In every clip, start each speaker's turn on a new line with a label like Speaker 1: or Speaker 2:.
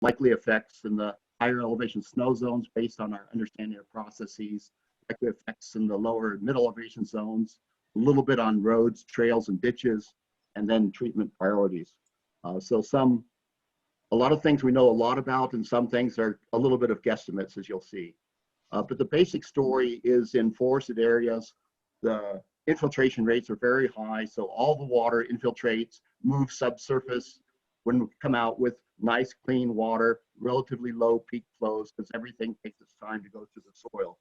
Speaker 1: likely effects in the higher elevation snow zones based on our understanding of processes, likely effects in the lower and middle elevation zones, a little bit on roads, trails, and ditches, and then treatment priorities. A lot of things we know a lot about, and some things are a little bit of guesstimates, as you'll see. But the basic story is in forested areas, the infiltration rates are very high, so all the water infiltrates, moves subsurface when we come out with nice clean water, relatively low peak flows, because everything takes its time to go through the soil.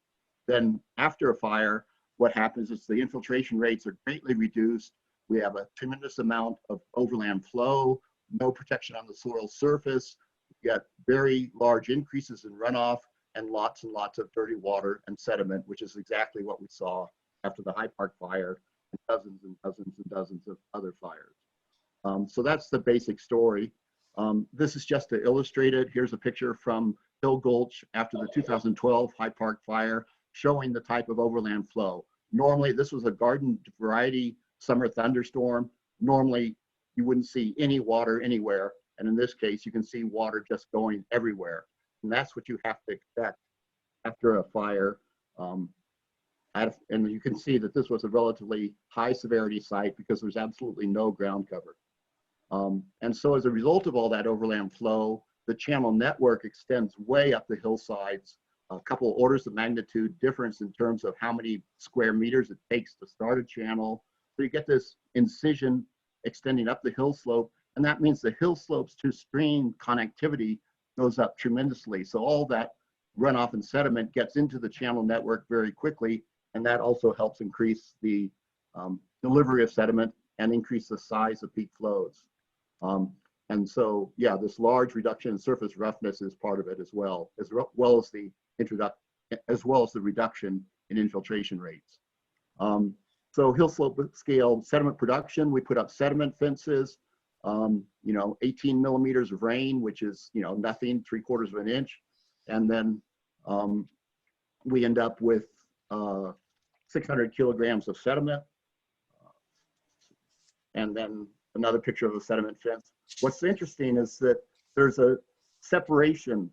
Speaker 1: Then after a fire, what happens is the infiltration rates are greatly reduced. We have a tremendous amount of overland flow, no protection on the soil surface. We get very large increases in runoff and lots of dirty water and sediment, which is exactly what we saw after the High Park fire and dozens and dozens and dozens of other fires. So that's the basic story. This is just to illustrate it. Here's a picture from Hill Gulch after the 2012 High Park fire, showing the type of overland flow. Normally, this was a garden variety summer thunderstorm. Normally, you wouldn't see any water anywhere. And in this case, you can see water just going everywhere. And that's what you have to expect after a fire. And you can see that this was a relatively high severity site because there's absolutely no ground cover. And so as a result of all that overland flow, the channel network extends way up the hillsides, a couple of orders of magnitude difference in terms of how many square meters it takes to start a channel. So you get this incision extending up the hill slope, and that means the hill slopes to stream connectivity goes up tremendously. So all that runoff and sediment gets into the channel network very quickly, and that also helps increase the delivery of sediment and increase the size of peak flows. And so, yeah, this large reduction in surface roughness is part of it as well as the reduction in infiltration rates. So hill slope scale sediment production, we put up sediment fences, 18 millimeters of rain, which is, nothing, 3/4 of an inch. And then we end up with 600 kilograms of sediment. And then another picture of the sediment fence. What's interesting is that there's a separation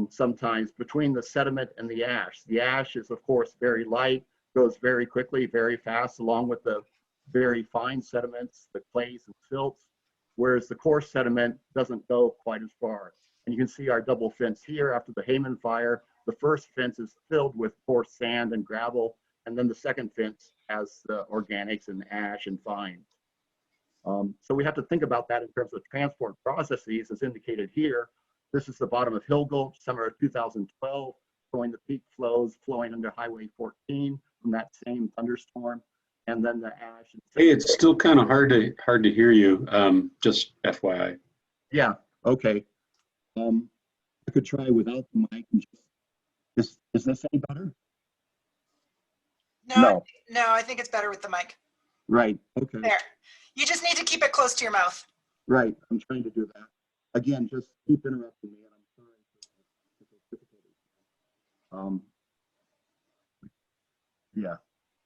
Speaker 1: sometimes between the sediment and the ash. The ash is, of course, very light, goes very quickly, very fast, along with the very fine sediments, the clays and silts, whereas the coarse sediment doesn't go quite as far. And you can see our double fence here after the Hayman fire. The first fence is filled with coarse sand and gravel, and then the second fence has the organics and ash and fines. So we have to think about that in terms of transport processes, as indicated here. This is the bottom of Hill Gulch, summer of 2012, showing the peak flows flowing under Highway 14 from that same thunderstorm, and then the ash.
Speaker 2: Hey, it's still kind of hard to hear you. Just FYI.
Speaker 1: Yeah. Okay. I could try without the mic. And just, is this any better?
Speaker 3: No, I think it's better with the mic.
Speaker 1: Right. Okay.
Speaker 3: There. You just need to keep it close to your mouth.
Speaker 1: Right. I'm trying to do that. Again, just keep interrupting me, and I'm sorry for the difficulties. Yeah,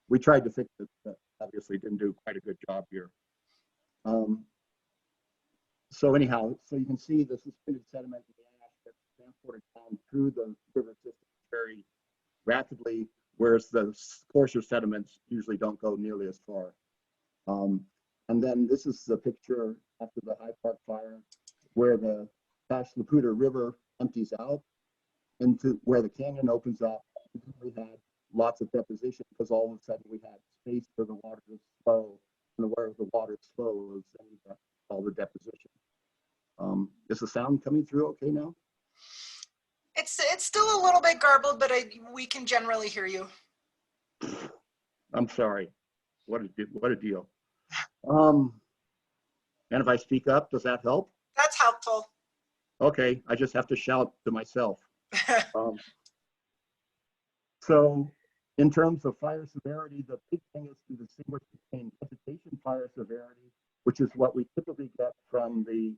Speaker 1: we tried to fix it, but obviously didn't do quite a good job here. So anyhow, so you can see the suspended sediment and the ash that's transported down through the river system very rapidly, whereas the coarser sediments usually don't go nearly as far. And then this is the picture after the High Park fire, where the Pashlaputa River empties out into where the canyon opens up. We had lots of deposition because all of a sudden we had space for the water to flow, and where the water flows, then you got all the deposition. Is the sound coming through okay now?
Speaker 3: It's still a little bit garbled, but we can generally hear you.
Speaker 1: I'm sorry. What a deal. And if I speak up, does that help?
Speaker 3: That's helpful.
Speaker 1: Okay, I just have to shout to myself. So in terms of fire severity, the big thing is to distinguish between vegetation fire severity, which is what we typically get from the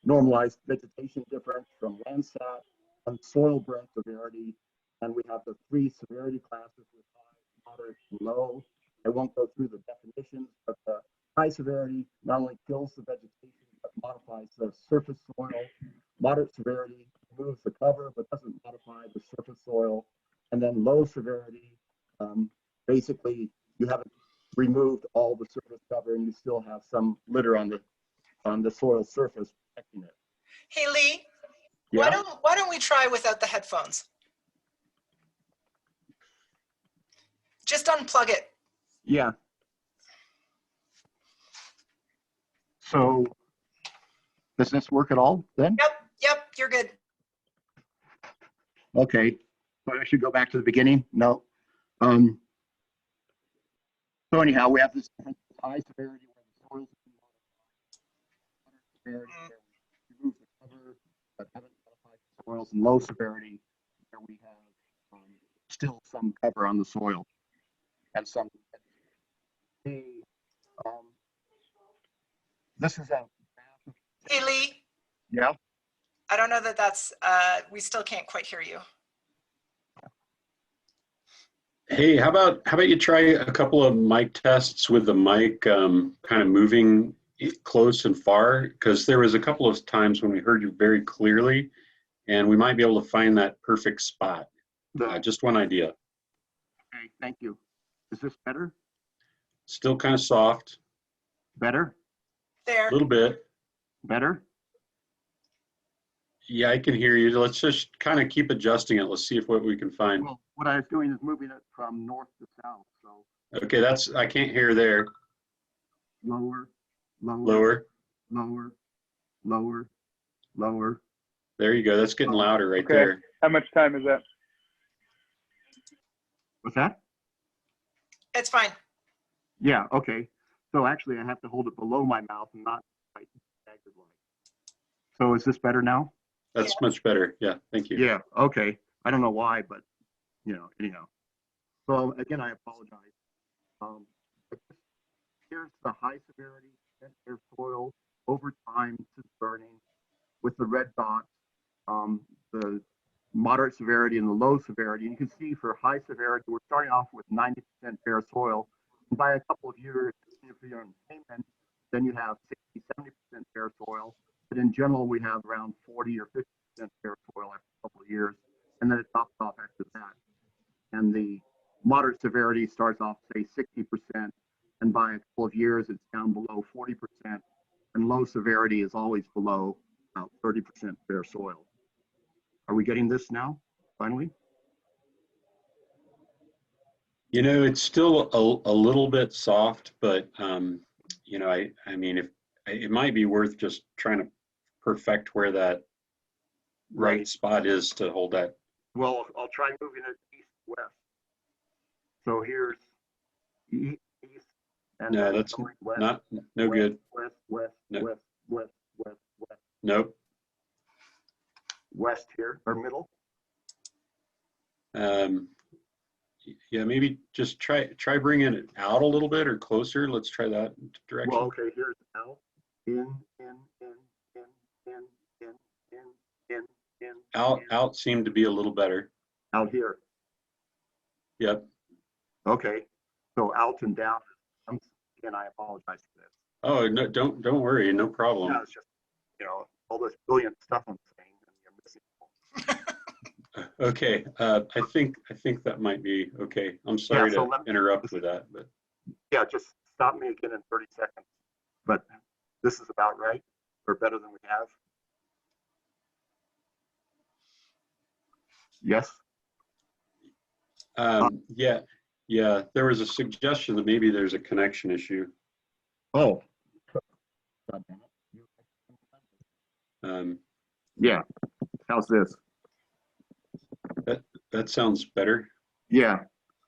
Speaker 1: normalized vegetation difference from Landsat, and soil burn severity. And we have the 3 severity classes with high, moderate, and low. I won't go through the definitions, but the high severity not only kills the vegetation, modifies the surface soil. Moderate severity removes the cover but doesn't modify the surface soil. And then low severity, basically you haven't removed all the surface cover and you still have some litter on the soil surface protecting it.
Speaker 3: Hey, Lee,
Speaker 1: Yeah.
Speaker 3: why don't we try without the headphones? Just unplug it.
Speaker 1: Yeah. So does this work at all then?
Speaker 3: Yep, you're good.
Speaker 1: Okay. So I should go back to the beginning? No. So anyhow, we have this high severity where the soil is severity where we remove the cover but haven't modified the soils, and low severity where we have still some cover on the soil and some. This is a.
Speaker 3: Hey, Lee,
Speaker 1: Yeah.
Speaker 3: I don't know that that's, we still can't quite hear you.
Speaker 2: Hey, how about you try a couple of mic tests with the mic kind of moving close and far? Because there was a couple of times when we heard you very clearly, and we might be able to find that perfect spot. Just one idea.
Speaker 1: Okay, thank you. Is this better?
Speaker 2: Still kind of soft.
Speaker 1: Better?
Speaker 3: There.
Speaker 2: A little bit.
Speaker 1: Better?
Speaker 2: Yeah, I can hear you. Let's just kind of keep adjusting it. Let's see if what we can find.
Speaker 1: Well, what I was doing is moving it from north to south. So
Speaker 2: Okay, I can't hear there.
Speaker 1: lower, lower,
Speaker 2: Lower.
Speaker 1: lower, lower, lower.
Speaker 2: There you go. That's getting louder right
Speaker 4: Okay.
Speaker 2: there.
Speaker 4: How much time is that?
Speaker 1: What's that?
Speaker 3: It's fine.
Speaker 1: Yeah, okay. So actually I have to hold it below my mouth and not like staggered like. So is this better now?
Speaker 2: That's much better. Yeah, thank you.
Speaker 1: Yeah, okay. I don't know why, but anyhow. So again, I apologize. Here's the high severity air soil over time since burning with the red dots, the moderate severity and the low severity. And you can see for high severity, we're starting off with 90% bare soil. And by a couple of years, if you're on payment, then you have 60, 70% bare soil. But in general, we have around 40 or 50% bare soil after a couple of years. And then it drops off after that. And the moderate severity starts off, say, 60%. And by a couple of years, it's down below 40%. And low severity is always below about 30% bare soil. Are we getting this now, finally?
Speaker 2: You know, it's still a little bit soft, but I mean, if it might be worth just trying to perfect where that right spot is to hold that.
Speaker 1: Well, I'll try moving it east-west. So here's east, and
Speaker 2: No, that's
Speaker 1: west,
Speaker 2: no
Speaker 1: west,
Speaker 2: good.
Speaker 1: West, west,
Speaker 2: No.
Speaker 1: west, west, west, west.
Speaker 2: Nope.
Speaker 1: West here, or middle.
Speaker 2: Yeah, maybe just try bringing it out a little bit or closer. Let's try that direction.
Speaker 1: Well, okay, here's out, in.
Speaker 2: Out seemed to be a little better.
Speaker 1: Out here.
Speaker 2: Yep.
Speaker 1: Okay, so out and down. Again, I apologize for this.
Speaker 2: Oh no, don't worry, no problem.
Speaker 1: No, it's just all this brilliant stuff I'm saying, and you're missing.
Speaker 2: Okay, I think that might be okay. I'm sorry
Speaker 1: so
Speaker 2: to interrupt with that, but
Speaker 1: yeah, just stop me again in 30 seconds. But this is about right, or better than we have. Yes.
Speaker 2: Yeah. There was a suggestion that maybe there's a connection issue.
Speaker 1: Oh. Yeah. How's this?
Speaker 2: That sounds better.
Speaker 1: Yeah.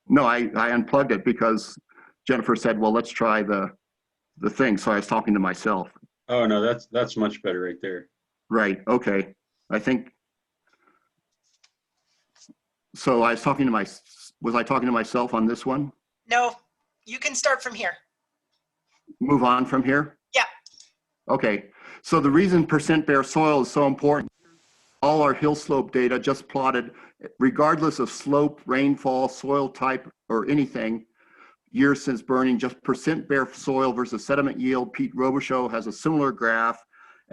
Speaker 1: No, I unplugged it because Jennifer said, well, let's try the thing. So I was talking to myself.
Speaker 2: Oh no, that's much better right there.
Speaker 1: Right. Okay. I think. So I was talking to was I talking to myself on this one?
Speaker 3: No, you can start from here.
Speaker 1: Move on from here?
Speaker 3: Yeah.
Speaker 1: Okay. So the reason percent bare soil is so important, all our hill slope data just plotted, regardless of slope, rainfall, soil type, or anything, years since burning, just percent bare soil versus sediment yield. Pete Robichaux has a similar graph.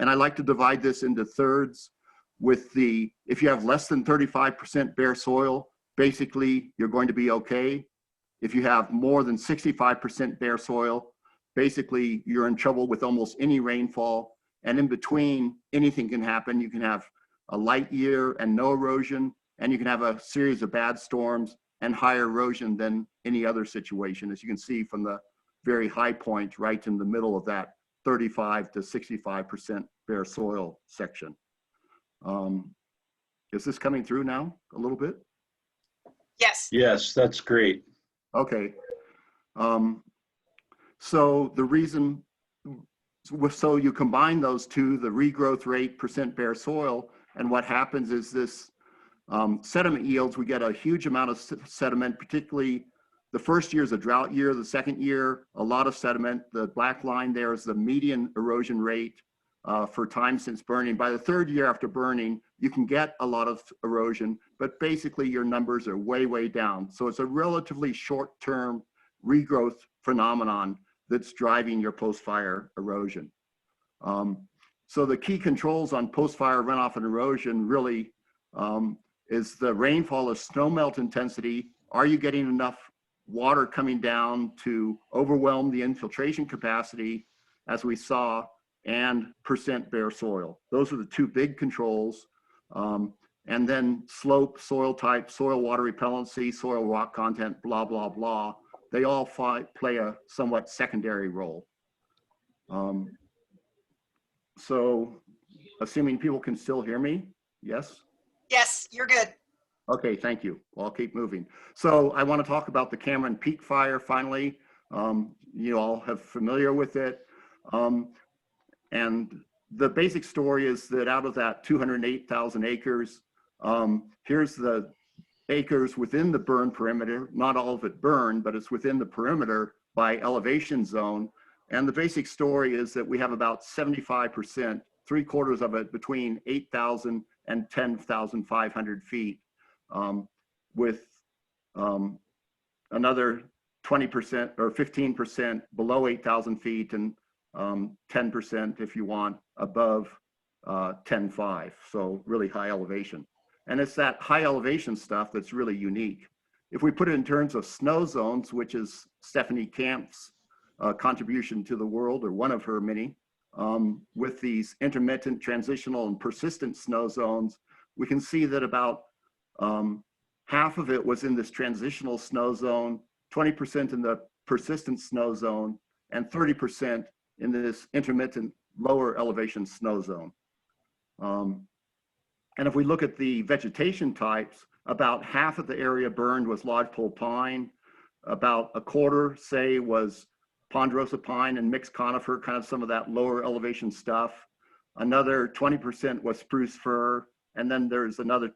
Speaker 1: And I like to divide this into thirds with if you have less than 35% bare soil, basically you're going to be okay. If you have more than 65% bare soil, basically you're in trouble with almost any rainfall. And in between, anything can happen. You can have a light year and no erosion, and you can have a series of bad storms and higher erosion than any other situation, as you can see from the very high point right in the middle of that 35 to 65% bare soil section. Is this coming through now a little bit?
Speaker 3: Yes.
Speaker 2: Yes, that's great.
Speaker 1: Okay. So the reason, so you combine those two, the regrowth rate, percent bare soil, and what happens is this sediment yields, we get a huge amount of sediment, particularly the first year is a drought year, the second year, a lot of sediment. The black line there is the median erosion rate for time since burning. By the third year after burning, you can get a lot of erosion, but basically your numbers are way, way down. So it's a relatively short-term regrowth phenomenon that's driving your post-fire erosion. So the key controls on post-fire runoff and erosion really is the rainfall of snowmelt intensity. Are you getting enough water coming down to overwhelm the infiltration capacity, as we saw, and percent bare soil? Those are the two big controls. And then slope, soil type, soil water repellency, soil rock content, blah, blah, blah. They all play a somewhat secondary role. So assuming people can still hear me, yes?
Speaker 3: Yes, you're good.
Speaker 1: Okay, thank you. Well, I'll keep moving. So I want to talk about the Cameron Peak Fire finally. You all have familiar with it. And the basic story is that out of that 208,000 acres, here's the acres within the burn perimeter. Not all of it burned, but it's within the perimeter by elevation zone. And the basic story is that we have about 75%, 3/4 of it between 8,000 and 10,500 feet, with another 20% or 15% below 8,000 feet and 10%, if you want, above 10.5, so really high elevation. And it's that high elevation stuff that's really unique. If we put it in terms of snow zones, which is Stephanie Camp's contribution to the world, or one of her many, with these intermittent, transitional, and persistent snow zones, we can see that about half of it was in this transitional snow zone, 20% in the persistent snow zone, and 30% in this intermittent lower elevation snow zone. And if we look at the vegetation types, about half of the area burned was lodgepole pine, about a quarter, say, was ponderosa pine and mixed conifer, kind of some of that lower elevation stuff. Another 20% was spruce fir, and then there's another,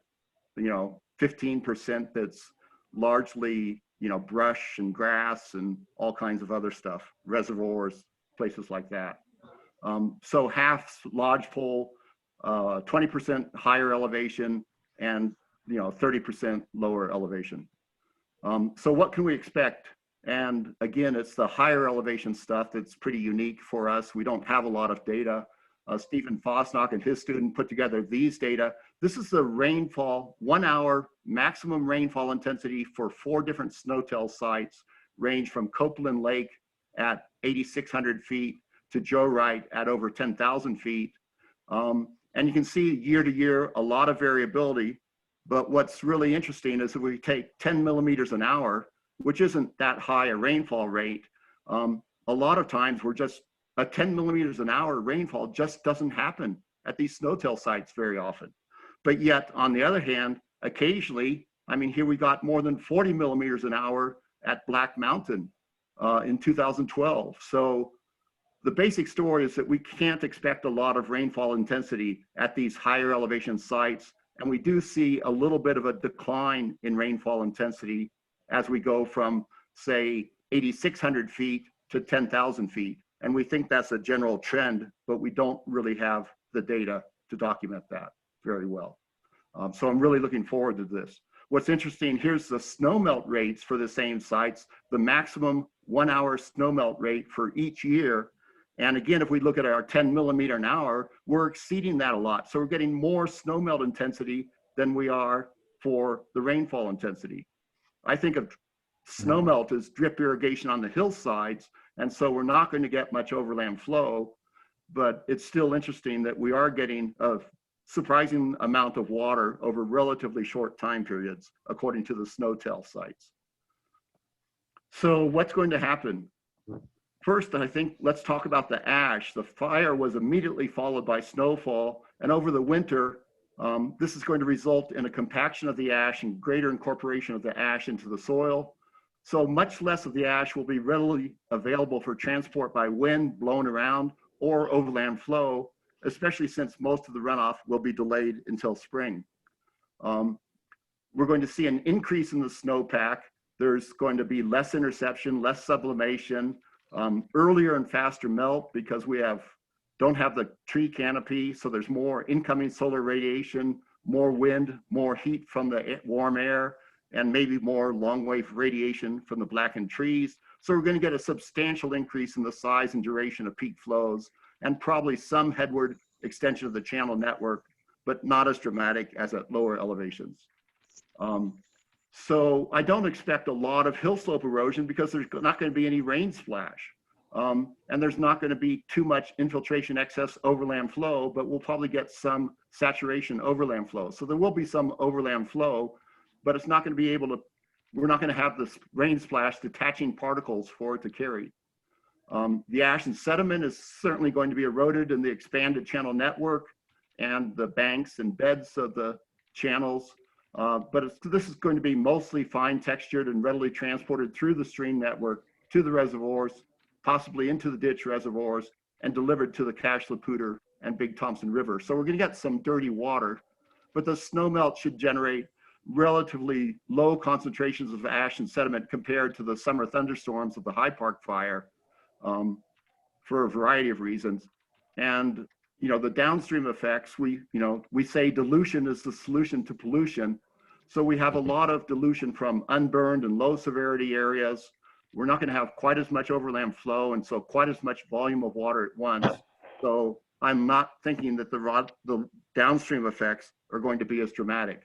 Speaker 1: 15% that's largely, brush and grass and all kinds of other stuff, reservoirs, places like that. So half lodgepole, 20% higher elevation, and 30% lower elevation. So what can we expect? And again, it's the higher elevation stuff that's pretty unique for us. We don't have a lot of data. Stephen Fosnock and his student put together these data. This is the rainfall, 1 hour maximum rainfall intensity for 4 different snowtail sites, range from Copeland Lake at 8,600 feet to Joe Wright at over 10,000 feet. And you can see year to year, a lot of variability. But what's really interesting is if we take 10 millimeters an hour, which isn't that high a rainfall rate, a lot of times we're just, a 10 millimeters an hour rainfall just doesn't happen at these snowtail sites very often. But yet, on the other hand, occasionally, here we got more than 40 millimeters an hour at Black Mountain in 2012. So the basic story is that we can't expect a lot of rainfall intensity at these higher elevation sites. And we do see a little bit of a decline in rainfall intensity as we go from, say, 8,600 feet to 10,000 feet. And we think that's a general trend, but we don't really have the data to document that very well. So I'm really looking forward to this. What's interesting, here's the snowmelt rates for the same sites. The maximum 1 hour snowmelt rate for each year And again, if we look at our 10 millimeter an hour, we're exceeding that a lot. So we're getting more snowmelt intensity than we are for the rainfall intensity. I think of snowmelt as drip irrigation on the hillsides, and so we're not going to get much overland flow, but it's still interesting that we are getting a surprising amount of water over relatively short time periods, according to the SNOTEL sites. So what's going to happen? First, I think let's talk about the ash. The fire was immediately followed by snowfall, and over the winter, this is going to result in a compaction of the ash and greater incorporation of the ash into the soil. So much less of the ash will be readily available for transport by wind blown around or overland flow, especially since most of the runoff will be delayed until spring. We're going to see an increase in the snowpack. There's going to be less interception, less sublimation, earlier and faster melt because we don't have the tree canopy, so there's more incoming solar radiation, more wind, more heat from the warm air, and maybe more long wave radiation from the blackened trees. So we're going to get a substantial increase in the size and duration of peak flows, and probably some headward extension of the channel network, but not as dramatic as at lower elevations. So I don't expect a lot of hill slope erosion because there's not going to be any rain splash. And there's not going to be too much infiltration excess overland flow, but we'll probably get some saturation overland flow. So there will be some overland flow, but it's not going to be able to, we're not going to have this rain splash detaching particles for it to carry. The ash and sediment is certainly going to be eroded in the expanded channel network and the banks and beds of the channels. But this is going to be mostly fine textured and readily transported through the stream network to the reservoirs, possibly into the ditch reservoirs, and delivered to the Cache La Poudre and Big Thompson River. So we're going to get some dirty water, but the snowmelt should generate relatively low concentrations of ash and sediment compared to the summer thunderstorms of the High Park fire for a variety of reasons. And the downstream effects, we say dilution is the solution to pollution. So we have a lot of dilution from unburned and low severity areas. We're not going to have quite as much overland flow, and so quite as much volume of water at once. So I'm not thinking that the downstream effects are going to be as dramatic.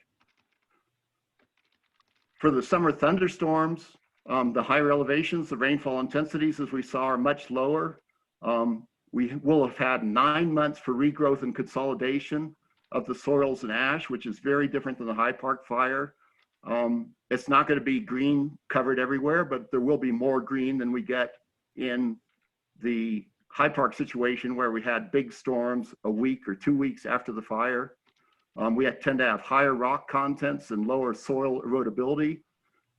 Speaker 1: For the summer thunderstorms, the higher elevations, the rainfall intensities, as we saw, are much lower. We will have had 9 months for regrowth and consolidation of the soils and ash, which is very different than the High Park fire. It's not going to be green covered everywhere, but there will be more green than we get in the High Park situation where we had big storms a week or 2 weeks after the fire. We tend to have higher rock contents and lower soil erodibility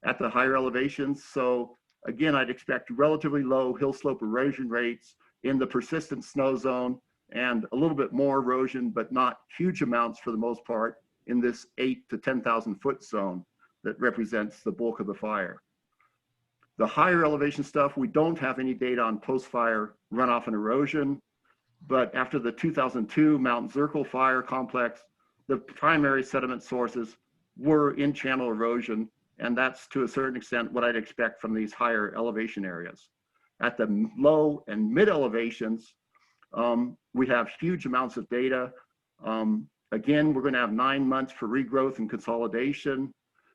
Speaker 1: at the higher elevations. So again, I'd expect relatively low hill slope erosion rates in the persistent snow zone and a little bit more erosion, but not huge amounts for the most part in this 8,000 to 10,000 foot zone that represents the bulk of the fire. The higher elevation stuff, we don't have any data on post-fire runoff and erosion, but after the 2002 Mount Zirkle fire complex, the primary sediment sources were in channel erosion, and that's to a certain extent what I'd expect from these higher elevation areas. At the low and mid elevations, we have huge amounts of data. Again, we're going to have 9 months for regrowth and consolidation.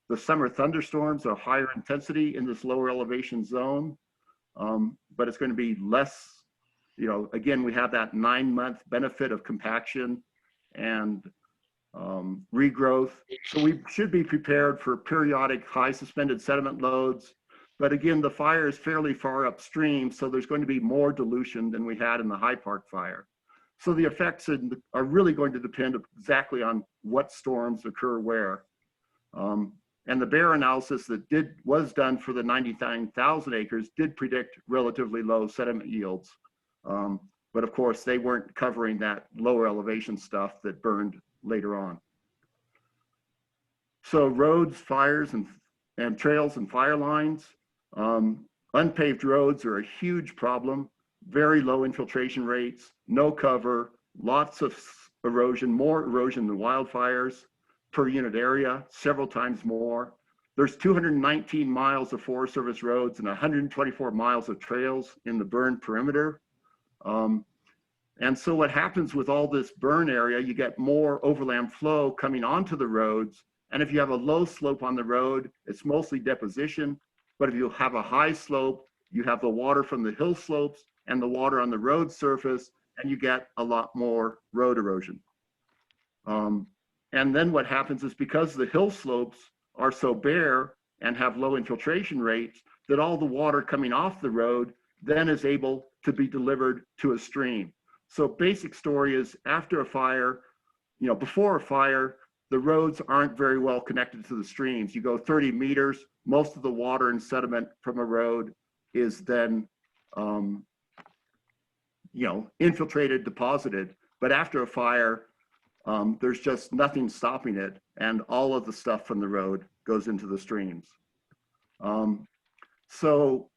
Speaker 1: The summer thunderstorms are higher intensity in this lower elevation zone, but it's going to be less, again, we have that 9 month benefit of compaction and regrowth. So we should be prepared for periodic high suspended sediment loads. But again, the fire is fairly far upstream, so there's going to be more dilution than we had in the High Park fire. So the effects are really going to depend exactly on what storms occur where. And the Bear analysis that was done for the 99,000 acres did predict relatively low sediment yields. But of course, they weren't covering that lower elevation stuff that burned later on. So roads, fires, and trails and fire lines. Unpaved roads are a huge problem. Very low infiltration rates, no cover, lots of erosion, more erosion than wildfires per unit area, several times more. There's 219 miles of Forest Service roads and 124 miles of trails in the burned perimeter. And so what happens with all this burn area, you get more overland flow coming onto the roads. And if you have a low slope on the road, it's mostly deposition. But if you have a high slope, you have the water from the hill slopes and the water on the road surface, and you get a lot more road erosion. And then what happens is because the hill slopes are so bare and have low infiltration rates, that all the water coming off the road then is able to be delivered to a stream. So basic story is after a fire, before a fire, the roads aren't very well connected to the streams. You go 30 meters, most of the water and sediment from a road is then, infiltrated, deposited. But after a fire, there's just nothing stopping it, and all of the stuff from the road goes into the streams. So,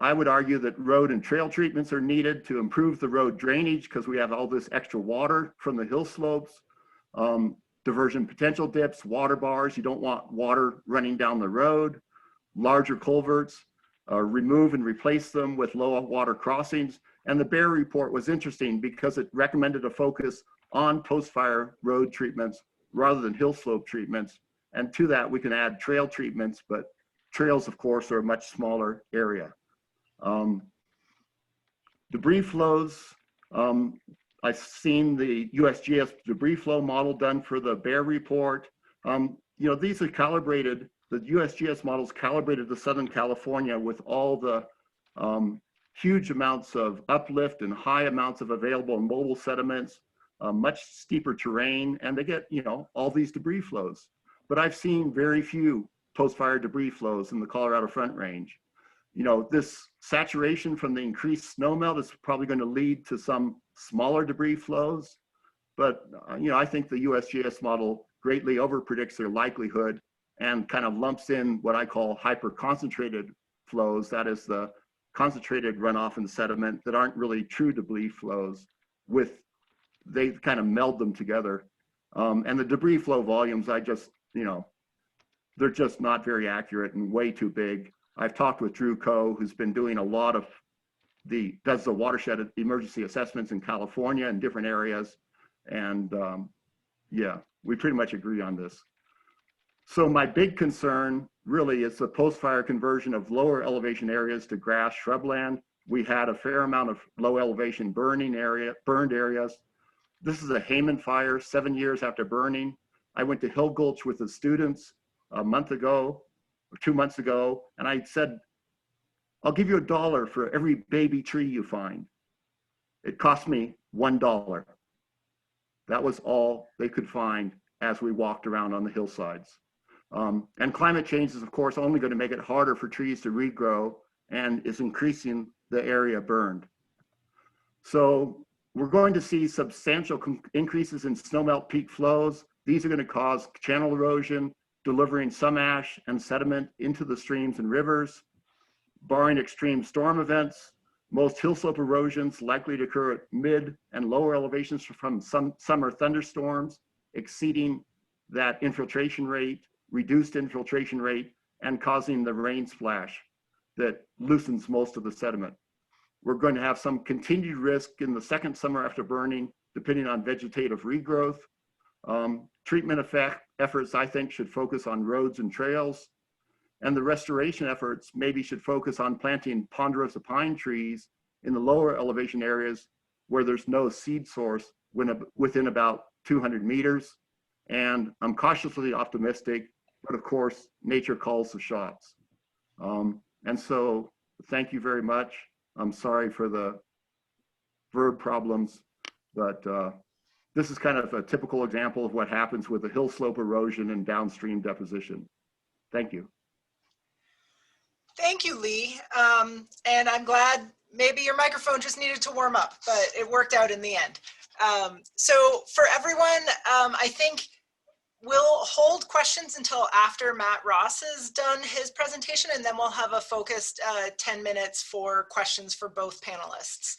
Speaker 1: I would argue that road and trail treatments are needed to improve the road drainage because we have all this extra water from the hill slopes. Diversion potential dips, water bars, you don't want water running down the road. Larger culverts, remove and replace them with low water crossings. And the Bear report was interesting because it recommended a focus on post-fire road treatments rather than hill slope treatments. And to that, we can add trail treatments, but trails, of course, are a much smaller area. Debris flows, I've seen the USGS debris flow model done for the Bear report. These are calibrated, the USGS models calibrated to Southern California with all the huge amounts of uplift and high amounts of available and mobile sediments, much steeper terrain, and they get, all these debris flows. But I've seen very few post-fire debris flows in the Colorado Front Range. This saturation from the increased snowmelt is probably going to lead to some smaller debris flows, but I think the USGS model greatly overpredicts their likelihood and kind of lumps in what I call hyper-concentrated flows, that is the concentrated runoff and sediment that aren't really true debris flows, they kind of meld them together. And the debris flow volumes, they're just not very accurate and way too big. I've talked with Drew Coe, who's been doing a lot of does the watershed emergency assessments in California in different areas. And yeah, we pretty much agree on this. So my big concern really is the post-fire conversion of lower elevation areas to grass shrubland. We had a fair amount of low elevation burned areas. This is a Hayman fire 7 years after burning. I went to Hill Gulch with the students a month ago, or 2 months ago, and I said, I'll give you $1 for every baby tree you find. It cost me $1. That was all they could find as we walked around on the hillsides. And climate change is, of course, only going to make it harder for trees to regrow and is increasing the area burned. So we're going to see substantial increases in snowmelt peak flows. These are going to cause channel erosion, delivering some ash and sediment into the streams and rivers. Barring extreme storm events, most hill slope erosions likely to occur at mid and lower elevations from some summer thunderstorms, exceeding that infiltration rate, reduced infiltration rate, and causing the rain splash that loosens most of the sediment. We're going to have some continued risk in the second summer after burning, depending on vegetative regrowth. Treatment efforts, I think, should focus on roads and trails. And the restoration efforts maybe should focus on planting ponderosa pine trees in the lower elevation areas where there's no seed source within about 200 meters. And I'm cautiously optimistic, but of course, nature calls the shots. And so thank you very much. I'm sorry for the verb problems, but this is kind of a typical example of what happens with the hill slope erosion and downstream deposition. Thank you.
Speaker 3: Thank you, Lee. And I'm glad maybe your microphone just needed to warm up, but it worked out in the end. So for everyone, I think we'll hold questions until after Matt Ross has done his presentation, and then we'll have a focused 10 minutes for questions for both panelists.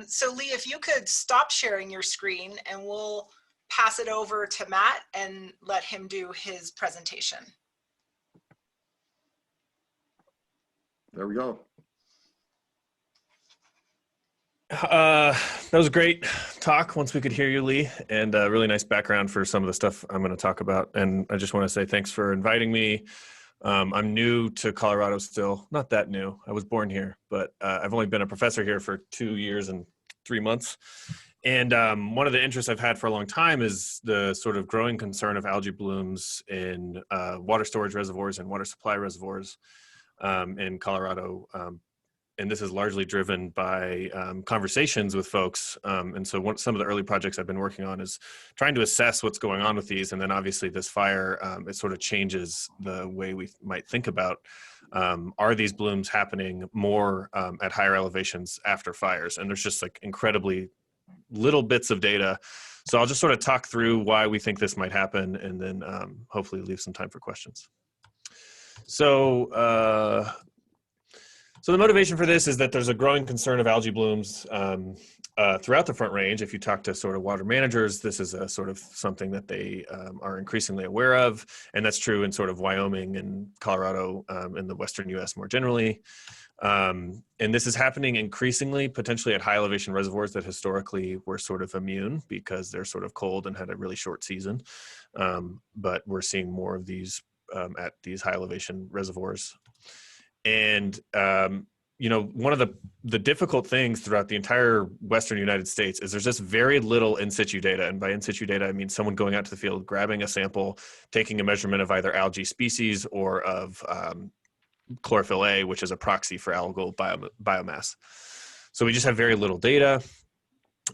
Speaker 3: So Lee, if you could stop sharing your screen and we'll pass it over to Matt and let him do his presentation.
Speaker 1: There we go.
Speaker 4: That was a great talk once we could hear you, Lee, and a really nice background for some of the stuff I'm going to talk about. And I just want to say thanks for inviting me. I'm new to Colorado still, not that new. I was born here, but I've only been a professor here for 2 years and 3 months. And one of the interests I've had for a long time is the sort of growing concern of algae blooms in water storage reservoirs and water supply reservoirs in Colorado. And this is largely driven by conversations with folks. And so some of the early projects I've been working on is trying to assess what's going on with these. And then obviously this fire, it sort of changes the way we might think about, are these blooms happening more at higher elevations after fires? And there's just like incredibly little bits of data. So I'll just sort of talk through why we think this might happen and then hopefully leave some time for questions. So the motivation for this is that there's a growing concern of algae blooms throughout the Front Range. If you talk to sort of water managers, this is a sort of something that they are increasingly aware of. And that's true in sort of Wyoming and Colorado and the Western US more generally. And this is happening increasingly, potentially at high elevation reservoirs that historically were sort of immune because they're sort of cold and had a really short season. But we're seeing more of these at these high elevation reservoirs. And, you know, one of the difficult things throughout the entire Western United States is there's just very little in situ data. And by in situ data, I mean someone going out to the field, grabbing a sample, taking a measurement of either algae species or of chlorophyll A, which is a proxy for algal biomass. So we just have very little data.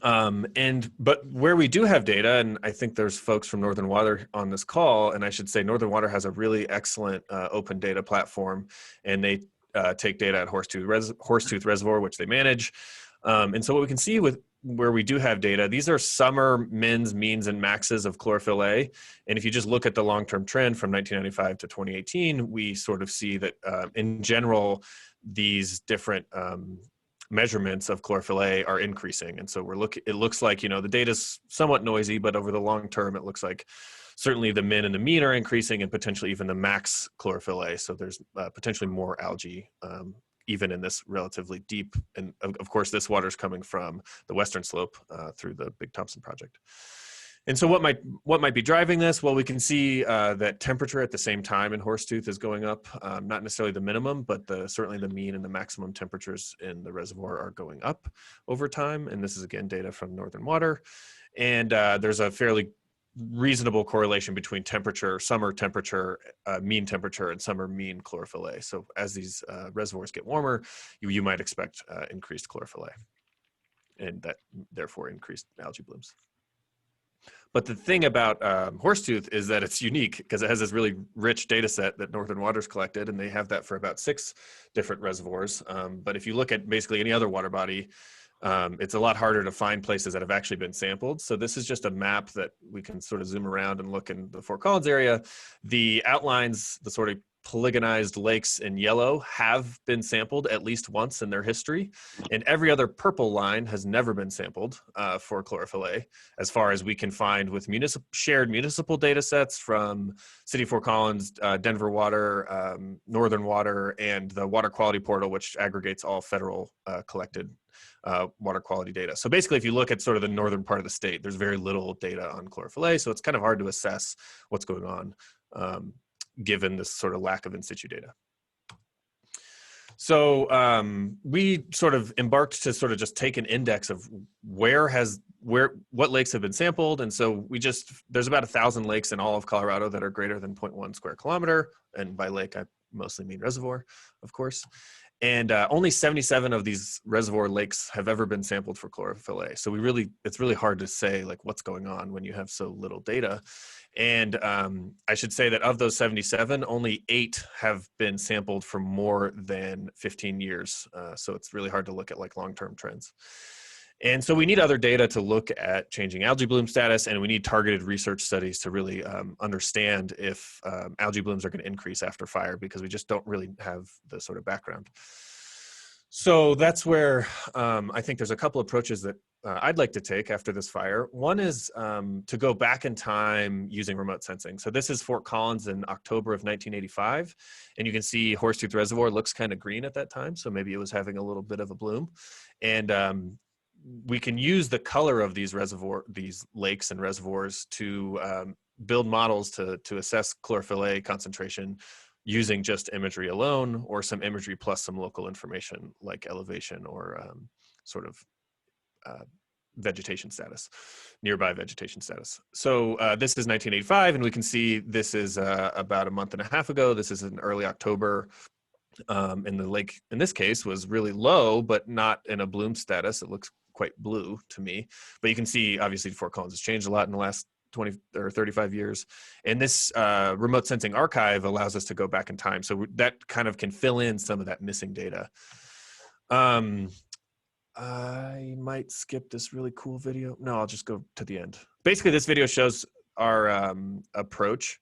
Speaker 4: But where we do have data, and I think there's folks from Northern Water on this call, and I should say Northern Water has a really excellent open data platform, and they take data at Horsetooth Reservoir, which they manage. And so what we can see with where we do have data, these are summer mins, means, and maxes of chlorophyll A. And if you just look at the long-term trend from 1995 to 2018, we sort of see that in general, these different measurements of chlorophyll A are increasing. And so it looks like, you know, the data's somewhat noisy, but over the long term, it looks like certainly the min and the mean are increasing and potentially even the max chlorophyll A. So there's potentially more algae even in this relatively deep, and of course this water is coming from the western slope through the Big Thompson project. And so what might be driving this? Well, we can see that temperature at the same time in Horsetooth is going up, not necessarily the minimum, but certainly the mean and the maximum temperatures in the reservoir are going up over time. And this is again data from Northern Water. And there's a fairly reasonable correlation between temperature, summer temperature, mean temperature, and summer mean chlorophyll A. So as these reservoirs get warmer, you might expect increased chlorophyll A, and that therefore increased algae blooms. But the thing about Horsetooth is that it's unique because it has this really rich data set that Northern Water's collected, and they have that for about 6 different reservoirs. But if you look at basically any other water body, it's a lot harder to find places that have actually been sampled. So this is just a map that we can sort of zoom around and look in the Fort Collins area. The outlines, the sort of polygonized lakes in yellow have been sampled at least once in their history. And every other purple line has never been sampled for chlorophyll A, as far as we can find with shared municipal data sets from City of Fort Collins, Denver Water, Northern Water, and the Water Quality Portal, which aggregates all federal collected water quality data. So basically, if you look at sort of the northern part of the state, there's very little data on chlorophyll A, so it's kind of hard to assess what's going on given this sort of lack of in situ data. So we sort of embarked to sort of just take an index of what lakes have been sampled. And so there's about 1,000 lakes in all of Colorado that are greater than 0.1 square kilometer. And by lake, I mostly mean reservoir, of course. And only 77 of these reservoir lakes have ever been sampled for chlorophyll A. So it's really hard to say like what's going on when you have so little data. And I should say that of those 77, only 8 have been sampled for more than 15 years. So it's really hard to look at like long-term trends. And so we need other data to look at changing algae bloom status, and we need targeted research studies to really understand if algae blooms are going to increase after fire, because we just don't really have the sort of background. So that's where I think there's a couple approaches that I'd like to take after this fire. One is to go back in time using remote sensing. So this is Fort Collins in October of 1985, and you can see Horsetooth Reservoir looks kind of green at that time, so maybe it was having a little bit of a bloom. And we can use the color of these lakes and reservoirs to build models to assess chlorophyll A concentration using just imagery alone, or some imagery plus some local information like elevation or sort of vegetation status, nearby vegetation status. So this is 1985, and we can see this is about a month and a half ago. This is in early October. And the lake in this case was really low, but not in a bloom status. It looks quite blue to me, but you can see obviously Fort Collins has changed a lot in the last 20 or 35 years. And this remote sensing archive allows us to go back in time. So that kind of can fill in some of that missing data. I might skip this really cool video. No, I'll just go to the end. Basically, this video shows our approach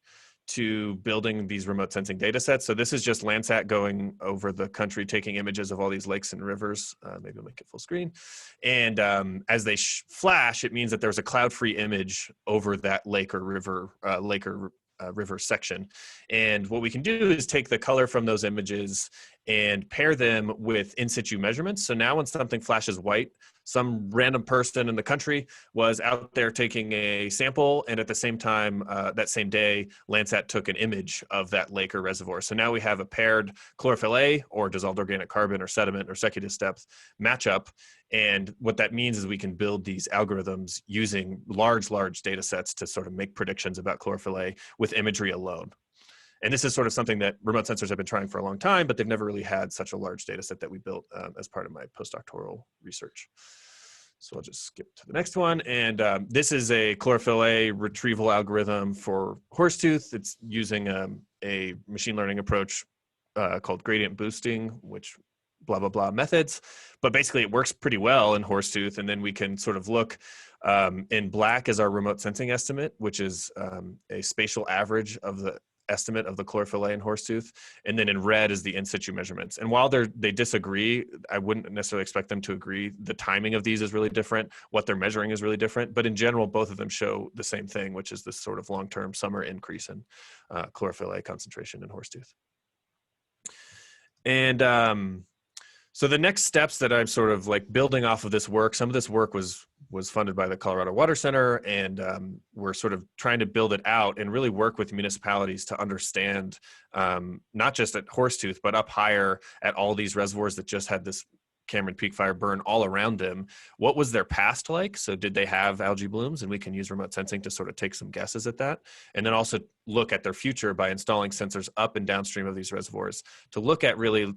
Speaker 4: to building these remote sensing data sets. So this is just Landsat going over the country, taking images of all these lakes and rivers. Maybe I'll make it full screen. And as they flash, it means that there's a cloud-free image over that lake or river, river section. And what we can do is take the color from those images and pair them with in situ measurements. So now when something flashes white, some random person in the country was out there taking a sample, and at the same time, that same day, Landsat took an image of that lake or reservoir. So now we have a paired chlorophyll A, or dissolved organic carbon, or sediment, or secutive depth matchup. And what that means is we can build these algorithms using large data sets to sort of make predictions about chlorophyll A with imagery alone. And this is sort of something that remote sensors have been trying for a long time, but they've never really had such a large data set that we built as part of my postdoctoral research. So I'll just skip to the next one. And this is a chlorophyll A retrieval algorithm for horsetooth. It's using a machine learning approach called gradient boosting, which blah, blah, blah methods. But basically it works pretty well in horsetooth. And then we can sort of look in black is our remote sensing estimate, which is a spatial average of the estimate of the chlorophyll A in horsetooth, and then in red is the in situ measurements. And while they disagree, I wouldn't necessarily expect them to agree. The timing of these is really different. What they're measuring is really different. But in general, both of them show the same thing, which is this sort of long-term summer increase in chlorophyll A concentration in horsetooth. And so the next steps that I'm sort of like building off of this work, some of this work was funded by the Colorado Water Center, and we're sort of trying to build it out and really work with municipalities to understand, not just at Horsetooth, but up higher at all these reservoirs that just had this Cameron Peak fire burn all around them. What was their past like? So did they have algae blooms? And we can use remote sensing to sort of take some guesses at that. And then also look at their future by installing sensors up and downstream of these reservoirs to look at really,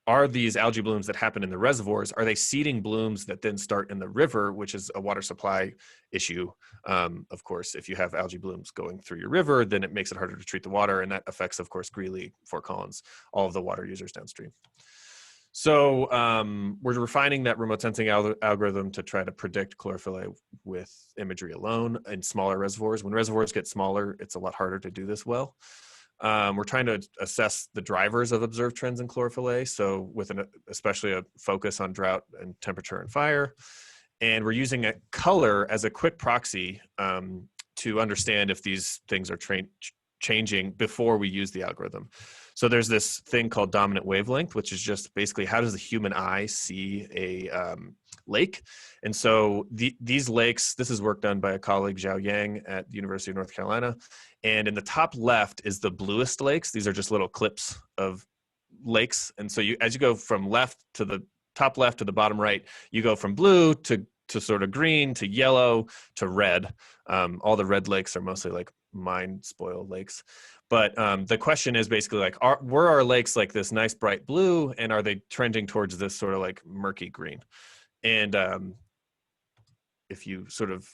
Speaker 4: are these algae blooms that happen in the reservoirs, are they seeding blooms that then start in the river, which is a water supply issue? Of course, if you have algae blooms going through your river, then it makes it harder to treat the water, and that affects, of course, Greeley, Fort Collins, all of the water users downstream. So we're refining that remote sensing algorithm to try to predict chlorophyll A with imagery alone in smaller reservoirs. When reservoirs get smaller, it's a lot harder to do this well. We're trying to assess the drivers of observed trends in chlorophyll A, so with especially a focus on drought and temperature and fire. And we're using a color as a quick proxy to understand if these things are changing before we use the algorithm. So there's this thing called dominant wavelength, which is just basically how does the human eye see a lake? And so these lakes, this is work done by a colleague, Zhao Yang, at the University of North Carolina. And in the top left is the bluest lakes. These are just little clips of lakes. And so as you go from left to the top left to the bottom right, you go from blue to sort of green to yellow to red. All the red lakes are mostly like mine spoiled lakes. But the question is basically like, were our lakes like this nice bright blue, and are they trending towards this sort of like murky green? And if you sort of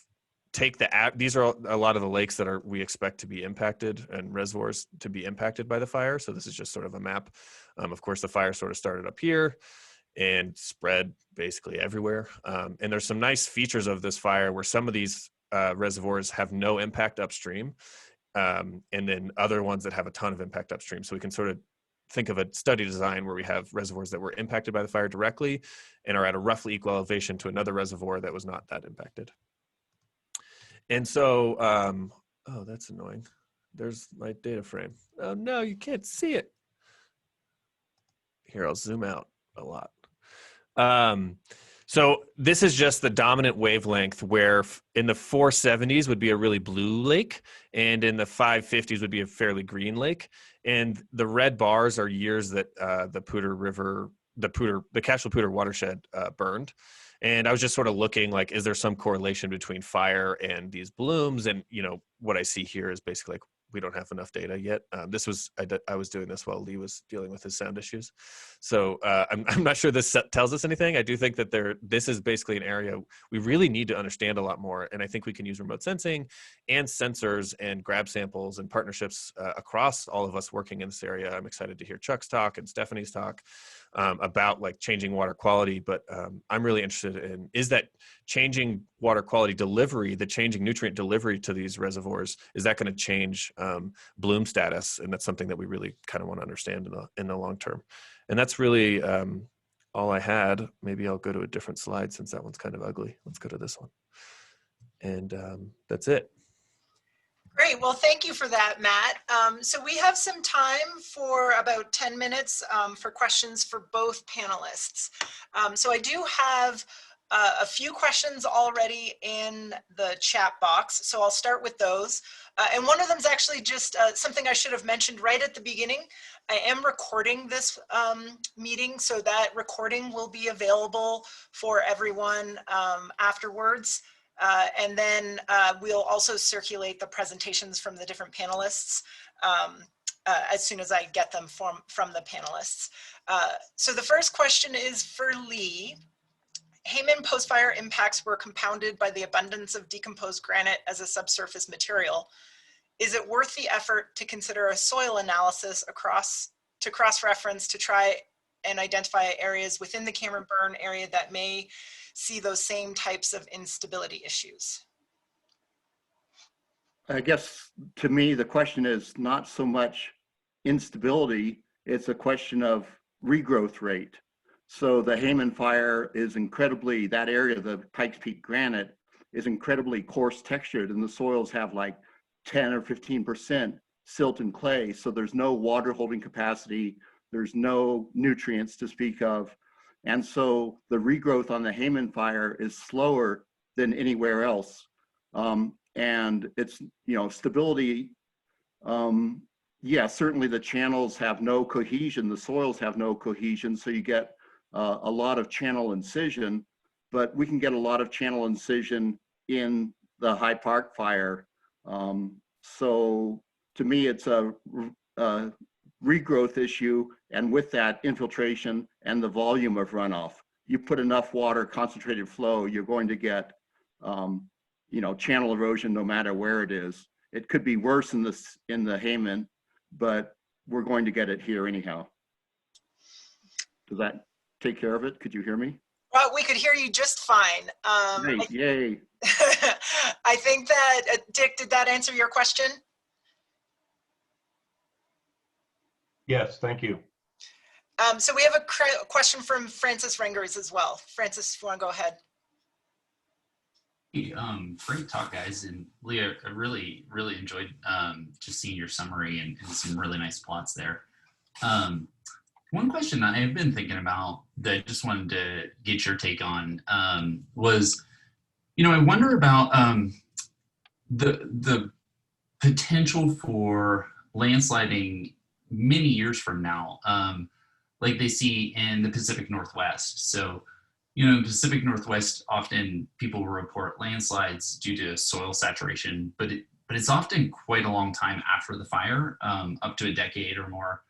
Speaker 4: take these are a lot of the lakes that we expect to be impacted and reservoirs to be impacted by the fire. So this is just sort of a map. Of course, the fire sort of started up here and spread basically everywhere. And there's some nice features of this fire where some of these reservoirs have no impact upstream, and then other ones that have a ton of impact upstream. So we can sort of think of a study design where we have reservoirs that were impacted by the fire directly and are at a roughly equal elevation to another reservoir that was not that impacted. And so, oh, that's annoying. There's my data frame. Oh no, you can't see it. Here, I'll zoom out a lot. So this is just the dominant wavelength where in the 470s would be a really blue lake, and in the 550s would be a fairly green lake. And the red bars are years that the Poudre River, the Cashel-Poudre watershed burned. And I was just sort of looking like, is there some correlation between fire and these blooms? And, you know, what I see here is basically like, we don't have enough data yet. I was doing this while Lee was dealing with his sound issues. So I'm not sure this tells us anything. I do think that this is basically an area we really need to understand a lot more. And I think we can use remote sensing and sensors and grab samples and partnerships across all of us working in this area. I'm excited to hear Chuck's talk and Stephanie's talk about like changing water quality. But I'm really interested in, is that changing water quality delivery, the changing nutrient delivery to these reservoirs, is that going to change bloom status? And that's something that we really kind of want to understand in the long term. And that's really all I had. Maybe I'll go to a different slide since that one's kind of ugly. Let's go to this one. And that's it.
Speaker 3: Great. Well, thank you for that, Matt. So we have some time for about 10 minutes for questions for both panelists. So I do have a few questions already in the chat box, so I'll start with those. And one of them is actually just something I should have mentioned right at the beginning. I am recording this meeting, so that recording will be available for everyone afterwards. And then we'll also circulate the presentations from the different panelists as soon as I get them from the panelists. So the first question is for Lee. Hayman post-fire impacts were compounded by the abundance of decomposed granite as a subsurface material. Is it worth the effort to consider a soil analysis to cross-reference to try and identify areas within the Cameron Burn area that may see those same types of instability issues?
Speaker 1: I guess to me, the question is not so much instability, it's a question of regrowth rate. So the Hayman fire is incredibly, that area, the Pikes Peak granite, is incredibly coarse textured, and the soils have like 10 or 15% silt and clay. So there's no water holding capacity, there's no nutrients to speak of. And so the regrowth on the Hayman fire is slower than anywhere else. And it's, you know, stability, yeah, certainly the channels have no cohesion, the soils have no cohesion, so you get a lot of channel incision, but we can get a lot of channel incision in the High Park fire. So to me, it's a regrowth issue, and with that, infiltration and the volume of runoff. You put enough water, concentrated flow, you're going to get you know, channel erosion no matter where it is. It could be worse in the Hayman, but we're going to get it here anyhow. Does that take care of it? Could you hear me?
Speaker 3: Well, we could hear you just fine.
Speaker 1: Great, yay.
Speaker 3: I think that, Dick, did that answer your question?
Speaker 5: Yes, thank you.
Speaker 3: So we have a question from Francis Rengers as well. Francis, if you want to go ahead.
Speaker 6: Hey, great talk, guys. And Leah, I really enjoyed just seeing your summary and some really nice plots there. One question that I've been thinking about that I just wanted to get your take on was, you know, I wonder about the potential for landsliding many years from now, like they see in the Pacific Northwest. So, you know, in the Pacific Northwest, often people will report landslides due to soil saturation, but it's often quite a long time after the fire, up to a decade or more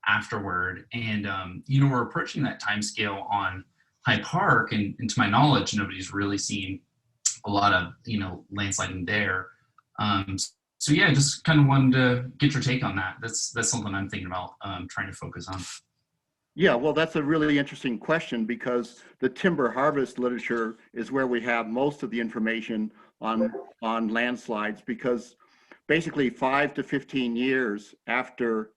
Speaker 6: afterward. And, you know, we're approaching that time scale on High Park, and to my knowledge, nobody's really seen a lot of, you know, landsliding there. So yeah, I just kind of wanted to get your take on that. That's something I'm thinking about trying to focus on.
Speaker 1: Yeah, well, that's a really interesting question, because the timber harvest literature is where we have most of the information on landslides, because basically 5 to 15 years after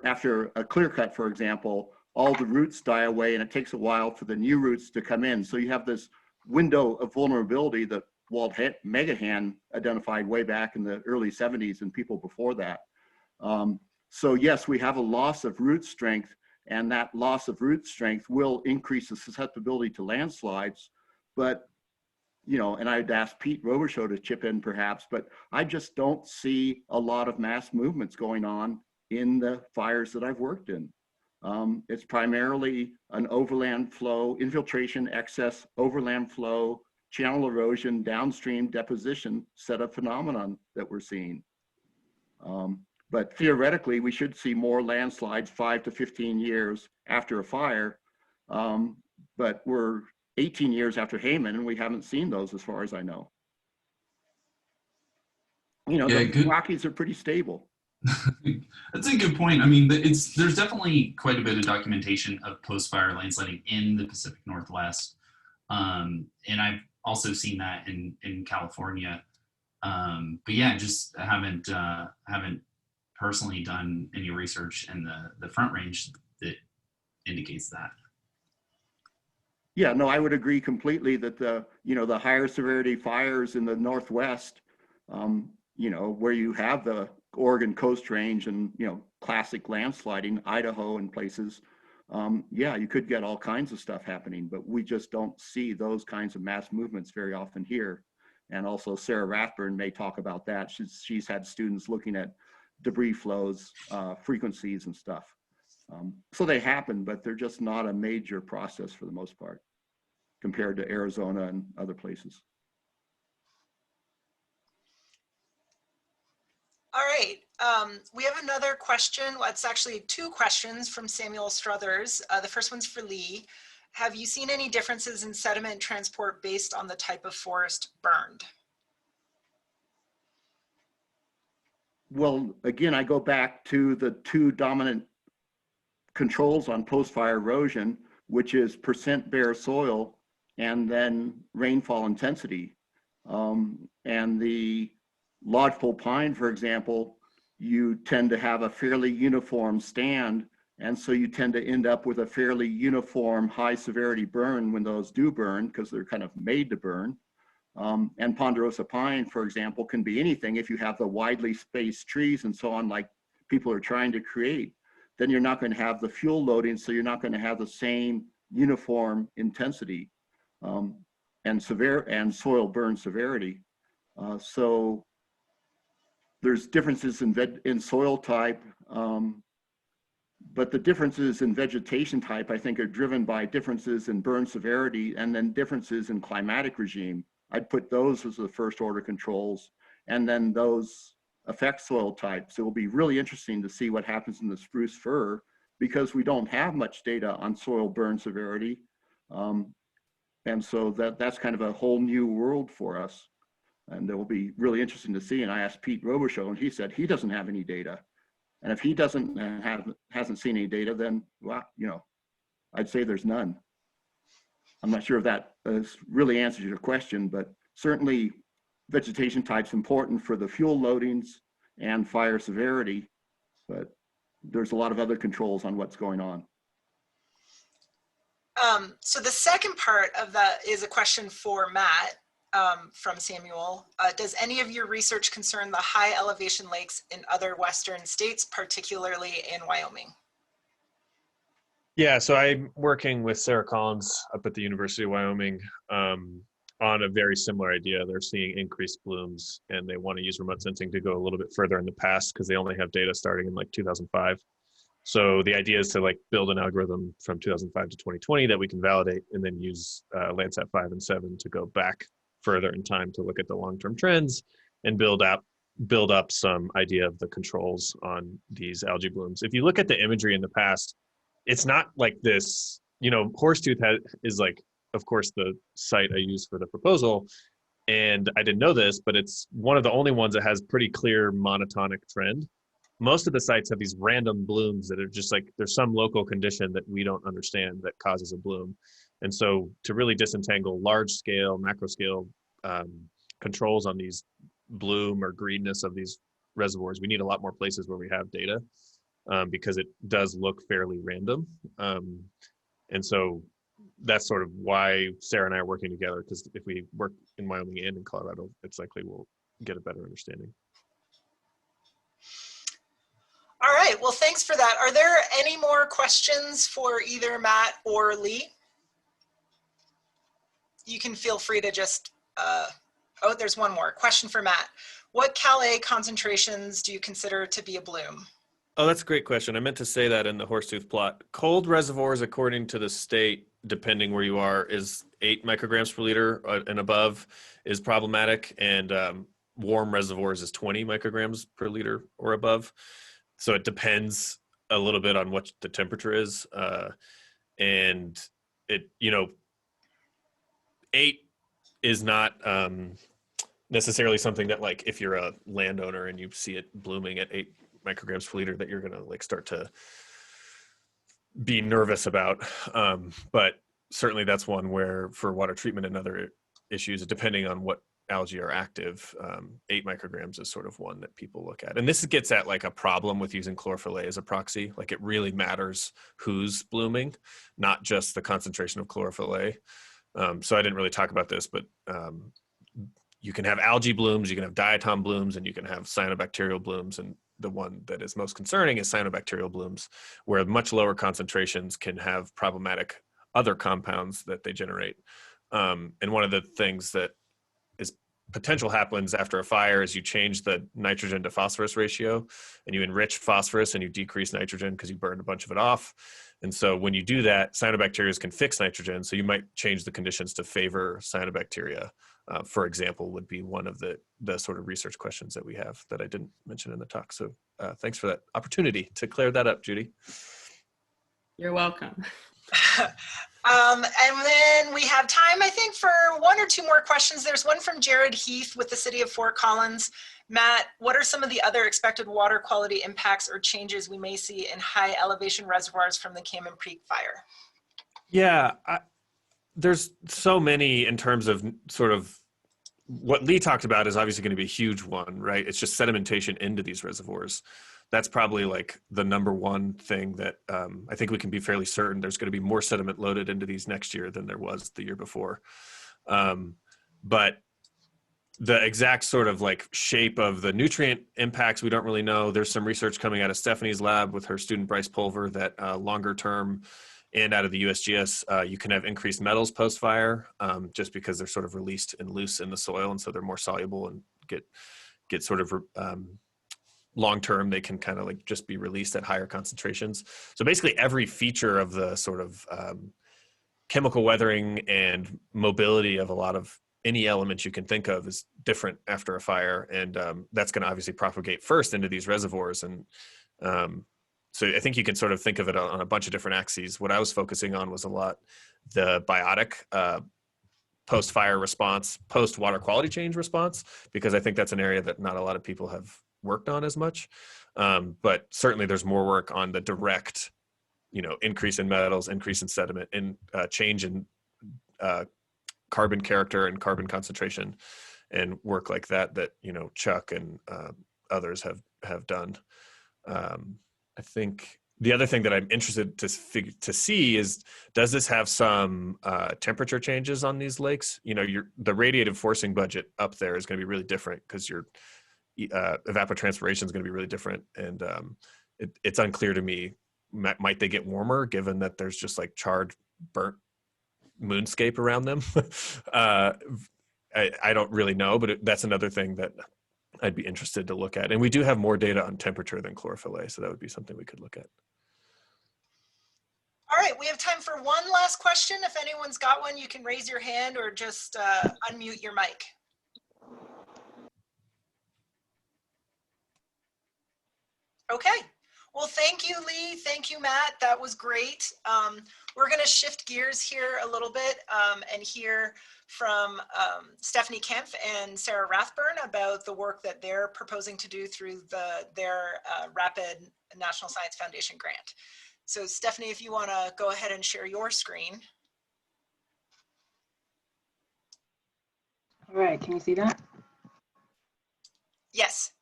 Speaker 1: after a clear cut, for example, all the roots die away, and it takes a while for the new roots to come in. So you have this window of vulnerability that Walt Megahan identified way back in the early 70s and people before that. So yes, we have a loss of root strength, and that loss of root strength will increase the susceptibility to landslides. But, you know, and I'd ask Pete Robichaud to chip in perhaps, but I just don't see a lot of mass movements going on in the fires that I've worked in. It's primarily an overland flow, infiltration, excess, overland flow, channel erosion, downstream deposition set of phenomenon that we're seeing. But theoretically, we should see more landslides 5 to 15 years after a fire. But we're 18 years after Hayman, and we haven't seen those as far as I know. You know,
Speaker 6: Yeah,
Speaker 1: the Rockies are pretty stable.
Speaker 6: That's a good point. I mean, there's definitely quite a bit of documentation of post-fire landsliding in the Pacific Northwest. And I've also seen that in California. But yeah, just haven't personally done any research in the Front Range that indicates that.
Speaker 1: Yeah, no, I would agree completely that the higher severity fires in the Northwest, you know, where you have the Oregon Coast Range and, you know, classic landsliding, Idaho and places, yeah, you could get all kinds of stuff happening, but we just don't see those kinds of mass movements very often here. And also Sarah Rathburn may talk about that. She's had students looking at debris flows, frequencies and stuff. So they happen, but they're just not a major process for the most part compared to Arizona and other places.
Speaker 3: All right, we have another question. Well, it's actually two questions from Samuel Struthers. The first one's for Lee. Have you seen any differences in sediment transport based on the type of forest burned?
Speaker 1: Well, again, I go back to the two dominant controls on post-fire erosion, which is percent bare soil and then rainfall intensity. And the lodgepole pine, for example, you tend to have a fairly uniform stand, and so you tend to end up with a fairly uniform high severity burn when those do burn, because they're kind of made to burn. And ponderosa pine, for example, can be anything. If you have the widely spaced trees and so on, like people are trying to create, then you're not going to have the fuel loading, so you're not going to have the same uniform intensity and soil burn severity. So there's differences in soil type, but the differences in vegetation type, I think, are driven by differences in burn severity and then differences in climatic regime. I'd put those as the first order controls, and then those affect soil types. It will be really interesting to see what happens in the spruce fir, because we don't have much data on soil burn severity. And so that's kind of a whole new world for us. And it will be really interesting to see. And I asked Pete Robichaud, and he said he doesn't have any data. And if he hasn't seen any data, then, well, you know, I'd say there's none. I'm not sure if that really answers your question, but certainly vegetation type's important for the fuel loadings and fire severity, but there's a lot of other controls on what's going on.
Speaker 3: So the second part of that is a question for Matt from Samuel. Does any of your research concern the high elevation lakes in other Western states, particularly in Wyoming?
Speaker 4: Yeah, so I'm working with Sarah Collins up at the University of Wyoming on a very similar idea. They're seeing increased blooms, and they want to use remote sensing to go a little bit further in the past because they only have data starting in like 2005. So the idea is to like build an algorithm from 2005 to 2020 that we can validate, and then use Landsat 5 and 7 to go back further in time to look at the long-term trends and build up some idea of the controls on these algae blooms. If you look at the imagery in the past, it's not like this, you know, Horsetooth is like, of course, the site I use for the proposal. And I didn't know this, but it's one of the only ones that has pretty clear monotonic trend. Most of the sites have these random blooms that are just like, there's some local condition that we don't understand that causes a bloom. And so to really disentangle large scale, macro scale controls on these bloom or greenness of these reservoirs, we need a lot more places where we have data. Because it does look fairly random. And so that's sort of why Sarah and I are working together, because if we work in Wyoming and in Colorado, it's likely we'll get a better understanding.
Speaker 3: All All right, well, thanks for that. Are there any more questions for either Matt or Lee? You can feel free to just, oh, there's one more. Question for Matt. What Cal A concentrations do you consider to be a bloom?
Speaker 4: Oh, that's a great question. I meant to say that in the Horsetooth plot. Cold reservoirs, according to the state, depending where you are, is 8 micrograms per liter and above is problematic, and warm reservoirs is 20 micrograms per liter or above. So it depends a little bit on what the temperature is, and it, 8 is not necessarily something that, like, if you're a landowner and you see it blooming at 8 micrograms per liter, that you're going to like start to be nervous about. But certainly that's one where for water treatment and other issues, depending on what algae are active, 8 micrograms is sort of one that people look at. And this gets at like a problem with using chlorophyll A as a proxy. Like, it really matters who's blooming, not just the concentration of chlorophyll A. So I didn't really talk about this, but you can have algae blooms, you can have diatom blooms, and you can have cyanobacterial blooms. And the one that is most concerning is cyanobacterial blooms, where much lower concentrations can have problematic other compounds that they generate. And one of the things that is potential happens after a fire is you change the nitrogen to phosphorus ratio, and you enrich phosphorus and you decrease nitrogen because you burned a bunch of it off. And so when you do that, cyanobacteria can fix nitrogen. So you might change the conditions to favor cyanobacteria, for example, would be one of the sort of research questions that we have that I didn't mention in the talk. So thanks for that opportunity to clear that up, Judy.
Speaker 7: You're welcome.
Speaker 3: And then we have time, I think, for 1 or 2 more questions. There's one from Jared Heath with the city of Fort Collins. Matt, what are some of the other expected water quality impacts or changes we may see in high elevation reservoirs from the Cayman Creek fire?
Speaker 4: Yeah, there's so many in terms of sort of what Lee talked about is obviously going to be a huge one, right? It's just sedimentation into these reservoirs. That's probably like the number one thing that I think we can be fairly certain there's going to be more sediment loaded into these next year than there was the year before. But the exact sort of like shape of the nutrient impacts, we don't really know. There's some research coming out of Stephanie's lab with her student Bryce Pulver that longer term and out of the USGS, you can have increased metals post-fire just because they're sort of released and loose in the soil, and so they're more soluble and get sort of long-term, they can kind of like just be released at higher concentrations. So basically every feature of the sort of chemical weathering and mobility of a lot of any element you can think of is different after a fire. And that's going to obviously propagate first into these reservoirs. And so I think you can sort of think of it on a bunch of different axes. What I was focusing on was a lot the biotic post-fire response, post-water quality change response, because I think that's an area that not a lot of people have worked on as much. But certainly there's more work on the direct, increase in metals, increase in sediment, and change in carbon character and carbon concentration, and work like that Chuck and others have done. I think the other thing that I'm interested to see is, does this have some temperature changes on these lakes? The radiative forcing budget up there is going to be really different because your evapotranspiration is going to be really different. And it's unclear to me, might they get warmer given that there's just like charred, burnt moonscape around them? I don't really know, but that's another thing that I'd be interested to look at. And we do have more data on temperature than chlorophyll A, so that would be something we could look at.
Speaker 3: All right, we have time for one last question. If anyone's got one, you can raise your hand or just unmute your mic. Okay, well, thank you, Lee. Thank you, Matt. That was great. We're going to shift gears here a little bit and hear from Stephanie Kempf and Sarah Rathburn about the work that they're proposing to do through their Rapid National Science Foundation grant. So Stephanie, if you want to go ahead and share your screen.
Speaker 7: All right, can you see that?
Speaker 3: Yes.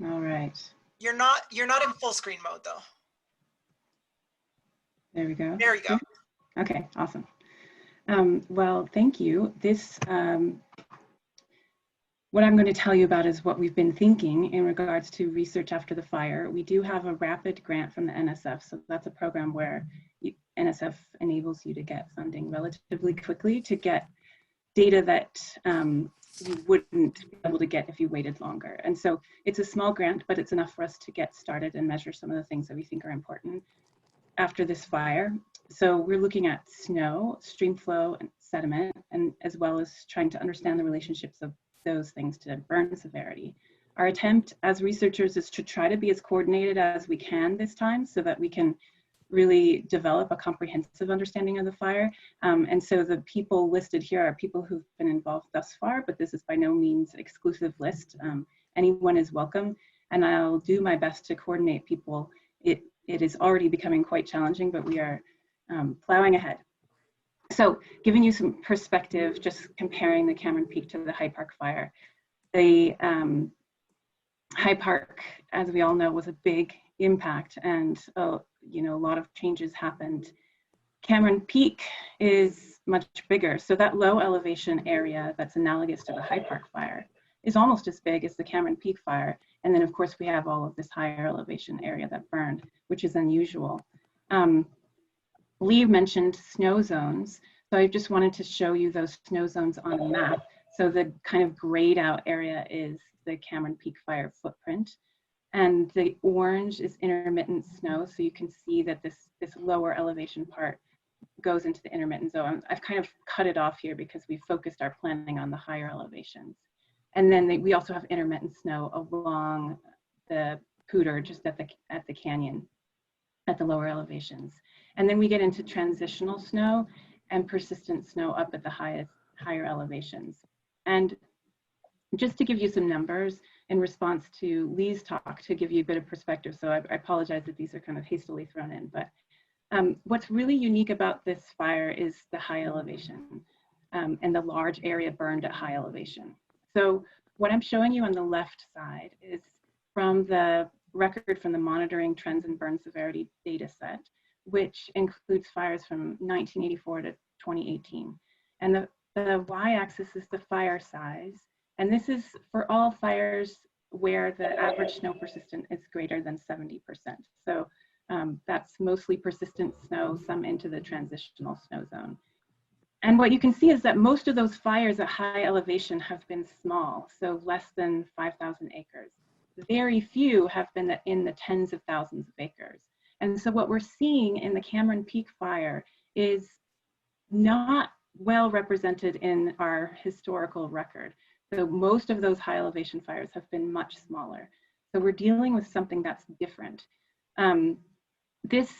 Speaker 7: All right.
Speaker 3: You're not in full screen mode though.
Speaker 7: There we go.
Speaker 3: There you go.
Speaker 7: Okay, awesome. Well, thank you. This what I'm going to tell you about is what we've been thinking in regards to research after the fire. We do have a rapid grant from the NSF. So that's a program where NSF enables you to get funding relatively quickly to get data that you wouldn't be able to get if you waited longer. And so it's a small grant, but it's enough for us to get started and measure some of the things that we think are important after this fire. So we're looking at snow, stream flow, and sediment, and as well as trying to understand the relationships of those things to burn severity. Our attempt as researchers is to try to be as coordinated as we can this time so that we can really develop a comprehensive understanding of the fire. And so the people listed here are people who've been involved thus far, but this is by no means an exclusive list. Anyone is welcome, and I'll do my best to coordinate people. It is already becoming quite challenging, but we are plowing ahead. So giving you some perspective, just comparing the Cameron Peak to the Hyde Park fire. The Hyde Park, as we all know, was a big impact, and you know, a lot of changes happened. Cameron Peak is much bigger, so that low elevation area that's analogous to the Hyde Park fire is almost as big as the Cameron Peak fire. And then of course we have all of this higher elevation area that burned, which is unusual. Lee mentioned snow zones, so I just wanted to show you those snow zones on a map. So the kind of grayed out area is the Cameron Peak fire footprint, and the orange is intermittent snow. So you can see that this lower elevation part goes into the intermittent zone. I've kind of cut it off here because we focused our planning on the higher elevations. And then we also have intermittent snow along the Poudre, just at the canyon, at the lower elevations. And then we get into transitional snow and persistent snow up at the higher elevations. And just to give you some numbers in response to Lee's talk, to give you a bit of perspective, so I apologize that these are kind of hastily thrown in, but what's really unique about this fire is the high elevation and the large area burned at high elevation. So what I'm showing you on the left side is from the record from the Monitoring Trends in Burn Severity data set, which includes fires from 1984 to 2018. And the y-axis is the fire size. And this is for all fires where the average snow persistence is greater than 70%. So that's mostly persistent snow, some into the transitional snow zone. And what you can see is that most of those fires at high elevation have been small, so less than 5,000 acres. Very few have been in the tens of thousands of acres. And so what we're seeing in the Cameron Peak fire is not well represented in our historical record. So most of those high elevation fires have been much smaller. So we're dealing with something that's different. This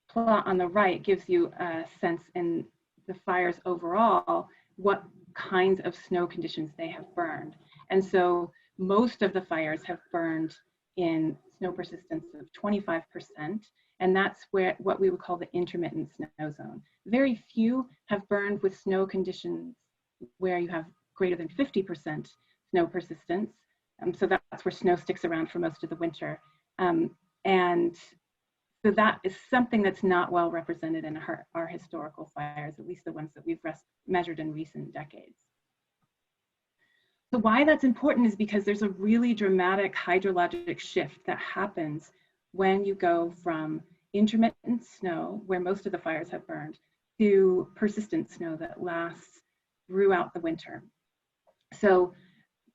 Speaker 7: plot on the right gives you a sense in the fires overall, what kinds of snow conditions they have burned. And so most of the fires have burned in snow persistence of 25%, and that's what we would call the intermittent snow zone. Very few have burned with snow conditions where you have greater than 50% snow persistence. So that's where snow sticks around for most of the winter. And so that is something that's not well represented in our historical fires, at least the ones that we've measured in recent decades. So why that's important is because there's a really dramatic hydrologic shift that happens when you go from intermittent snow, where most of the fires have burned, to persistent snow that lasts throughout the winter. So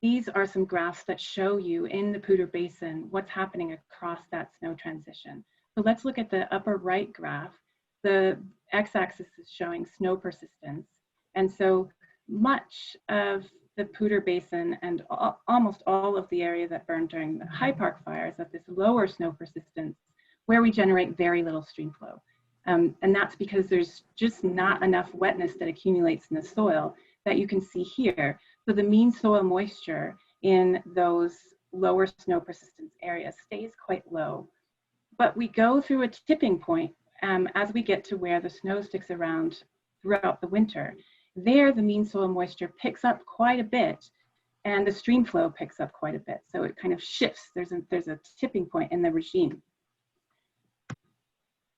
Speaker 7: these are some graphs that show you in the Poudre Basin what's happening across that snow transition. So let's look at the upper right graph. The x-axis is showing snow persistence. And so much of the Poudre Basin and almost all of the area that burned during the Hyde Park fires at this lower snow persistence, where we generate very little stream flow. And that's because there's just not enough wetness that accumulates in the soil that you can see here. So the mean soil moisture in those lower snow persistence areas stays quite low. But we go through a tipping point as we get to where the snow sticks around throughout the winter. There, the mean soil moisture picks up quite a bit, and the stream flow picks up quite a bit. So it kind of shifts. There's a tipping point in the regime.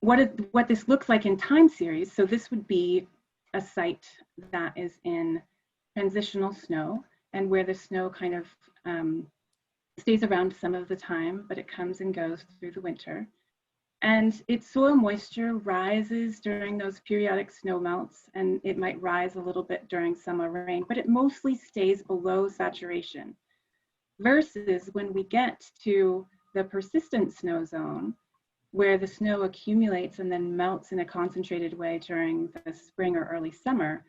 Speaker 7: What this looks like in time series, so this would be a site that is in transitional snow, and where the snow kind of stays around some of the time, but it comes and goes through the winter. And its soil moisture rises during those periodic snow melts, and it might rise a little bit during summer rain, but it mostly stays below saturation. Versus when we get to the persistent snow zone, where the snow accumulates and then melts in a concentrated way during the spring or early summer,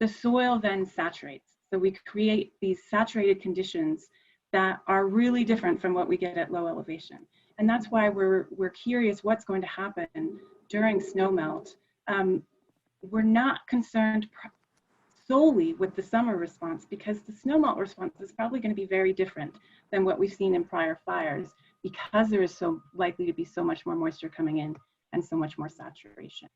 Speaker 7: the soil then saturates. So we create these saturated conditions that are really different from what we get at low elevation. And that's why we're curious what's going to happen during snowmelt. We're not concerned solely with the summer response, because the snowmelt response is probably going to be very different than what we've seen in prior fires, because there is so likely to be so much more moisture coming in and so much more saturation.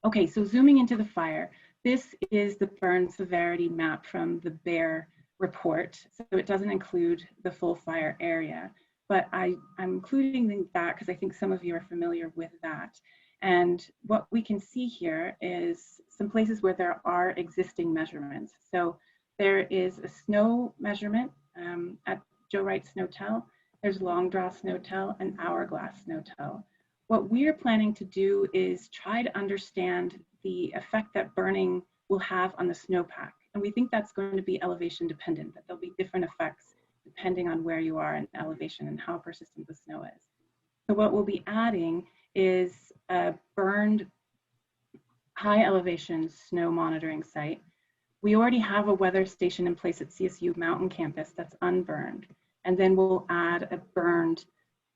Speaker 7: Okay, so zooming into the fire, this is the burn severity map from the BEAR report. So it doesn't include the full fire area, but I'm including that because I think some of you are familiar with that. And what we can see here is some places where there are existing measurements. So there is a snow measurement at Joe Wright Snowtell. There's Long Draw Snowtell and Hourglass Snowtell. What we're planning to do is try to understand the effect that burning will have on the snowpack. And we think that's going to be elevation dependent, that there'll be different effects depending on where you are in elevation and how persistent the snow is. So what we'll be adding is a burned high elevation snow monitoring site. We already have a weather station in place at CSU Mountain Campus that's unburned. And then we'll add a burned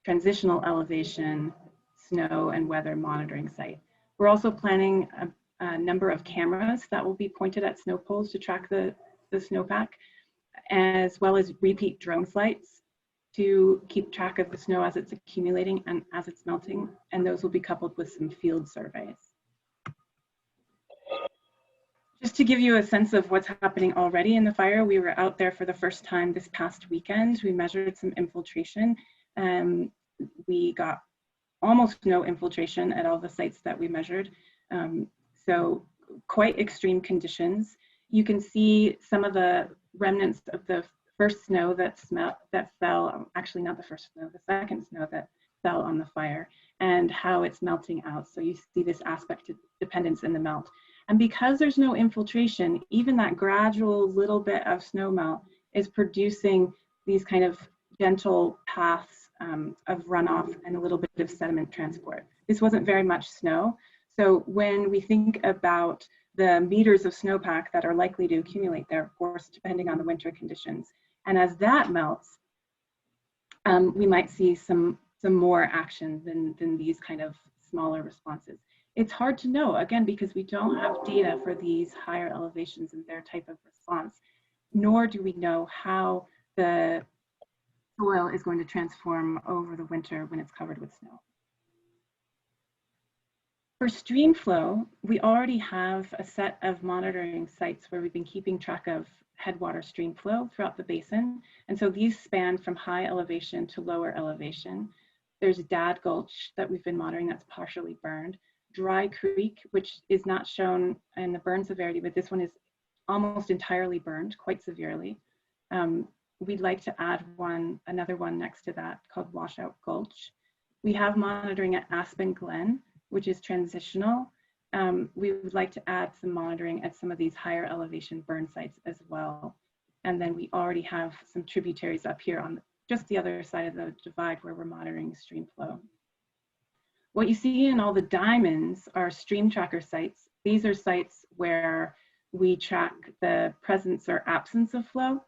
Speaker 7: transitional elevation snow and weather monitoring site. We're also planning a number of cameras that will be pointed at snow poles to track the snowpack, as well as repeat drone flights to keep track of the snow as it's accumulating and as it's melting, and those will be coupled with some field surveys. Just to give you a sense of what's happening already in the fire, we were out there for the first time this past weekend. We measured some infiltration. We got almost no infiltration at all the sites that we measured. So quite extreme conditions. You can see some of the remnants of the first snow that fell, actually not the first snow, the second snow that fell on the fire, and how it's melting out. So you see this aspect of dependence in the melt. And because there's no infiltration, even that gradual little bit of snow melt is producing these kind of gentle paths of runoff and a little bit of sediment transport. This wasn't very much snow. So when we think about the meters of snowpack that are likely to accumulate there, of course, depending on the winter conditions, and as that melts, we might see some more action than these kind of smaller responses. It's hard to know, again, because we don't have data for these higher elevations and their type of response, nor do we know how the soil is going to transform over the winter when it's covered with snow. For stream flow, we already have a set of monitoring sites where we've been keeping track of headwater stream flow throughout the basin. And so these span from high elevation to lower elevation. There's Dad Gulch that we've been monitoring that's partially burned. Dry Creek, which is not shown in the burn severity, but this one is almost entirely burned, quite severely. We'd like to add another one next to that called Washout Gulch. We have monitoring at Aspen Glen, which is transitional. We would like to add some monitoring at some of these higher elevation burn sites as well. And then we already have some tributaries up here on just the other side of the divide where we're monitoring stream flow. What you see in all the diamonds are stream tracker sites. These are sites where we track the presence or absence of flow,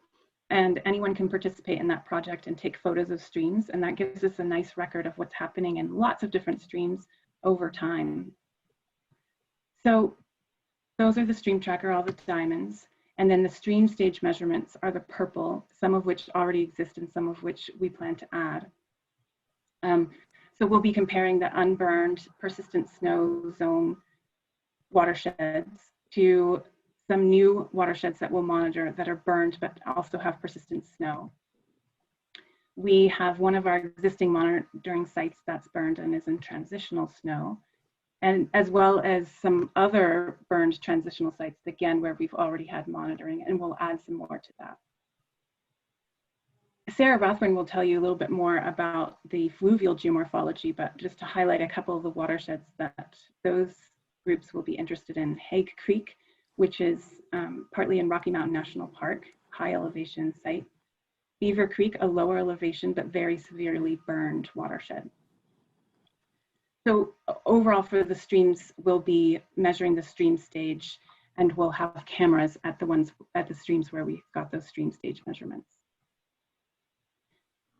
Speaker 7: and anyone can participate in that project and take photos of streams, and that gives us a nice record of what's happening in lots of different streams over time. So those are the stream tracker, all the diamonds, and then the stream stage measurements are the purple, some of which already exist and some of which we plan to add. So we'll be comparing the unburned persistent snow zone watersheds to some new watersheds that we'll monitor that are burned but also have persistent snow. We have one of our existing monitoring sites that's burned and is in transitional snow. and as well as some other burned transitional sites, again, where we've already had monitoring, and we'll add some more to that. Sarah Rathburn will tell you a little bit more about the fluvial geomorphology, but just to highlight a couple of the watersheds that those groups will be interested in. Hague Creek, which is partly in Rocky Mountain National Park, high elevation site. Beaver Creek, a lower elevation but very severely burned watershed. So overall for the streams, we'll be measuring the stream stage, and we'll have cameras at the streams where we got those stream stage measurements.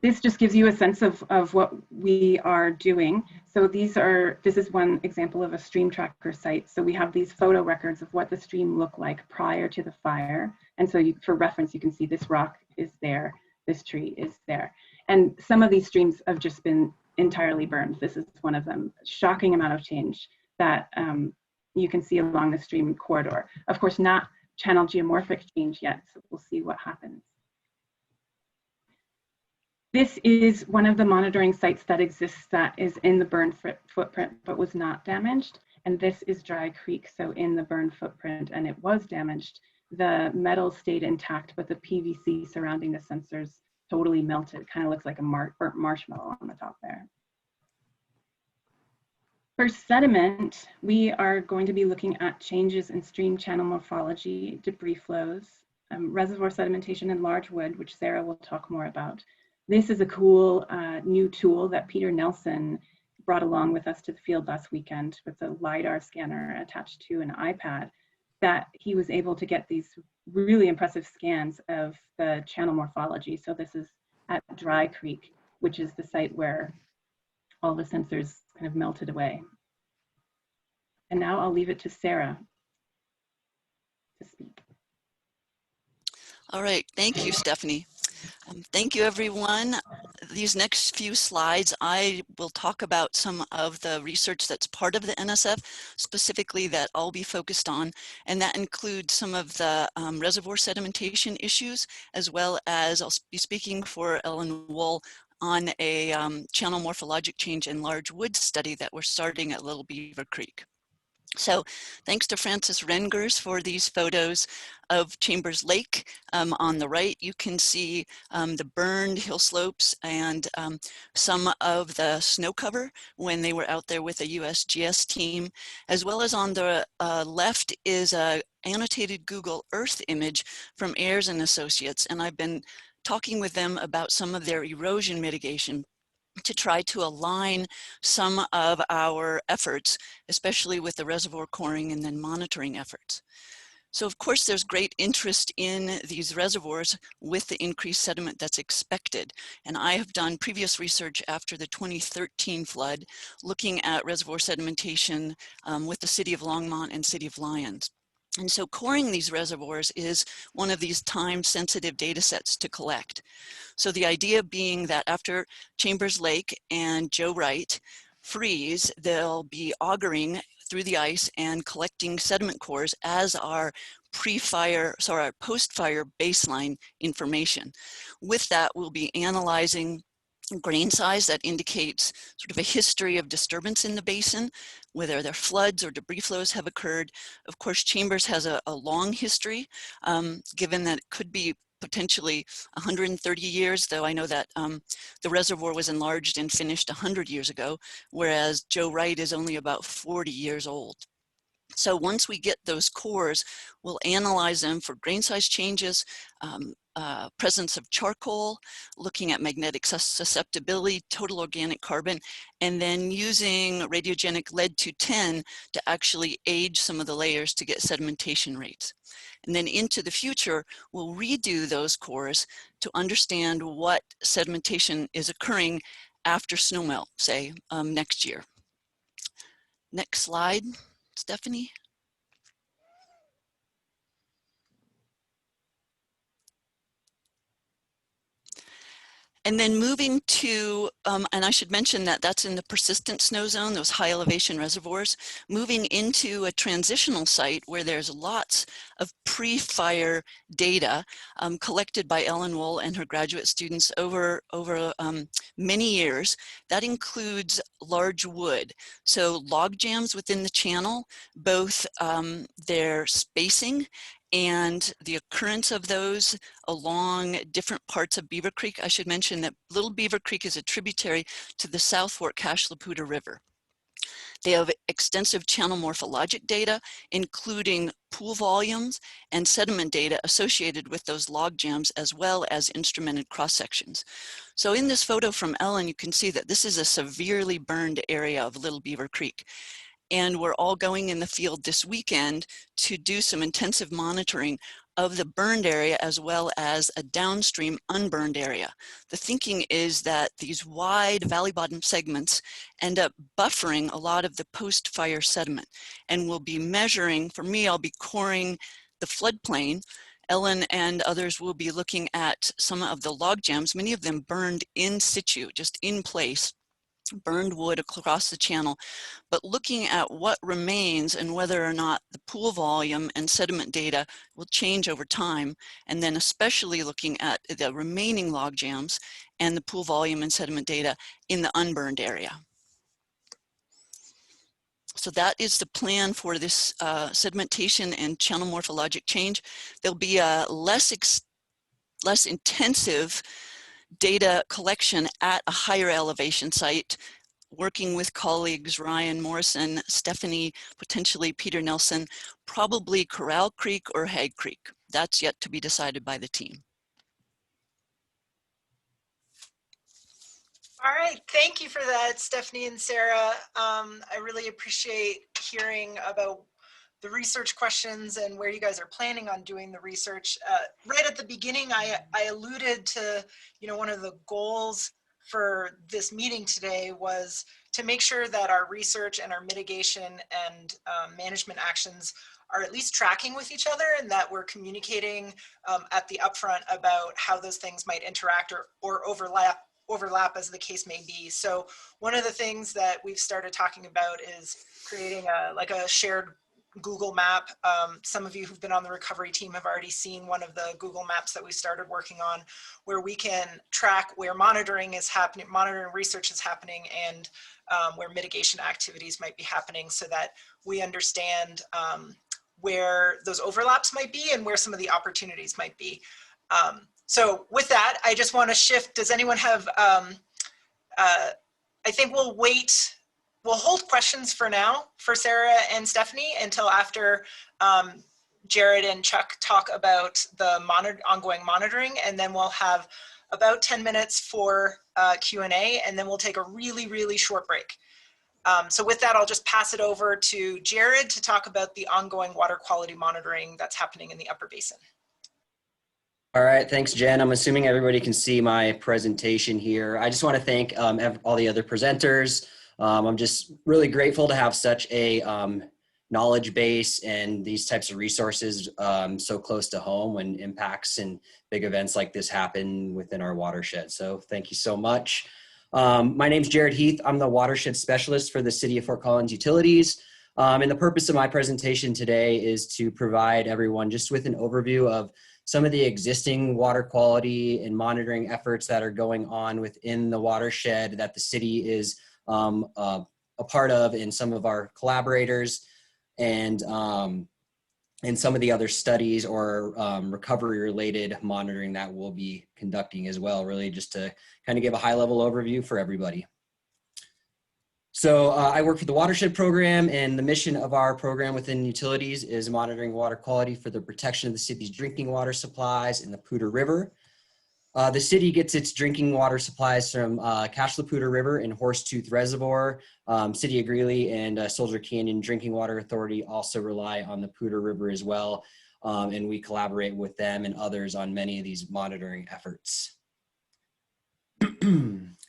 Speaker 7: This just gives you a sense of what we are doing. So this is one example of a stream tracker site. So we have these photo records of what the stream looked like prior to the fire. And so for reference, you can see this rock is there, this tree is there. And some of these streams have just been entirely burned. This is one of them. Shocking amount of change that you can see along the stream corridor. Of course, not channel geomorphic change yet, so we'll see what happens. This is one of the monitoring sites that exists that is in the burn footprint but was not damaged. And this is Dry Creek, so in the burn footprint, and it was damaged. The metal stayed intact, but the PVC surrounding the sensors totally melted. Kind of looks like a burnt marshmallow on the top there. For sediment, we are going to be looking at changes in stream channel morphology, debris flows, reservoir sedimentation in large wood, which Sarah will talk more about. This is a cool new tool that Peter Nelson brought along with us to the field last weekend with a LiDAR scanner attached to an iPad, that he was able to get these really impressive scans of the channel morphology. So this is at Dry Creek, which is the site where all the sensors kind of melted away. And now I'll leave it to Sarah to speak.
Speaker 8: All right, thank you, Stephanie. Thank you, everyone. These next few slides, I will talk about some of the research that's part of the NSF, specifically that I'll be focused on, and that includes some of the reservoir sedimentation issues, as well as I'll be speaking for Ellen Wool on a channel morphologic change in large wood study that we're starting at Little Beaver Creek. So thanks to Francis Rengers for these photos of Chambers Lake. On the right, you can see the burned hill slopes and some of the snow cover when they were out there with a USGS team, as well as on the left is a annotated Google Earth image from Ayers and Associates. And I've been talking with them about some of their erosion mitigation to try to align some of our efforts, especially with the reservoir coring and then monitoring efforts. So of course there's great interest in these reservoirs with the increased sediment that's expected. And I have done previous research after the 2013 flood, looking at reservoir sedimentation with the City of Longmont and City of Lyons. And so coring these reservoirs is one of these time-sensitive data sets to collect. So the idea being that after Chambers Lake and Joe Wright freeze, they'll be augering through the ice and collecting sediment cores as our pre-fire, sorry, our post-fire baseline information. With that, we'll be analyzing grain size that indicates sort of a history of disturbance in the basin, whether there floods or debris flows have occurred. Of course, Chambers has a long history, given that it could be potentially 130 years, though I know that the reservoir was enlarged and finished 100 years ago, whereas Joe Wright is only about 40 years old. So once we get those cores, we'll analyze them for grain size changes, presence of charcoal, looking at magnetic susceptibility, total organic carbon, and then using radiogenic lead-210 to actually age some of the layers to get sedimentation rates. And then into the future, we'll redo those cores to understand what sedimentation is occurring after snowmelt, say, next year. Next slide, Stephanie. And then moving to, and I should mention that that's in the persistent snow zone, those high elevation reservoirs, moving into a transitional site where there's lots of pre-fire data collected by Ellen Wool and her graduate students over many years. That includes large wood. So log jams within the channel, both their spacing and the occurrence of those along different parts of Beaver Creek. I should mention that Little Beaver Creek is a tributary to the South Fork Cache La Poudre River. They have extensive channel morphologic data, including pool volumes and sediment data associated with those log jams, as well as instrumented cross sections. So in this photo from Ellen, you can see that this is a severely burned area of Little Beaver Creek. And we're all going in the field this weekend to do some intensive monitoring of the burned area as well as a downstream unburned area. The thinking is that these wide valley bottom segments end up buffering a lot of the post-fire sediment. And we'll be measuring, for me, I'll be coring the floodplain. Ellen and others will be looking at some of the log jams, many of them burned in situ, just in place, burned wood across the channel, but looking at what remains and whether or not the pool volume and sediment data will change over time, and then especially looking at the remaining log jams and the pool volume and sediment data in the unburned area. So that is the plan for this sedimentation and channel morphologic change. There'll be a less intensive data collection at a higher elevation site, working with colleagues Ryan Morrison, Stephanie, potentially Peter Nelson, probably Corral Creek or Hag Creek. That's yet to be decided by the team.
Speaker 3: All right, thank you for that, Stephanie and Sarah. I really appreciate hearing about the research questions and where you guys are planning on doing the research. Right at the beginning, I alluded to, one of the goals for this meeting today was to make sure that our research and our mitigation and management actions are at least tracking with each other, and that we're communicating at the upfront about how those things might interact or overlap as the case may be. So one of the things that we've started talking about is creating a shared Google map. Some of you who've been on the recovery team have already seen one of the Google maps that we started working on, where we can track where monitoring is happening, monitoring research is happening, and where mitigation activities might be happening, so that we understand where those overlaps might be and where some of the opportunities might be. So with that, I just want to shift. Does anyone have, I think we'll wait. We'll hold questions for now for Sarah and Stephanie until after Jared and Chuck talk about the ongoing monitoring, and then we'll have about 10 minutes for Q&A, and then we'll take a really, really short break. So with that, I'll just pass it over to Jared to talk about the ongoing water quality monitoring that's happening in the Upper Basin.
Speaker 9: All right, thanks, Jen. I'm assuming everybody can see my presentation here. I just want to thank all the other presenters. I'm just really grateful to have such a knowledge base and these types of resources so close to home when impacts and big events like this happen within our watershed. So thank you so much. My name's Jared Heath. I'm the watershed specialist for the City of Fort Collins Utilities. And the purpose of my presentation today is to provide everyone just with an overview of some of the existing water quality and monitoring efforts that are going on within the watershed that the city is a part of, and some of our collaborators, and some of the other studies or recovery related monitoring that we'll be conducting as well, really just to kind of give a high level overview for everybody. So I work for the Watershed program, and the mission of our program within utilities is monitoring water quality for the protection of the city's drinking water supplies in the Poudre River. The city gets its drinking water supplies from Cache La Poudre River and Horsetooth Reservoir. City of Greeley and Soldier Canyon Drinking Water Authority also rely on the Poudre River as well, and we collaborate with them and others on many of these monitoring efforts.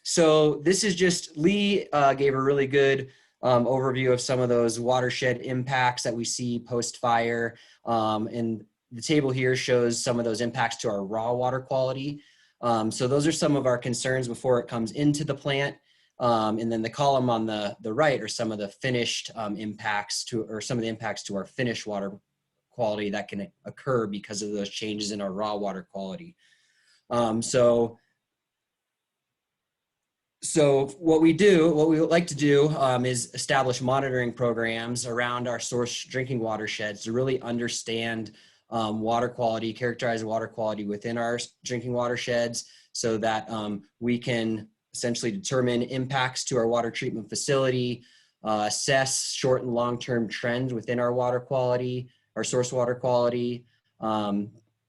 Speaker 9: So this is just, Lee gave a really good overview of some of those watershed impacts that we see post-fire, and the table here shows some of those impacts to our raw water quality. So those are some of our concerns before it comes into the plant. And then the column on the right are some of the finished impacts or some of the impacts to our finished water quality that can occur because of those changes in our raw water quality. So what we would like to do is establish monitoring programs around our source drinking watersheds to really understand water quality, characterize water quality within our drinking watersheds so that we can essentially determine impacts to our water treatment facility, assess short and long-term trends within our water quality, our source water quality,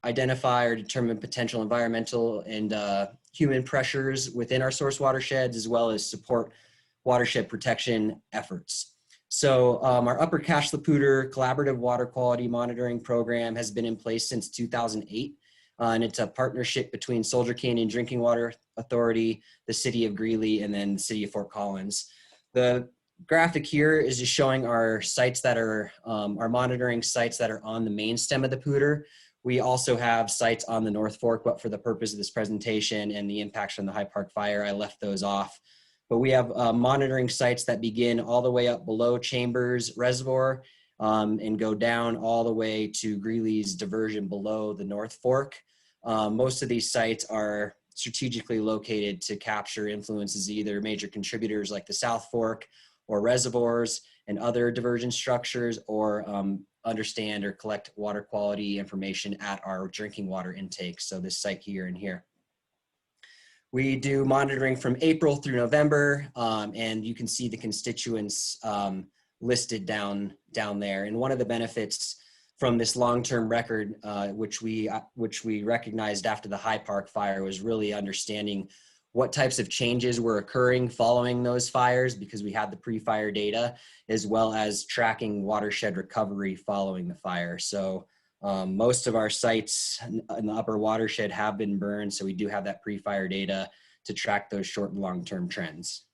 Speaker 9: identify or determine potential environmental and human pressures within our source watersheds, as well as support watershed protection efforts. So our Upper Cache La Poudre Collaborative Water Quality Monitoring Program has been in place since 2008. And it's a partnership between Soldier Canyon Drinking Water Authority, the City of Greeley, and then the City of Fort Collins. The graphic here is just showing our sites that are, our monitoring sites that are on the main stem of the Poudre. We also have sites on the North Fork, but for the purpose of this presentation and the impacts from the High Park fire, I left those off. But we have monitoring sites that begin all the way up below Chambers Reservoir and go down all the way to Greeley's diversion below the North Fork. Most of these sites are strategically located to capture influences, either major contributors like the South Fork or reservoirs and other diversion structures, or understand or collect water quality information at our drinking water intake. So this site here and here. We do monitoring from April through November, and you can see the constituents listed down there. And one of the benefits from this long-term record, which we recognized after the High Park fire, was really understanding what types of changes were occurring following those fires, because we had the pre-fire data, as well as tracking watershed recovery following the fire. So most of our sites in the upper watershed have been burned, so we do have that pre-fire data to track those short and long-term trends.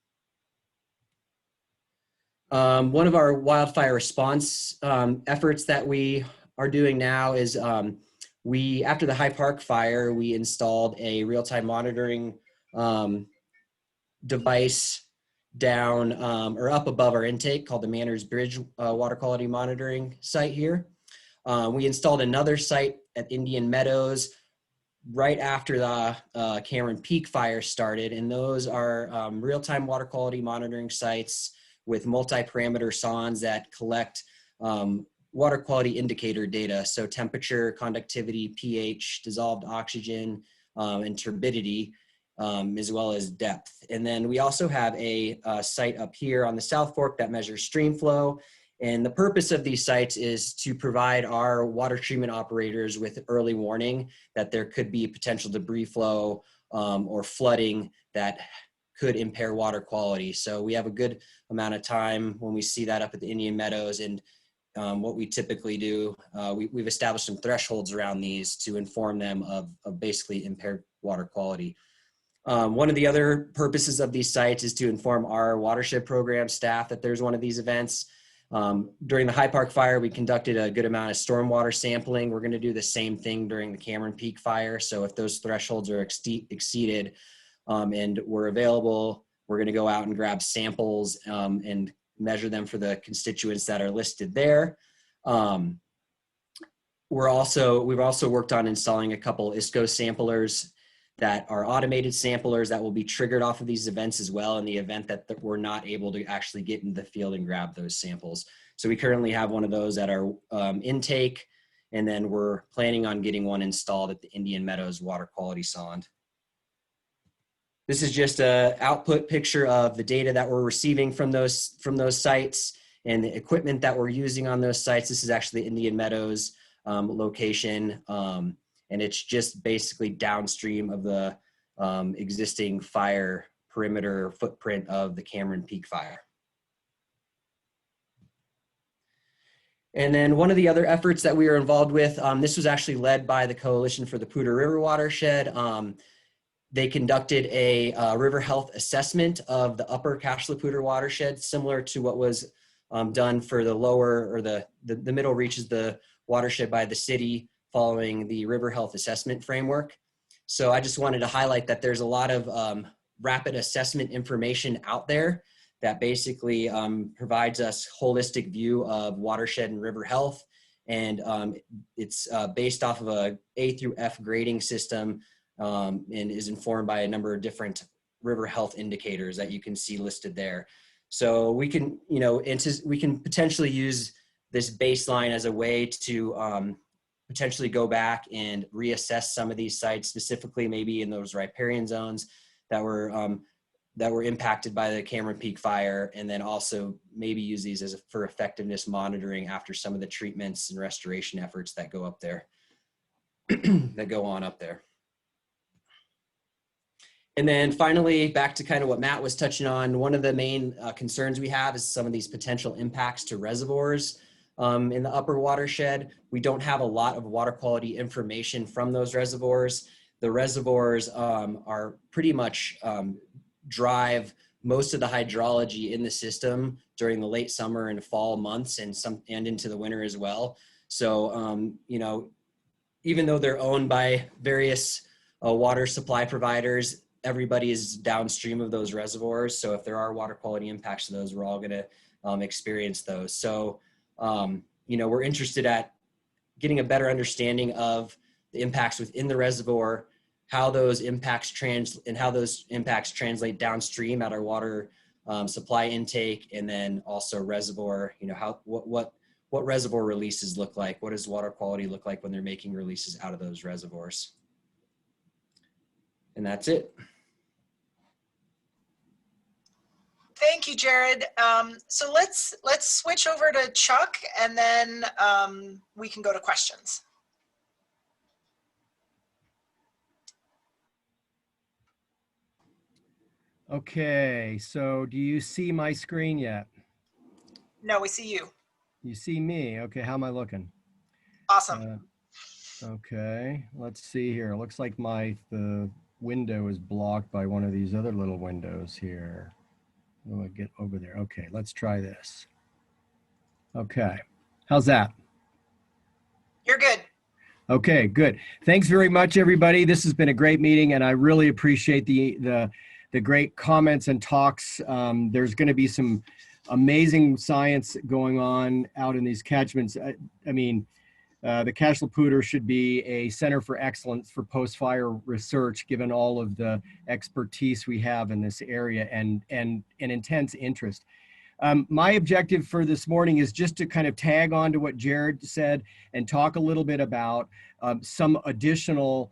Speaker 9: One of our wildfire response efforts that we are doing now is after the High Park fire, we installed a real-time monitoring device down or up above our intake called the Manners Bridge water quality monitoring site here. We installed another site at Indian Meadows right after the Cameron Peak fire started, and those are real-time water quality monitoring sites with multi-parameter sondes that collect water quality indicator data, so temperature, conductivity, pH, dissolved oxygen, and turbidity, as well as depth. And then we also have a site up here on the South Fork that measures stream flow. And the purpose of these sites is to provide our water treatment operators with early warning that there could be potential debris flow or flooding that could impair water quality. So we have a good amount of time when we see that up at the Indian Meadows. And what we typically do, we've established some thresholds around these to inform them of basically impaired water quality. One of the other purposes of these sites is to inform our watershed program staff that there's one of these events. During the High Park fire, we conducted a good amount of stormwater sampling. We're going to do the same thing during the Cameron Peak fire. So if those thresholds are exceeded and we're available, we're going to go out and grab samples and measure them for the constituents that are listed there. We've also worked on installing a couple ISCO samplers that are automated samplers that will be triggered off of these events as well in the event that we're not able to actually get into the field and grab those samples. So we currently have one of those at our intake, and then we're planning on getting one installed at the Indian Meadows water quality sonde. This is just an output picture of the data that we're receiving from those sites and the equipment that we're using on those sites. This is actually the Indian Meadows location. And it's just basically downstream of the existing fire perimeter footprint of the Cameron Peak fire. And then one of the other efforts that we were involved with, this was actually led by the Coalition for the Poudre River Watershed. They conducted a river health assessment of the upper Cache La Poudre watershed, similar to what was done for the lower or the middle reaches the watershed by the city, following the river health assessment framework. So I just wanted to highlight that there's a lot of rapid assessment information out there that basically provides us holistic view of watershed and river health. And it's based off of a A through F grading system and is informed by a number of different river health indicators that you can see listed there. So we can, we can potentially use this baseline as a way to potentially go back and reassess some of these sites, specifically maybe in those riparian zones that were impacted by the Cameron Peak fire, and then also maybe use these as for effectiveness monitoring after some of the treatments and restoration efforts that go up there, that go on up there. And then finally, back to kind of what Matt was touching on, one of the main concerns we have is some of these potential impacts to reservoirs in the upper watershed. We don't have a lot of water quality information from those reservoirs. The reservoirs are pretty much drive most of the hydrology in the system during the late summer and fall months, and into the winter as well. So, even though they're owned by various water supply providers, everybody is downstream of those reservoirs. So if there are water quality impacts to those, we're all going to experience those. So, we're interested at getting a better understanding of the impacts within the reservoir, how those impacts translate downstream at our water supply intake, and then also reservoir, what reservoir releases look like, what does water quality look like when they're making releases out of those reservoirs. And that's it.
Speaker 3: Thank you, Jared. So let's switch over to Chuck, and then we can go to questions.
Speaker 10: Okay, so do you see my screen yet?
Speaker 3: No, we see you.
Speaker 10: You see me? Okay, how am I looking?
Speaker 3: Awesome.
Speaker 10: Okay, let's see here. It looks like the window is blocked by one of these other little windows here. How do I get over there? Okay, let's try this. Okay, how's that?
Speaker 3: You're good.
Speaker 10: Okay, good. Thanks very much, everybody. This has been a great meeting, and I really appreciate the great comments and talks. There's going to be some amazing science going on out in these catchments. I mean, the Cache La Poudre should be a center for excellence for post-fire research, given all of the expertise we have in this area and an intense interest. My objective for this morning is just to kind of tag on to what Jared said and talk a little bit about some additional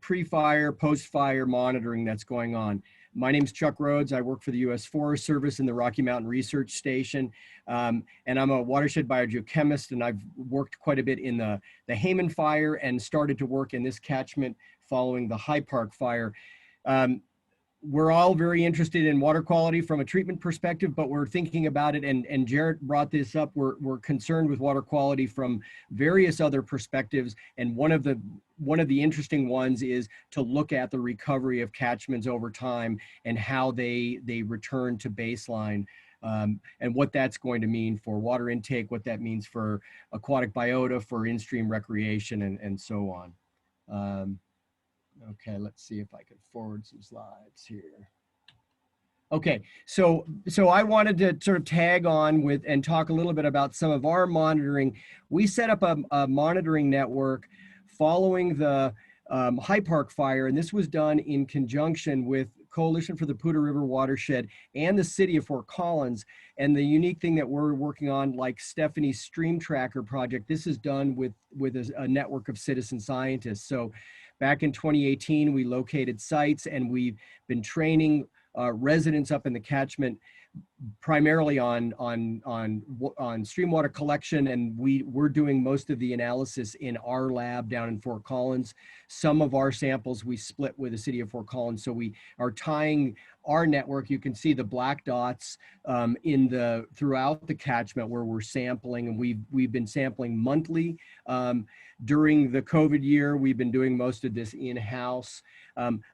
Speaker 10: pre-fire, post-fire monitoring that's going on. My name's Chuck Rhodes. I work for the U.S. Forest Service in the Rocky Mountain Research Station, and I'm a watershed biogeochemist, and I've worked quite a bit in the Hayman fire and started to work in this catchment following the High Park fire. We're all very interested in water quality from a treatment perspective, but we're thinking about it, and Jared brought this up, we're concerned with water quality from various other perspectives, and one of the interesting ones is to look at the recovery of catchments over time and how they return to baseline, and what that's going to mean for water intake, what that means for aquatic biota, for in-stream recreation, and so on. Okay, let's see if I can forward some slides here. Okay, so I wanted to sort of tag on with and talk a little bit about some of our monitoring. We set up a monitoring network following the High Park fire, and this was done in conjunction with Coalition for the Poudre River Watershed and the City of Fort Collins. And the unique thing that we're working on, like Stephanie's Stream Tracker project, this is done with a network of citizen scientists. So back in 2018, we located sites, and we've been training residents up in the catchment primarily on stream water collection, and we're doing most of the analysis in our lab down in Fort Collins. Some of our samples we split with the City of Fort Collins, so we are tying our network. You can see the black dots throughout the catchment where we're sampling, and we've been sampling monthly. During the COVID year, we've been doing most of this in-house.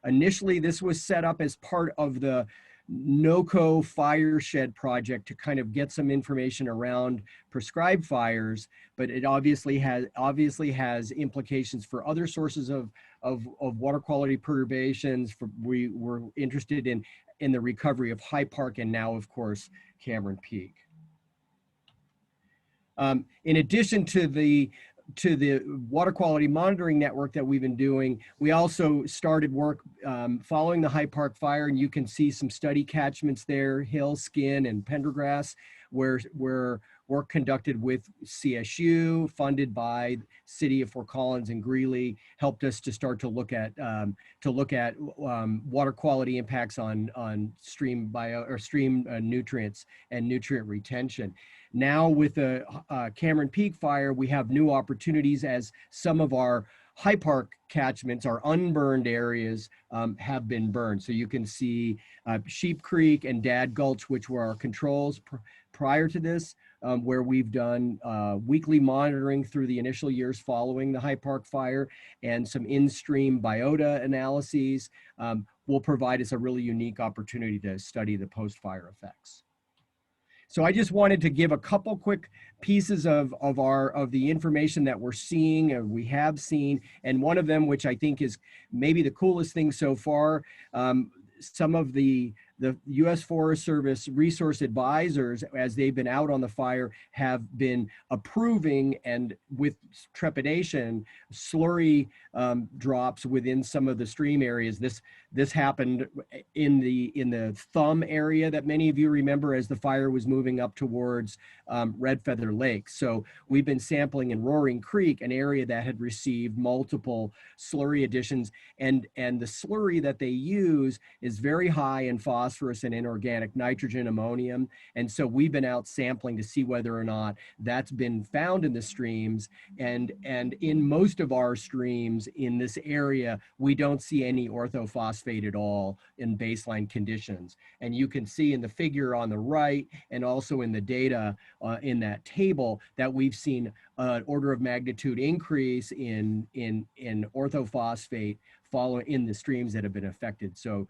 Speaker 10: Initially, this was set up as part of the NOCO Fireshed project to kind of get some information around prescribed fires, but it obviously has implications for other sources of of water quality perturbations. We were interested in the recovery of High Park and now, of course, Cameron Peak. In addition to the water quality monitoring network that we've been doing, we also started work following the High Park fire, and you can see some study catchments there, Hill, Skin, and Pendergrass, where work conducted with CSU, funded by City of Fort Collins and Greeley, helped us to start to look at water quality impacts on stream nutrients and nutrient retention. Now with the Cameron Peak fire, we have new opportunities as some of our High Park catchments, our unburned areas, have been burned. So you can see Sheep Creek and Dad Gulch, which were our controls prior to this, where we've done weekly monitoring through the initial years following the High Park fire, and some in-stream biota analyses will provide us a really unique opportunity to study the post-fire effects. So I just wanted to give a couple quick pieces of the information that we're seeing and we have seen, and one of them, which I think is maybe the coolest thing so far, some of the U.S. Forest Service resource advisors, as they've been out on the fire, have been approving, and with trepidation, slurry drops within some of the stream areas. This happened in the Thumb area that many of you remember as the fire was moving up towards Red Feather Lake. So we've been sampling in Roaring Creek, an area that had received multiple slurry additions, and the slurry that they use is very high in phosphorus and inorganic nitrogen, ammonium, and so we've been out sampling to see whether or not that's been found in the streams, and in most of our streams in this area we don't see any orthophosphate at all in baseline conditions. And you can see in the figure on the right and also in the data in that table that we've seen an order of magnitude increase in orthophosphate following in the streams that have been affected. So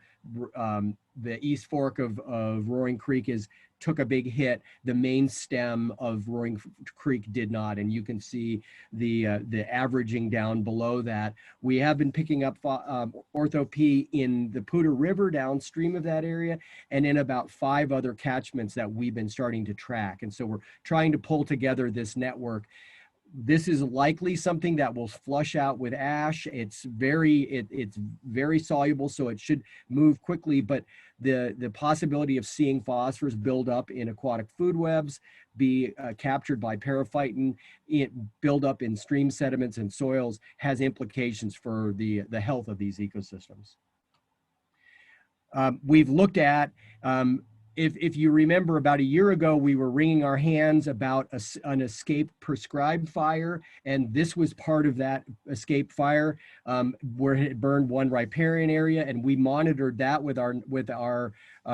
Speaker 10: the East Fork of Roaring Creek took a big hit. The main stem of Roaring Creek did not, and you can see the averaging down below that. We have been picking up ortho-P in the Poudre River downstream of that area, and in about 5 other catchments that we've been starting to track. And so we're trying to pull together this network. This is likely something that will flush out with ash. It's very soluble, so it should move quickly, but the possibility of seeing phosphorus build up in aquatic food webs, be captured by periphyton, build up in stream sediments and soils, has implications for the health of these ecosystems. We've looked at if you remember, about a year ago, we were wringing our hands about an escaped prescribed fire, and this was part of that escaped fire where it burned one riparian area, and we monitored that with our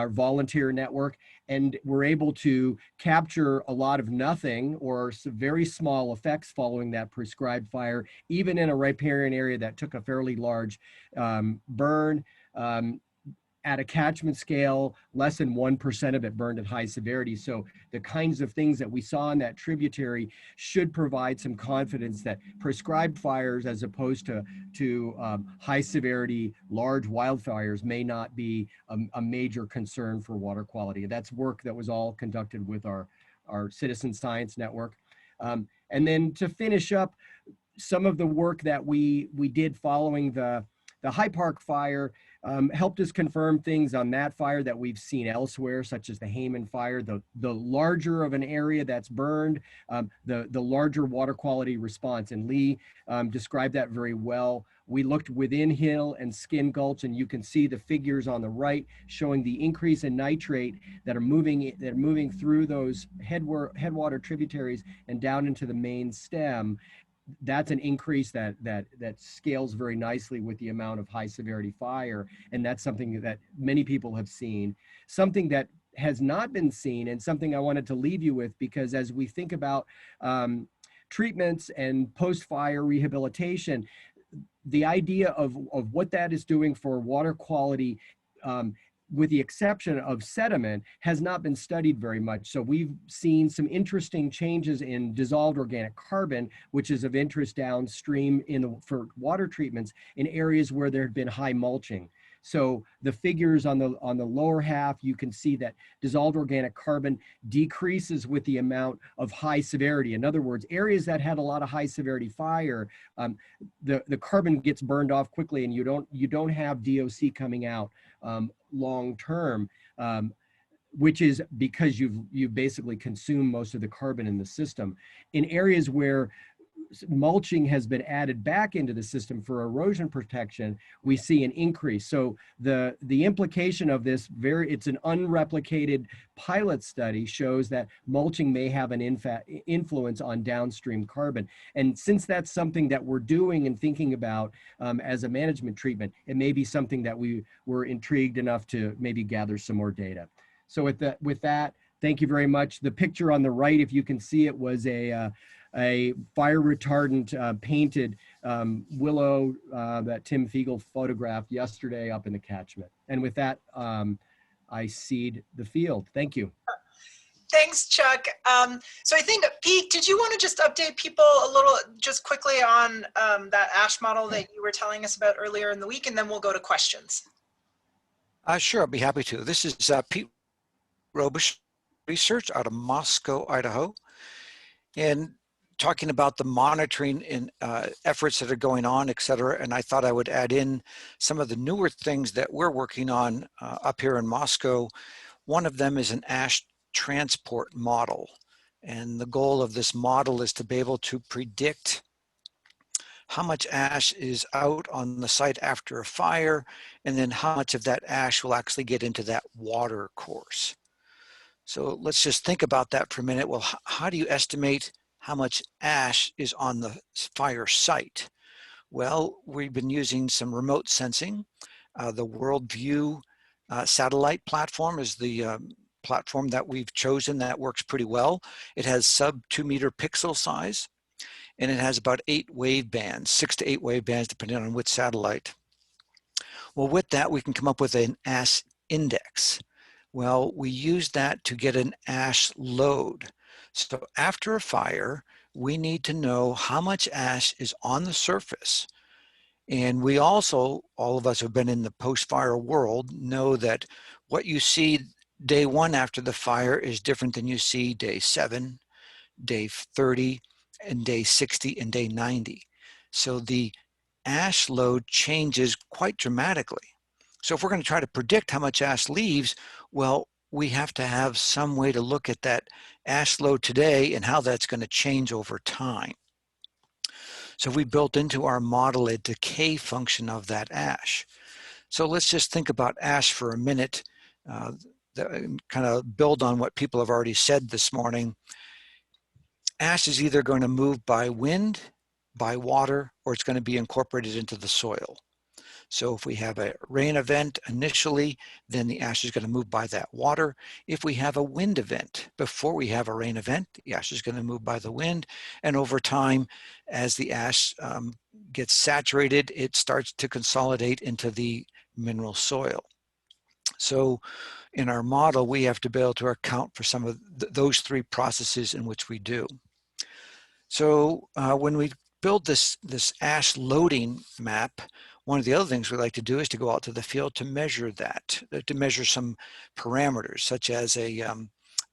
Speaker 10: volunteer network, and we're able to capture a lot of nothing or some very small effects following that prescribed fire, even in a riparian area that took a fairly large burn. At a catchment scale, less than 1% of it burned at high severity. So the kinds of things that we saw in that tributary should provide some confidence that prescribed fires, as opposed to high severity, large wildfires, may not be a major concern for water quality. That's work that was all conducted with our citizen science network. And then to finish up, some of the work that we did following the High Park fire helped us confirm things on that fire that we've seen elsewhere, such as the Hayman fire. The larger of an area that's burned, the larger water quality response. And Lee described that very well. We looked within Hill and Skin Gulch, and you can see the figures on the right showing the increase in nitrate that are moving through those headwater tributaries and down into the main stem. That's an increase that scales very nicely with the amount of high severity fire, and that's something that many people have seen. Something that has not been seen, and something I wanted to leave you with, because as we think about treatments and post-fire rehabilitation, the idea of what that is doing for water quality with the exception of sediment, has not been studied very much. So we've seen some interesting changes in dissolved organic carbon, which is of interest downstream for water treatments in areas where there had been high mulching. So the figures on the lower half, you can see that dissolved organic carbon decreases with the amount of high severity. In other words, areas that had a lot of high severity fire, the carbon gets burned off quickly, and you don't have DOC coming out long term, which is because you've basically consumed most of the carbon in the system. In areas where mulching has been added back into the system for erosion protection, we see an increase. So the implication of this, it's an unreplicated pilot study, shows that mulching may have an influence on downstream carbon. And since that's something that we're doing and thinking about as a management treatment, it may be something that we were intrigued enough to maybe gather some more data. So with that, thank you very much. The picture on the right, if you can see it, was a fire retardant painted willow that Tim Fiegel photographed yesterday up in the catchment. And with that, I cede the field. Thank you.
Speaker 3: Thanks, Chuck. So I think, Pete, did you want to just update people a little, just quickly on that ash model that you were telling us about earlier in the week, and then we'll go to questions.
Speaker 11: Sure, I'll be happy to. This is Pete Robish, research out of Moscow, Idaho, and talking about the monitoring and efforts that are going on, et cetera. And I thought I would add in some of the newer things that we're working on up here in Moscow. One of them is an ash transport model. And the goal of this model is to be able to predict how much ash is out on the site after a fire, and then how much of that ash will actually get into that water course. So let's just think about that for a minute. Well, how do you estimate how much ash is on the fire site? Well, we've been using some remote sensing. The WorldView satellite platform is the platform that we've chosen that works pretty well. It has sub 2 meter pixel size, and it has about 8 wave bands, 6 to 8 wave bands, depending on which satellite. Well, with that, we can come up with an ash index. Well, we use that to get an ash load. So after a fire, we need to know how much ash is on the surface. And we also, all of us who have been in the post-fire world, know that what you see day 1 after the fire is different than you see day 7, day 30, and day 60, and day 90. So the ash load changes quite dramatically. So if we're going to try to predict how much ash leaves, well, we have to have some way to look at that ash load today and how that's going to change over time. So we built into our model a decay function of that ash. So let's just think about ash for a minute, kind of build on what people have already said this morning. Ash is either going to move by wind, by water, or it's going to be incorporated into the soil. So if we have a rain event initially, then the ash is going to move by that water. If we have a wind event before we have a rain event, the ash is going to move by the wind. And over time, as the ash gets saturated, it starts to consolidate into the mineral soil. So in our model, we have to be able to account for some of those 3 processes in which we do. So when we build this ash loading map, one of the other things we like to do is to go out to the field to measure that, to measure some parameters, such as a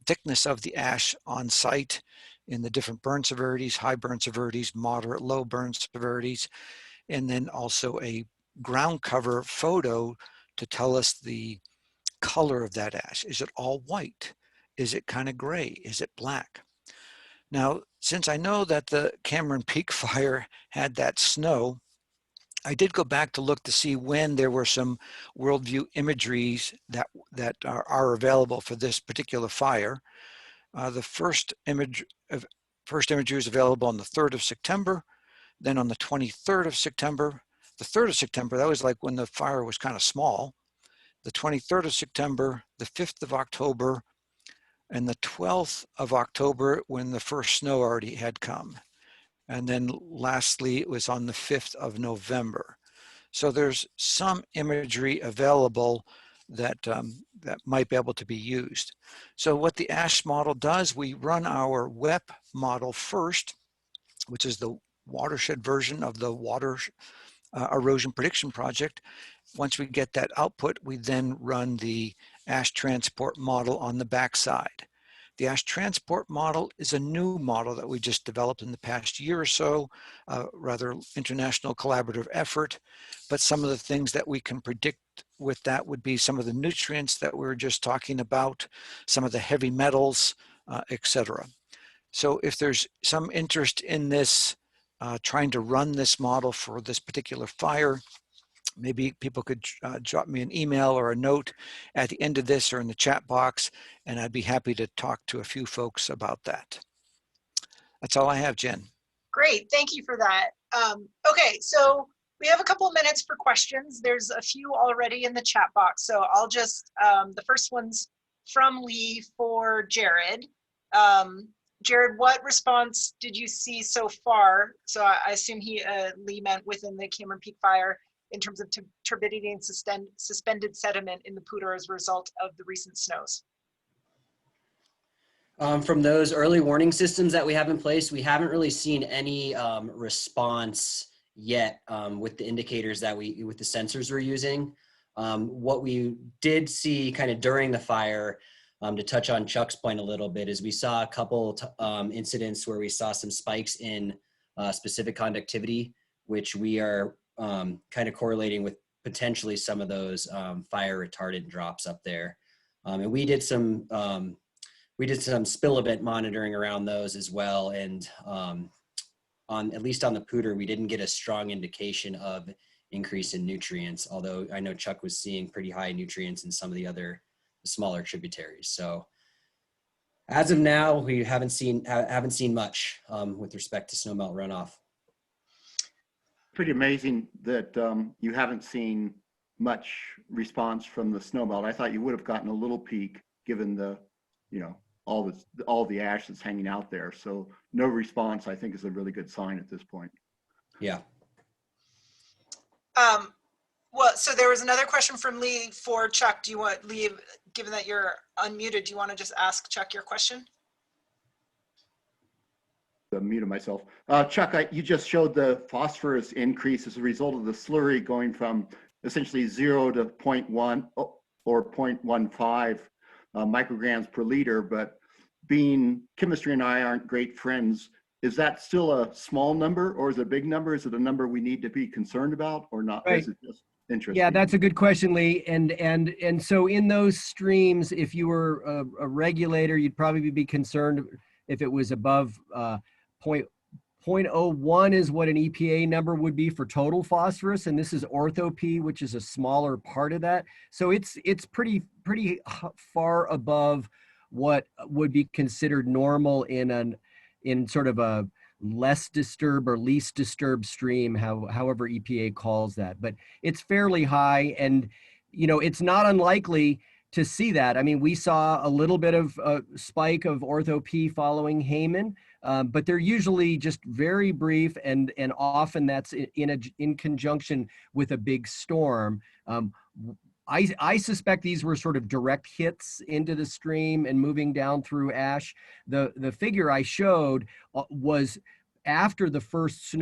Speaker 11: thickness of the ash on site in the different burn severities, high burn severities, moderate, low burn severities, and then also a ground cover photo to tell us the color of that ash. Is it all white? Is it kind of gray? Is it black? Now, since I know that the Cameron Peak fire had that snow, I did go back to look to see when there were some WorldView imageries that are available for this particular fire. The first imagery was available on the 3rd of September, then on the 23rd of September. The 3rd of September, that was like when the fire was kind of small. The 23rd of September, the 5th of October, and the 12th of October when the first snow already had come. And then lastly, it was on the 5th of November. So there's some imagery available that that might be able to be used. So what the ash model does, we run our WEP model first, which is the watershed version of the water erosion prediction project. Once we get that output, we then run the ash transport model on the backside. The ash transport model is a new model that we just developed in the past year or so, rather international collaborative effort. But some of the things that we can predict with that would be some of the nutrients that we were just talking about, some of the heavy metals, etc. So if there's some interest in this, trying to run this model for this particular fire, maybe people could drop me an email or a note at the end of this or in the chat box, and I'd be happy to talk to a few folks about that. That's all I have, Jen.
Speaker 3: Great, thank you for that. Okay, so we have a couple of minutes for questions. There's a few already in the chat box, so I'll just, the first one's from Lee for Jared. Jared, what response did you see so far? So I assume Lee meant within the Cameron Peak fire, in terms of turbidity and suspended sediment in the Poudre as a result of the recent snows?
Speaker 9: From those early warning systems that we have in place, we haven't really seen any response yet with the indicators that with the sensors we're using. What we did see kind of during the fire, to touch on Chuck's point a little bit, is we saw a couple incidents where we saw some spikes in specific conductivity, which we are kind of correlating with potentially some of those fire retardant drops up there. And we did some spill event monitoring around those as well. And at least on the Poudre, we didn't get a strong indication of increase in nutrients, although I know Chuck was seeing pretty high nutrients in some of the other smaller tributaries. So as of now, we haven't seen much with respect to snowmelt runoff.
Speaker 1: Pretty amazing that you haven't seen much response from the snowmelt. I thought you would have gotten a little peak given the, all the ash that's hanging out there. So no response, I think, is a really good sign at this point.
Speaker 9: Yeah.
Speaker 3: Well, so there was another question from Lee for Chuck. Do you want, Lee, given that you're unmuted, do you want to just ask Chuck your question?
Speaker 1: Muted myself. Chuck, you just showed the phosphorus increase as a result of the slurry going from essentially 0 to 0.1 or 0.15 micrograms per liter, but being chemistry and I aren't great friends, is that still a small number or is it a big number? Is it a number we need to be concerned about or not?
Speaker 10: Right.
Speaker 1: Is it just interesting?
Speaker 10: Yeah, that's a good question, Lee. And so in those streams, if you were a regulator, you'd probably be concerned if it was above 0.01 is what an EPA number would be for total phosphorus, and this is ortho P, which is a smaller part of that. So it's pretty far above what would be considered normal in sort of a less disturbed or least disturbed stream, however EPA calls that. But it's fairly high, and it's not unlikely to see that. I mean, we saw a little bit of a spike of ortho P following Hayman, but they're usually just very brief, and often that's in conjunction with a big storm. I suspect these were sort of direct hits into the stream and moving down through ash. The figure I showed was after the first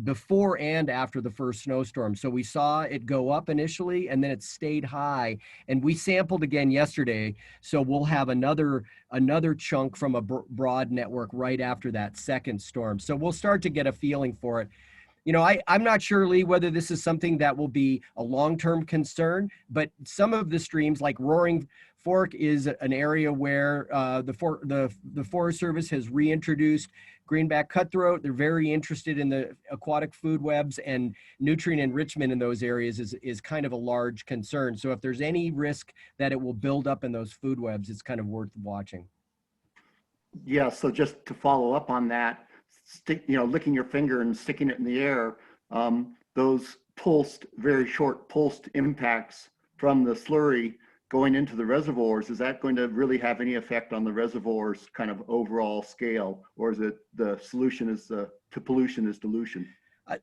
Speaker 10: before and after the first snowstorm. So we saw it go up initially and then it stayed high, and we sampled again yesterday. So we'll have another chunk from a broad network right after that second storm. So we'll start to get a feeling for it. I'm not sure, Lee, whether this is something that will be a long-term concern, but some of the streams like Roaring Fork is an area where the Forest Service has reintroduced greenback cutthroat. They're very interested in the aquatic food webs, and nutrient enrichment in those areas is kind of a large concern. So if there's any risk that it will build up in those food webs, it's kind of worth watching.
Speaker 1: Yeah, so just to follow up on that, licking your finger and sticking it in the air, those very short pulsed impacts from the slurry going into the reservoirs, is that going to really have any effect on the reservoir's kind of overall scale, or is it the solution to pollution is dilution?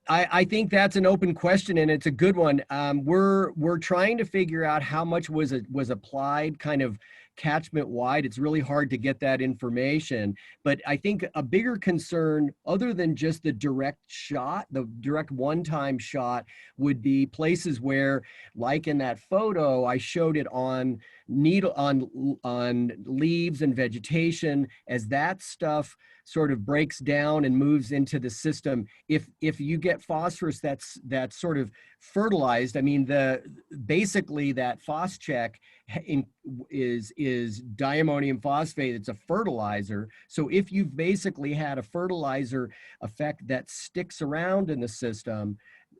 Speaker 10: I think that's an open question, and it's a good one. We're trying to figure out how much was applied kind of catchment wide. It's really hard to get that information, but I think a bigger concern, other than just the direct shot, the direct one-time shot, would be places where, like in that photo, I showed it on leaves and vegetation. As that stuff sort of breaks down and moves into the system, if you get phosphorus that's sort of fertilized, I mean, basically that phoscheck is diammonium phosphate. It's a fertilizer. So if you've basically had a fertilizer effect that sticks around in the system,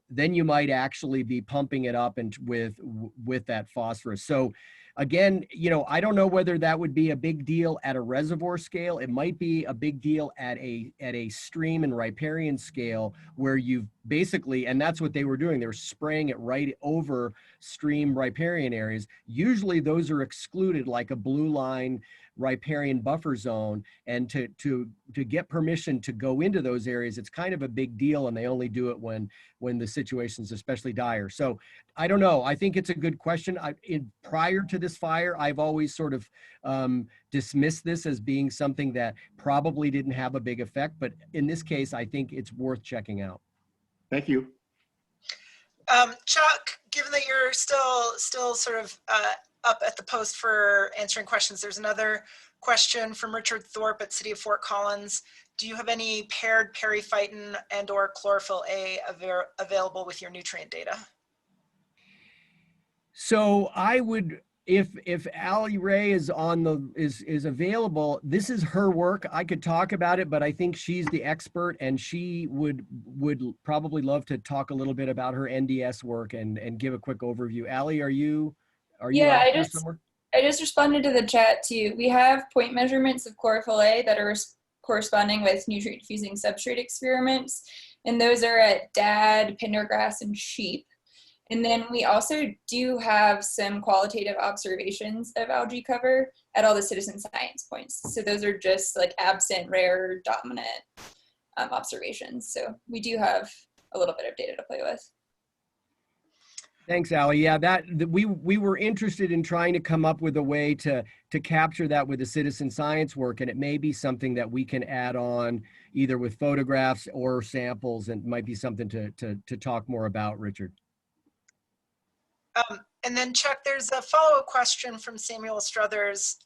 Speaker 10: then you might actually be pumping it up and with that phosphorus. So again, you know, I don't know whether that would be a big deal at a reservoir scale. It might be a big deal at a stream and riparian scale, where you've basically, and that's what they were doing, they were spraying it right over stream riparian areas. Usually those are excluded, like a blue line riparian buffer zone, and to get permission to go into those areas, it's kind of a big deal, and they only do it when the situation's especially dire. So I don't know. I think it's a good question. Prior to this fire, I've always sort of dismissed this as being something that probably didn't have a big effect, but in this case, I think it's worth checking out.
Speaker 1: Thank you.
Speaker 3: Chuck, given that you're still sort of up at the post for answering questions, there's another question from Richard Thorpe at City of Fort Collins. Do you have any paired periphyton and or chlorophyll A available with your nutrient data?
Speaker 10: So I would, if Ali Ray is is available, this is her work. I could talk about it, but I think she's the expert, and she would probably love to talk a little bit about her NDS work and give a quick overview. Ali, are you?
Speaker 12: Yeah, I just responded to the chat too. We have point measurements of chlorophyll A that are corresponding with nutrient diffusing substrate experiments, and those are at dad, pendergrass, and sheep. And then we also do have some qualitative observations of algae cover at all the citizen science points. So those are just like absent, rare, dominant observations. So we do have a little bit of data to play with.
Speaker 10: Thanks, Ali. Yeah, we were interested in trying to come up with a way to capture that with the citizen science work, and it may be something that we can add on either with photographs or samples, and might be something to talk more about, Richard.
Speaker 3: And then Chuck, there's a follow-up question from Samuel Struthers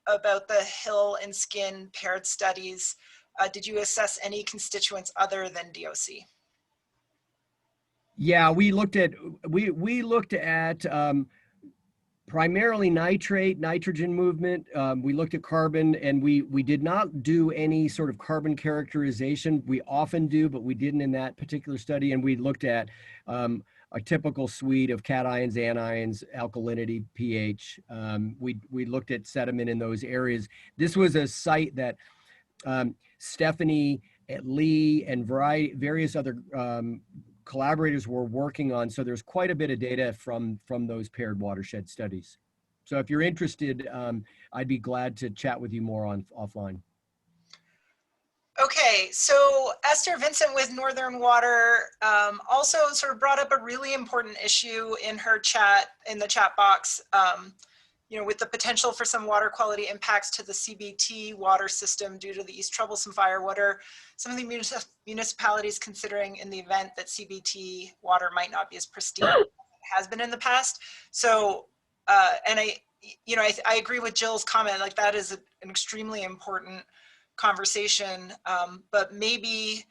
Speaker 3: about the hill and skin paired studies. Did you assess any constituents other than DOC?
Speaker 10: Yeah, we looked at primarily nitrogen movement. We looked at carbon, and we did not do any sort of carbon characterization. We often do, but we didn't in that particular study. And we looked at a typical suite of cations, anions, alkalinity, pH. We looked at sediment in those areas. This was a site that Stephanie, Lee, and various other collaborators were working on. So there's quite a bit of data from those paired watershed studies. So if you're interested, I'd be glad to chat with you more offline.
Speaker 3: Okay, so Esther Vincent with Northern Water also sort of brought up a really important issue in her chat, in the chat box, you know, with the potential for some water quality impacts to the CBT water system due to the East Troublesome fire. What are some of the municipalities considering in the event that CBT water might not be as pristine as it has been in the past? So, and I agree with Jill's comment, like that is an extremely important conversation, but maybe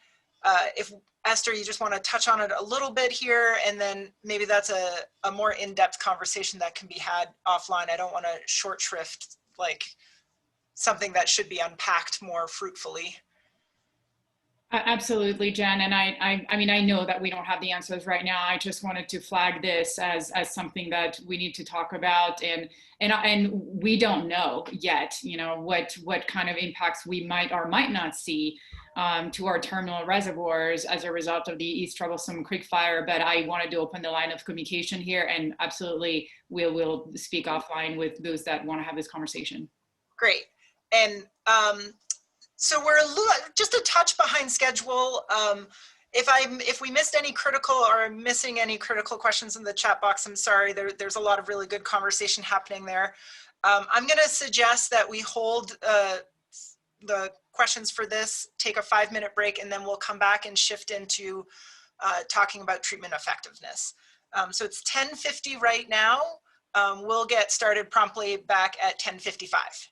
Speaker 3: if Esther, you just want to touch on it a little bit here, and then maybe that's a more in-depth conversation that can be had offline. I don't want to short shrift like something that should be unpacked more fruitfully.
Speaker 13: Absolutely, Jen. And I mean, I know that we don't have the answers right now. I just wanted to flag this as something that we need to talk about, and we don't know yet, you know, what kind of impacts we might or might not see to our terminal reservoirs as a result of the East Troublesome Creek fire. But I wanted to open the line of communication here, and absolutely we'll speak offline with those that want to have this conversation.
Speaker 3: Great. And so we're just a touch behind schedule. If we missed any critical or missing any critical questions in the chat box, I'm sorry. There's a lot of really good conversation happening there. I'm going to suggest that we hold the questions for this, take a 5-minute break, and then we'll come back and shift into talking about treatment effectiveness. So it's 10:50 right now. We'll get started promptly back at 10:55.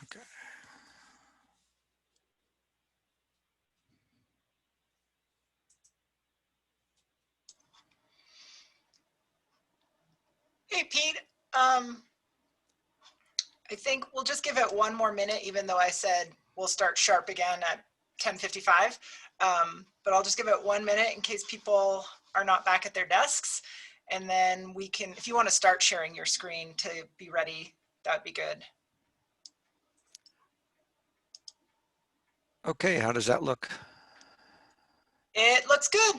Speaker 11: Okay.
Speaker 3: Okay, Pete, I think we'll just give it one more minute, even though I said we'll start sharp again at 10:55. But I'll just give it 1 minute in case people are not back at their desks. And then we can, if you want to start sharing your screen to be ready, that would be good.
Speaker 11: Okay, how does that look?
Speaker 3: It looks good.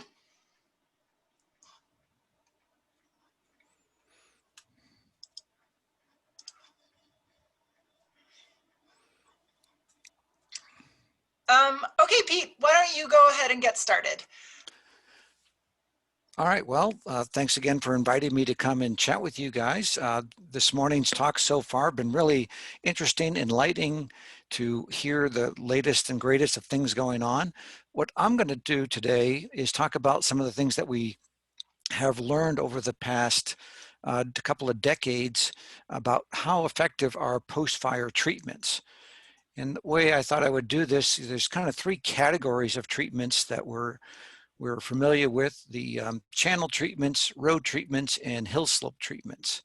Speaker 3: Okay, Pete, why don't you go ahead and get started?
Speaker 11: All right, well, thanks again for inviting me to come and chat with you guys. This morning's talk so far been really interesting, enlightening to hear the latest and greatest of things going on. What I'm going to do today is talk about some of the things that we have learned over the past couple of decades about how effective are post-fire treatments. And the way I thought I would do this, there's kind of three categories of treatments that we're familiar with: the channel treatments, road treatments, and hill slope treatments.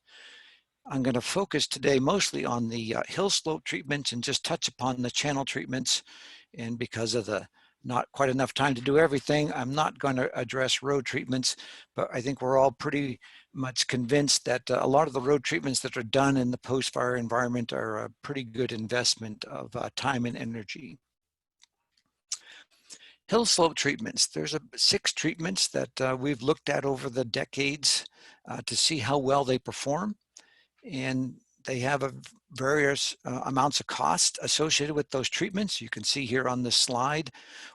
Speaker 11: I'm going to focus today mostly on the hill slope treatments and just touch upon the channel treatments. And because of the not quite enough time to do everything, I'm not going to address road treatments, but I think we're all pretty much convinced that a lot of the road treatments that are done in the post-fire environment are a pretty good investment of time and energy. Hill slope treatments. There's 6 treatments that we've looked at over the decades to see how well they perform. And they have various amounts of cost associated with those treatments. You can see here on this slide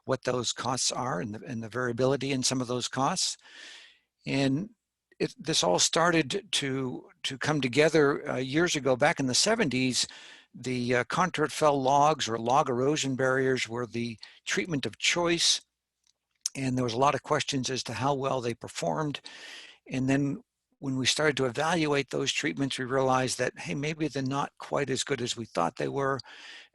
Speaker 11: what those costs are and the variability in some of those costs. And this all started to come together years ago. Back in the 70s, the contoured fell logs or log erosion barriers were the treatment of choice. And there was a lot of questions as to how well they performed. And then when we started to evaluate those treatments, we realized that, hey, maybe they're not quite as good as we thought they were.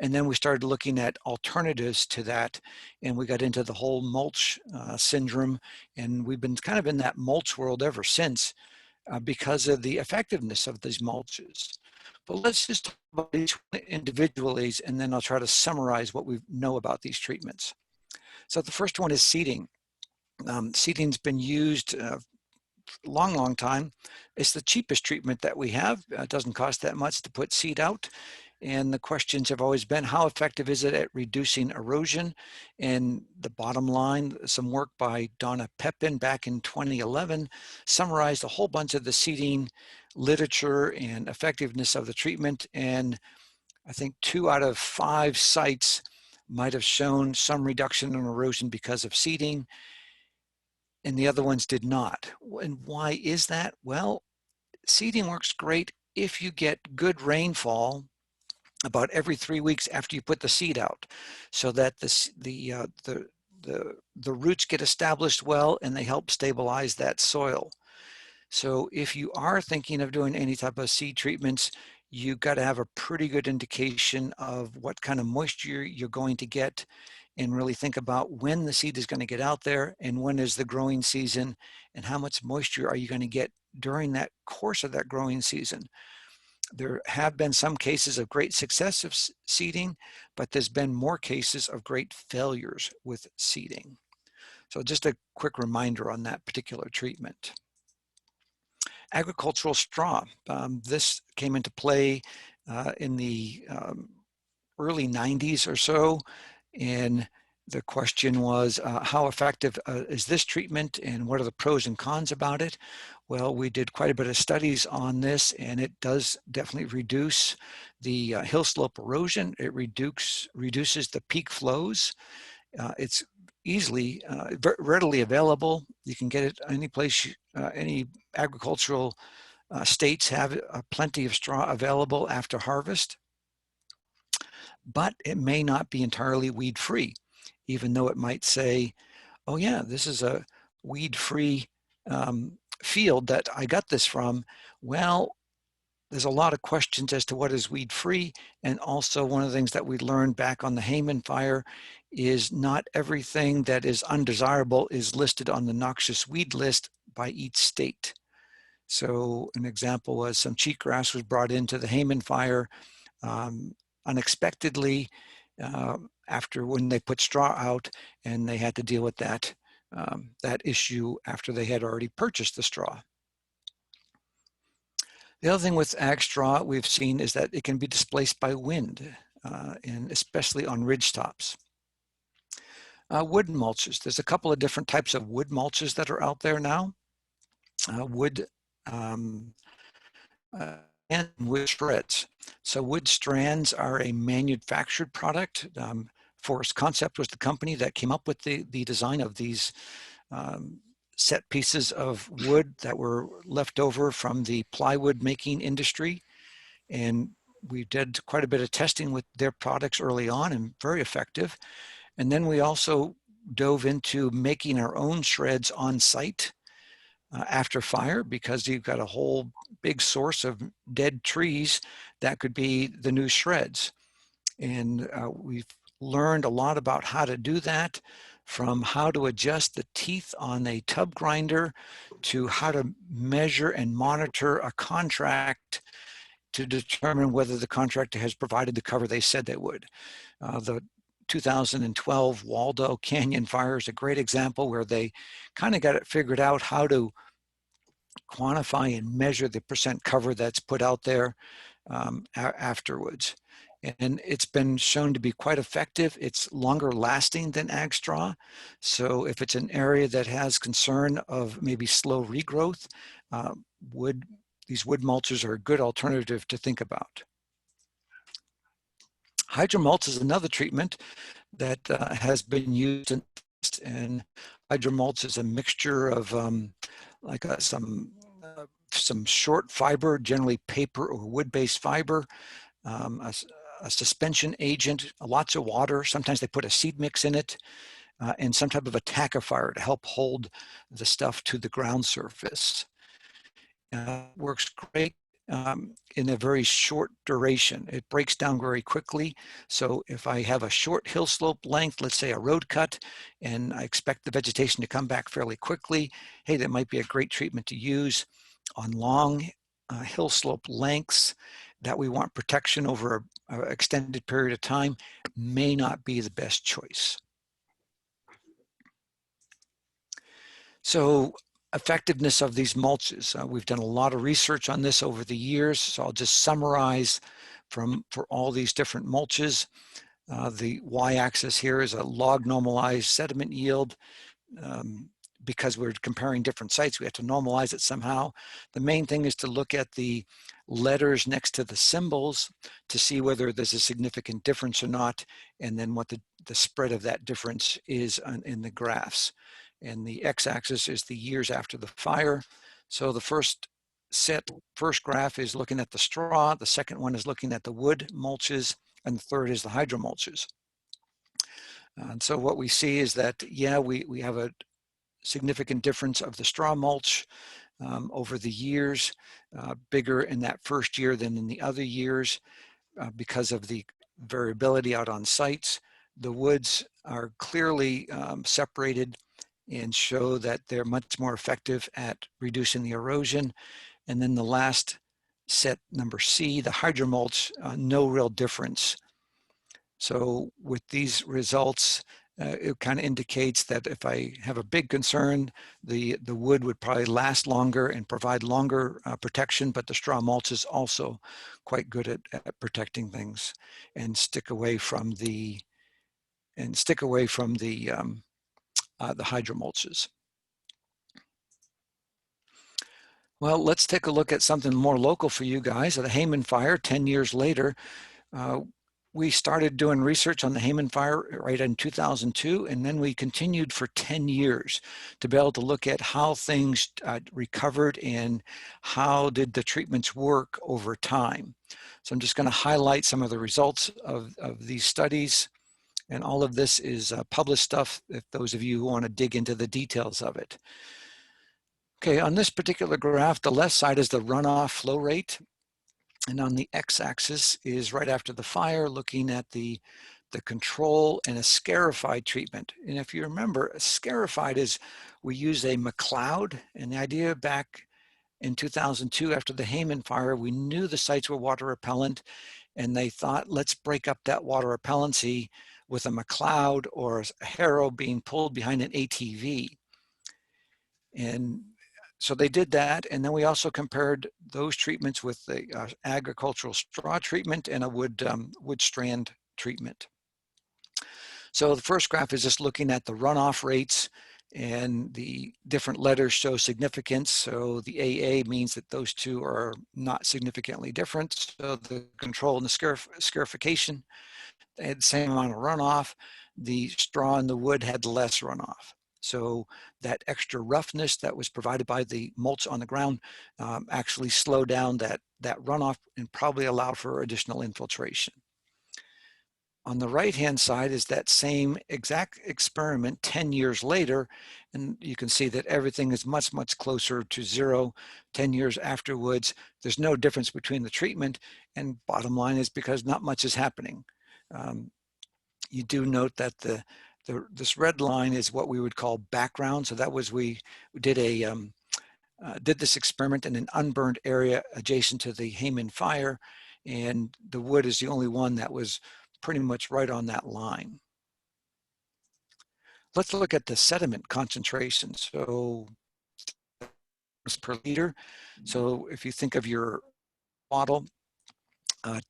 Speaker 11: And then we started looking at alternatives to that. And we got into the whole mulch syndrome. And we've been kind of in that mulch world ever since because of the effectiveness of these mulches. But let's just talk about each one individually, and then I'll try to summarize what we know about these treatments. So the first one is seeding. Seeding's been used long time. It's the cheapest treatment that we have. It doesn't cost that much to put seed out. And the questions have always been, how effective is it at reducing erosion? And the bottom line, some work by Donna Pepin back in 2011 summarized a whole bunch of the seeding literature and effectiveness of the treatment. And I think 2 out of 5 sites might have shown some reduction in erosion because of seeding, and the other ones did not. And why is that? Well, seeding works great if you get good rainfall about every 3 weeks after you put the seed out, so that the roots get established well and they help stabilize that soil. So if you are thinking of doing any type of seed treatments, you've got to have a pretty good indication of what kind of moisture you're going to get, and really think about when the seed is going to get out there and when is the growing season and how much moisture are you going to get during that course of that growing season. There have been some cases of great success of seeding, but there's been more cases of great failures with seeding. So just a quick reminder on that particular treatment. Agricultural straw. This came into play in the early 90s or so. And the question was, how effective is this treatment and what are the pros and cons about it? Well, we did quite a bit of studies on this, and it does definitely reduce the hill slope erosion. It reduces the peak flows. It's easily, readily available. You can get it any place, any agricultural states have plenty of straw available after harvest. But it may not be entirely weed-free, even though it might say, oh yeah, this is a weed-free field that I got this from. Well, there's a lot of questions as to what is weed-free. And also one of the things that we learned back on the Hayman fire is not everything that is undesirable is listed on the noxious weed list by each state. So an example was some cheatgrass was brought into the Hayman fire unexpectedly after when they put straw out, and they had to deal with that, that issue after they had already purchased the straw. The other thing with ag straw we've seen is that it can be displaced by wind, and especially on ridge tops. Wood mulches. There's a couple of different types of wood mulches that are out there now. Wood and wood shreds. So wood strands are a manufactured product. Forest Concept was the company that came up with the design of these set pieces of wood that were left over from the plywood making industry. And we did quite a bit of testing with their products early on, and very effective. And then we also dove into making our own shreds on site after fire, because you've got a whole big source of dead trees that could be the new shreds. And we've learned a lot about how to do that, from how to adjust the teeth on a tub grinder to how to measure and monitor a contract to determine whether the contractor has provided the cover they said they would. The 2012 Waldo Canyon fire is a great example where they kind of got it figured out how to quantify and measure the percent cover that's put out there afterwards. And it's been shown to be quite effective. It's longer lasting than ag straw. So if it's an area that has concern of maybe slow regrowth, these wood mulches are a good alternative to think about. Hydromulch is another treatment that has been used, and hydromulch is a mixture of some short fiber, generally paper or wood-based fiber, a suspension agent, lots of water. Sometimes they put a seed mix in it, and some type of a tackifier to help hold the stuff to the ground surface. Works great in a very short duration. It breaks down very quickly. So if I have a short hill slope length, let's say a road cut, and I expect the vegetation to come back fairly quickly, hey, that might be a great treatment to use. On long hill slope lengths that we want protection over an extended period of time, may not be the best choice. So effectiveness of these mulches. We've done a lot of research on this over the years, so I'll just summarize for all these different mulches. The y-axis here is a log normalized sediment yield. Because we're comparing different sites, we have to normalize it somehow. The main thing is to look at the letters next to the symbols to see whether there's a significant difference or not, and then what the spread of that difference is in the graphs. And the x-axis is the years after the fire. So the first graph is looking at the straw, the second one is looking at the wood mulches, and the third is the hydromulches. And so what we see is that, yeah, we have a significant difference of the straw mulch over the years, bigger in that first year than in the other years because of the variability out on sites. The woods are clearly separated and show that they're much more effective at reducing the erosion. And then the last set, number C, the hydromulch, no real difference. So with these results, it kind of indicates that if I have a big concern, the wood would probably last longer and provide longer protection, but the straw mulch is also quite good at protecting things and stick away from the hydromulches. Well, let's take a look at something more local for you guys. The Hayman fire, 10 years later, we started doing research on the Hayman fire right in 2002, and then we continued for 10 years to be able to look at how things recovered and how did the treatments work over time. So I'm just going to highlight some of the results of these studies, and all of this is published stuff if those of you who want to dig into the details of it. Okay, on this particular graph, the left side is the runoff flow rate. And on the x-axis is right after the fire, looking at the control and a scarified treatment. And if you remember, a scarified is we use a McLeod, and the idea back in 2002 after the Hayman fire, we knew the sites were water repellent, and they thought, let's break up that water repellency with a McLeod or a harrow being pulled behind an ATV. And so they did that, and then we also compared those treatments with the agricultural straw treatment and a wood strand treatment. So the first graph is just looking at the runoff rates, and the different letters show significance. So the AA means that those two are not significantly different. So the control and the scarification, they had the same amount of runoff. The straw and the wood had less runoff. So that extra roughness that was provided by the mulch on the ground actually slowed down that runoff and probably allowed for additional infiltration. On the right-hand side is that same exact experiment 10 years later, and you can see that everything is much, much closer to zero 10 years afterwards. There's no difference between the treatment, and bottom line is because not much is happening. You do note that this red line is what we would call background. So that was, we did this experiment in an unburned area adjacent to the Hayman fire, and the wood is the only one that was pretty much right on that line. Let's look at the sediment concentration. So per liter. So if you think of your bottle,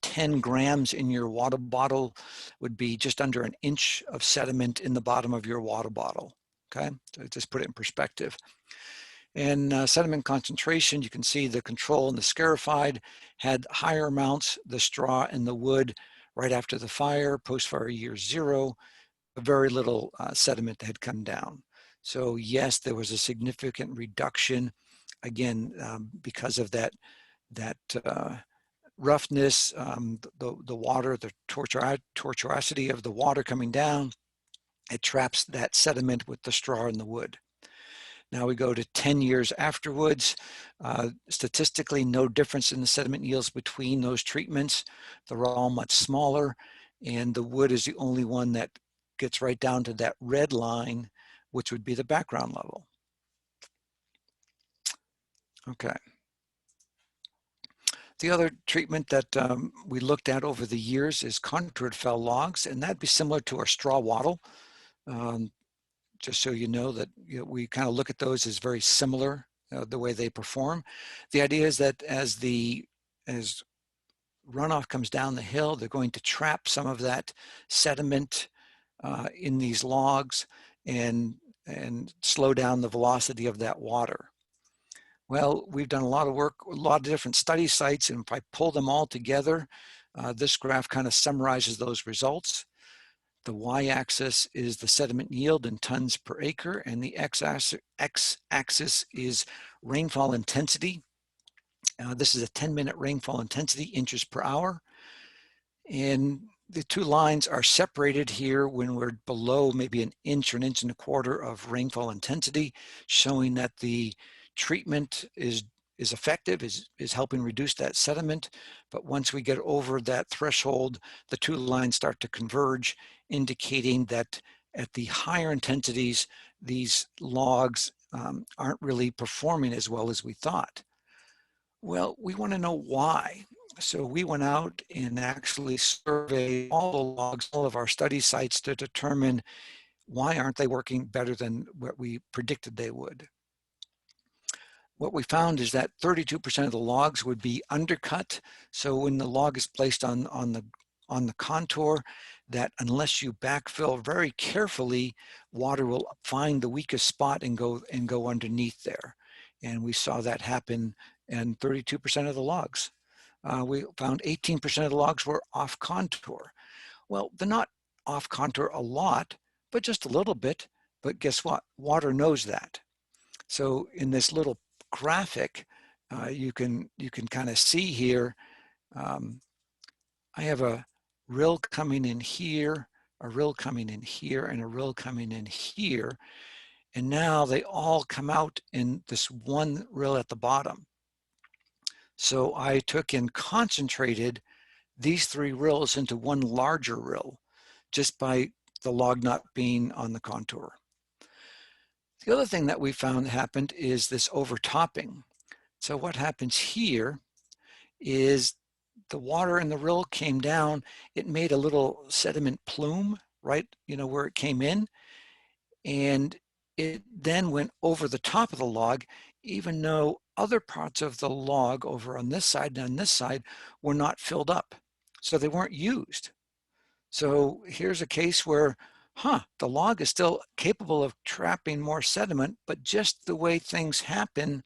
Speaker 11: 10 grams in your water bottle would be just under an inch of sediment in the bottom of your water bottle. Okay, so just put it in perspective. And sediment concentration, you can see the control and the scarified had higher amounts, the straw and the wood right after the fire, post-fire year 0, very little sediment had come down. So yes, there was a significant reduction, again, because of that roughness, the water, the tortuosity of the water coming down, it traps that sediment with the straw and the wood. Now we go to 10 years afterwards. Statistically, no difference in the sediment yields between those treatments. They're all much smaller, and the wood is the only one that gets right down to that red line, which would be the background level. Okay. The other treatment that we looked at over the years is contoured fell logs, and that'd be similar to our straw wattle. Just so you know that we kind of look at those as very similar, the way they perform. The idea is that as runoff comes down the hill, they're going to trap some of that sediment in these logs and slow down the velocity of that water. Well, we've done a lot of work, a lot of different study sites, and if I pull them all together, this graph kind of summarizes those results. The y-axis is the sediment yield in tons per acre, and the x-axis is rainfall intensity. This is a 10-minute rainfall intensity, inches per hour. And the two lines are separated here when we're below maybe an inch or an inch and a quarter of rainfall intensity, showing that the treatment is effective, is helping reduce that sediment. But once we get over that threshold, the two lines start to converge, indicating that at the higher intensities, these logs aren't really performing as well as we thought. Well, we want to know why. So we went out and actually surveyed all the logs, all of our study sites, to determine why aren't they working better than what we predicted they would. What we found is that 32% of the logs would be undercut. So when the log is placed on the contour, that unless you backfill very carefully, water will find the weakest spot and go underneath there. And we saw that happen in 32% of the logs. We found 18% of the logs were off contour. Well, they're not off contour a lot, but just a little bit. But guess what? Water knows that. So in this little graphic, you can kind of see here, I have a rill coming in here, a rill coming in here, and a rill coming in here. And now they all come out in this one rill at the bottom. So I took and concentrated these three rills into one larger rill, just by the log not being on the contour. The other thing that we found happened is this overtopping. So what happens here is the water in the rill came down, it made a little sediment plume, right, where it came in, and it then went over the top of the log, even though other parts of the log over on this side and on this side were not filled up. So they weren't used. So here's a case where, the log is still capable of trapping more sediment, but just the way things happen,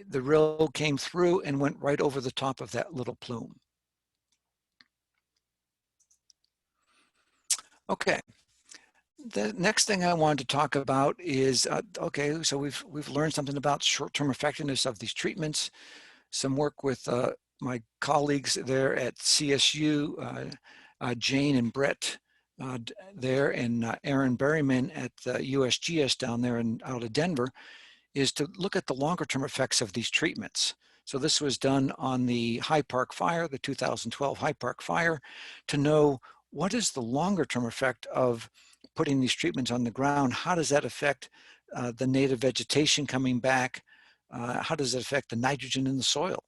Speaker 11: the rill came through and went right over the top of that little plume. Okay, the next thing I wanted to talk about is, okay, so we've learned something about short-term effectiveness of these treatments, some work with my colleagues there at CSU, Jane and Brett there, and Aaron Berryman at USGS down there out of Denver, is to look at the longer term effects of these treatments. So this was done on the High Park fire, the 2012 High Park fire, to know what is the longer term effect of putting these treatments on the ground. How does that affect the native vegetation coming back? How does it affect the nitrogen in the soil?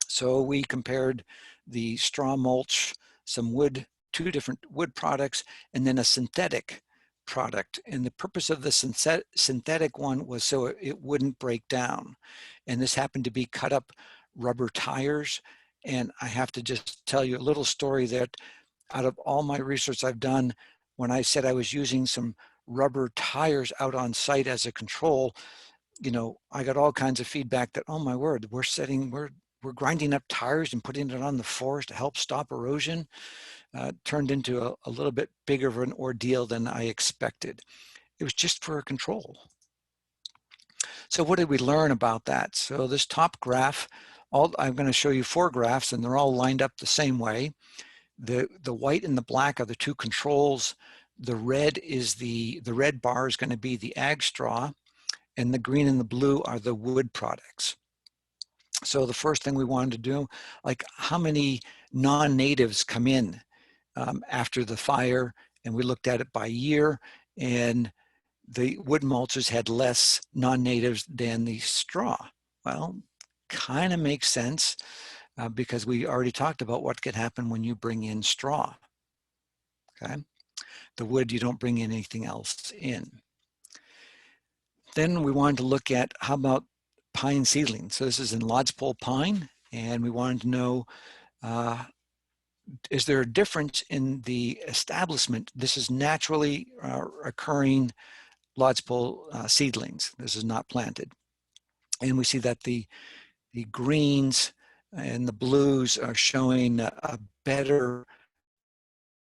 Speaker 11: So we compared the straw mulch, some wood, 2 different wood products, and then a synthetic product. And the purpose of the synthetic one was so it wouldn't break down. And this happened to be cut up rubber tires. And I have to just tell you a little story that out of all my research I've done, when I said I was using some rubber tires out on site as a control, I got all kinds of feedback that, oh my word, we're grinding up tires and putting it on the forest to help stop erosion. Turned into a little bit bigger of an ordeal than I expected. It was just for a control. So what did we learn about that? So this top graph, I'm going to show you 4 graphs, and they're all lined up the same way. The white and the black are the 2 controls. The red is the red bar is going to be the ag straw, and the green and the blue are the wood products. So the first thing we wanted to do, like how many non-natives come in after the fire, and we looked at it by year, and the wood mulches had less non-natives than the straw. Well, kind of makes sense because we already talked about what could happen when you bring in straw. Okay, the wood, you don't bring in anything else in. Then we wanted to look at how about pine seedlings. So this is in lodgepole pine, and we wanted to know is there a difference in the establishment? This is naturally occurring lodgepole seedlings. This is not planted. And we see that the greens and the blues are showing a better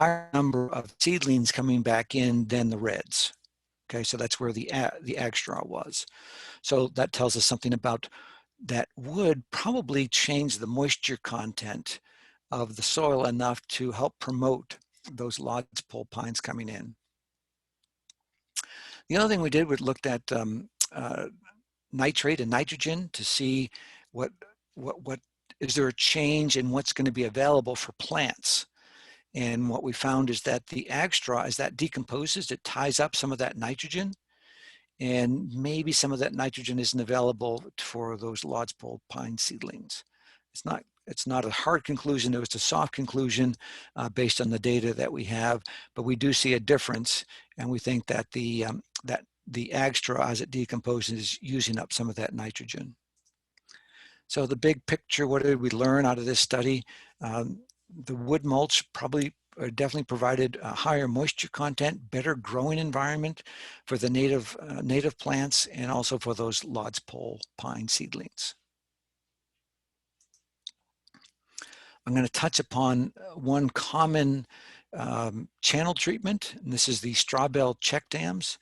Speaker 11: higher number of seedlings coming back in than the reds. Okay, so that's where the ag straw was. So that tells us something about that wood probably changed the moisture content of the soil enough to help promote those lodgepole pines coming in. The other thing we did was looked at nitrate and nitrogen to see what is there a change in what's going to be available for plants. And what we found is that the ag straw, as that decomposes, it ties up some of that nitrogen, and maybe some of that nitrogen isn't available for those lodgepole pine seedlings. It's not a hard conclusion. It was a soft conclusion based on the data that we have, but we do see a difference, and we think that the ag straw, as it decomposes, is using up some of that nitrogen. So the big picture, what did we learn out of this study? The wood mulch definitely provided a higher moisture content, better growing environment for the native plants, and also for those lodgepole pine seedlings. I'm going to touch upon one common channel treatment, and this is the straw bale check dams.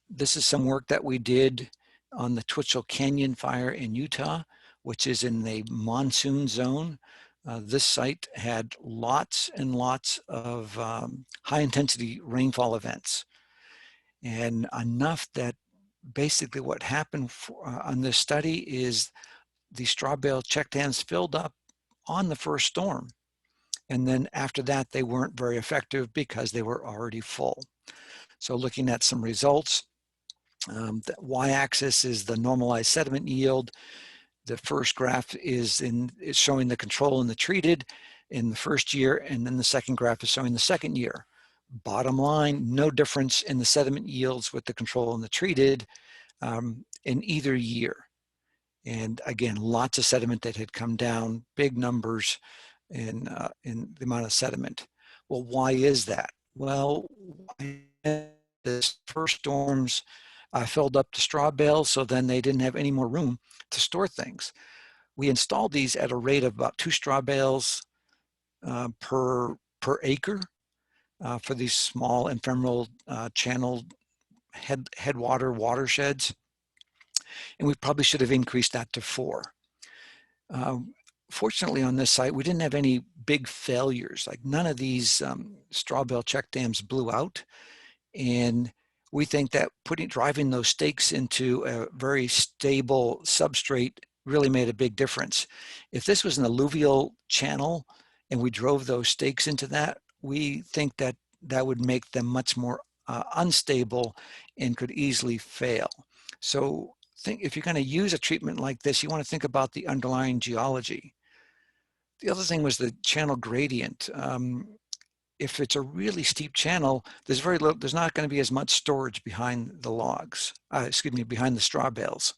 Speaker 11: This is some work that we did on the Twitchell Canyon fire in Utah, which is in the monsoon zone. This site had lots and lots of high intensity rainfall events, and enough that basically what happened on this study is the straw bale check dams filled up on the first storm, and then after that they weren't very effective because they were already full. So looking at some results, the y-axis is the normalized sediment yield. The first graph is showing the control in the treated in the first year, and then the second graph is showing the second year. Bottom line, no difference in the sediment yields with the control and the treated in either year. And again, lots of sediment that had come down, big numbers in the amount of sediment. Well, why is that? Well, the first storms filled up the straw bales, so then they didn't have any more room to store things. We installed these at a rate of about 2 straw bales per acre for these small ephemeral channeled headwater watersheds. And we probably should have increased that to 4. Fortunately on this site, we didn't have any big failures. Like none of these straw bale check dams blew out. And we think that driving those stakes into a very stable substrate really made a big difference. If this was an alluvial channel and we drove those stakes into that, we think that that would make them much more unstable and could easily fail. So if you're going to use a treatment like this, you want to think about the underlying geology. The other thing was the channel gradient. If it's a really steep channel, there's not going to be as much storage behind the logs, behind the straw bales.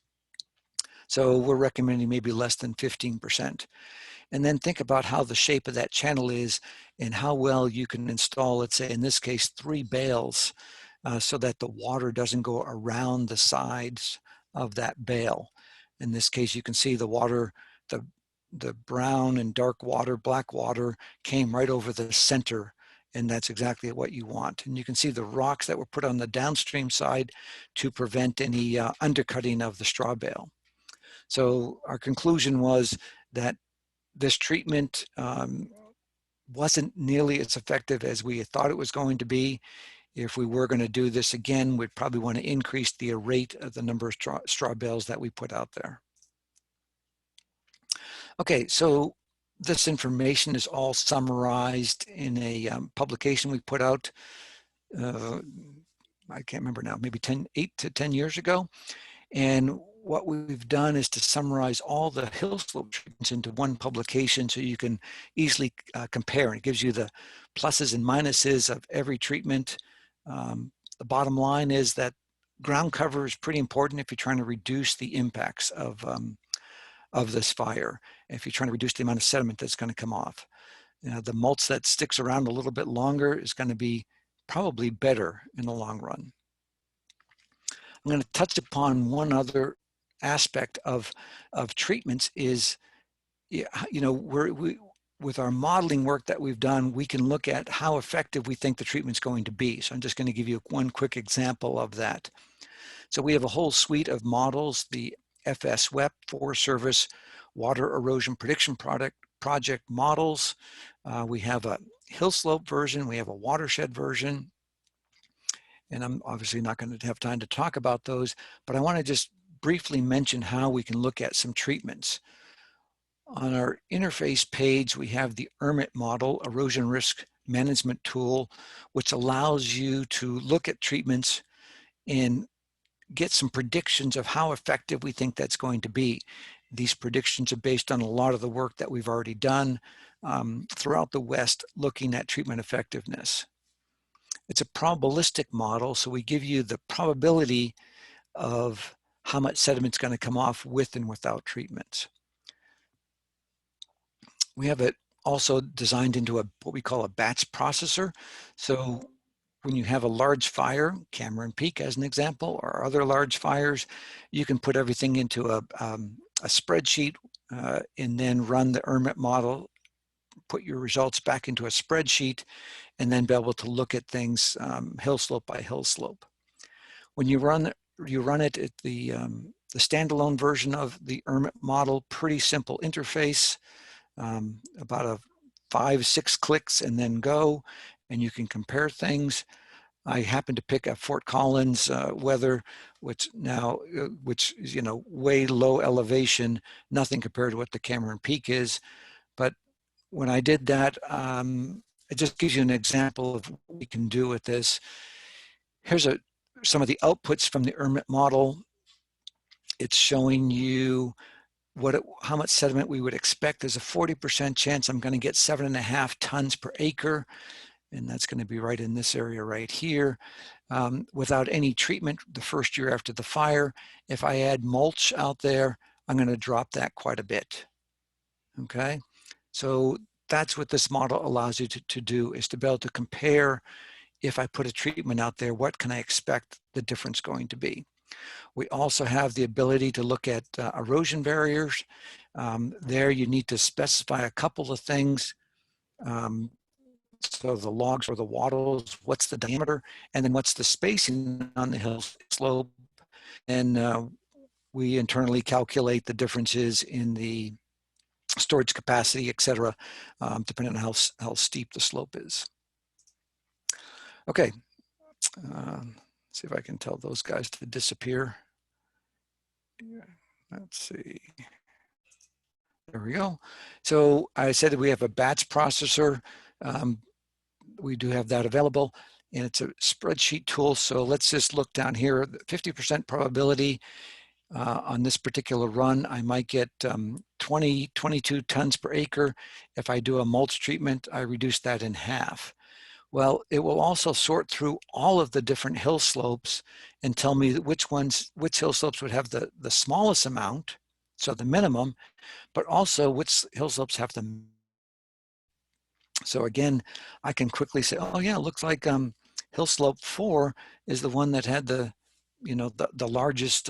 Speaker 11: So we're recommending maybe less than 15%. And then think about how the shape of that channel is and how well you can install, let's say in this case, 3 bales so that the water doesn't go around the sides of that bale. In this case, you can see the water, the brown and dark water, black water came right over the center, and that's exactly what you want. And you can see the rocks that were put on the downstream side to prevent any undercutting of the straw bale. So our conclusion was that this treatment wasn't nearly as effective as we thought it was going to be. If we were going to do this again, we'd probably want to increase the rate of the number of straw bales that we put out there. Okay, so this information is all summarized in a publication we put out, I can't remember now, maybe 8 to 10 years ago. And what we've done is to summarize all the hill slope treatments into one publication so you can easily compare. It gives you the pluses and minuses of every treatment. The bottom line is that ground cover is pretty important if you're trying to reduce the impacts of this fire, if you're trying to reduce the amount of sediment that's going to come off. The mulch that sticks around a little bit longer is going to be probably better in the long run. I'm going to touch upon one other aspect of treatments is, with our modeling work that we've done, we can look at how effective we think the treatment's going to be. So I'm just going to give you one quick example of that. So we have a whole suite of models, the FSWEP, Forest Service Water Erosion Prediction Project models. We have a hill slope version, we have a watershed version, and I'm obviously not going to have time to talk about those, but I want to just briefly mention how we can look at some treatments. On our interface page, we have the ERMIT model, Erosion Risk Management Tool, which allows you to look at treatments and get some predictions of how effective we think that's going to be. These predictions are based on a lot of the work that we've already done throughout the West looking at treatment effectiveness. It's a probabilistic model, so we give you the probability of how much sediment's going to come off with and without treatments. We have it also designed into what we call a batch processor. So when you have a large fire, Cameron Peak as an example, or other large fires, you can put everything into a spreadsheet and then run the ERMIT model, put your results back into a spreadsheet, and then be able to look at things hill slope by hill slope. When you run it at the standalone version of the ERMIT model, pretty simple interface, about 5-6 clicks and then go, and you can compare things. I happen to pick a Fort Collins weather, which is way low elevation, nothing compared to what the Cameron Peak is. But when I did that, it just gives you an example of what we can do with this. Here's some of the outputs from the ERMIT model. It's showing you how much sediment we would expect. There's a 40% chance I'm going to get 7.5 tons per acre, and that's going to be right in this area right here. Without any treatment the first year after the fire. If I add mulch out there, I'm going to drop that quite a bit. Okay, so that's what this model allows you to do, is to be able to compare, if I put a treatment out there, what can I expect the difference going to be. We also have the ability to look at erosion barriers. There you need to specify a couple of things. So the logs or the wattles, what's the diameter, and then what's the spacing on the hill slope. And we internally calculate the differences in the storage capacity, et cetera, depending on how steep the slope is. Okay, see if I can tell those guys to disappear. Let's see. There we go. So I said that we have a batch processor. We do have that available, and it's a spreadsheet tool. So let's just look down here. 50% probability on this particular run, I might get 22 tons per acre. If I do a mulch treatment, I reduce that in half. Well, it will also sort through all of the different hill slopes and tell me which hill slopes would have the smallest amount, so the minimum, but also which hill slopes have the. So again, I can quickly say, oh yeah, it looks like hill slope 4 is the one that had the largest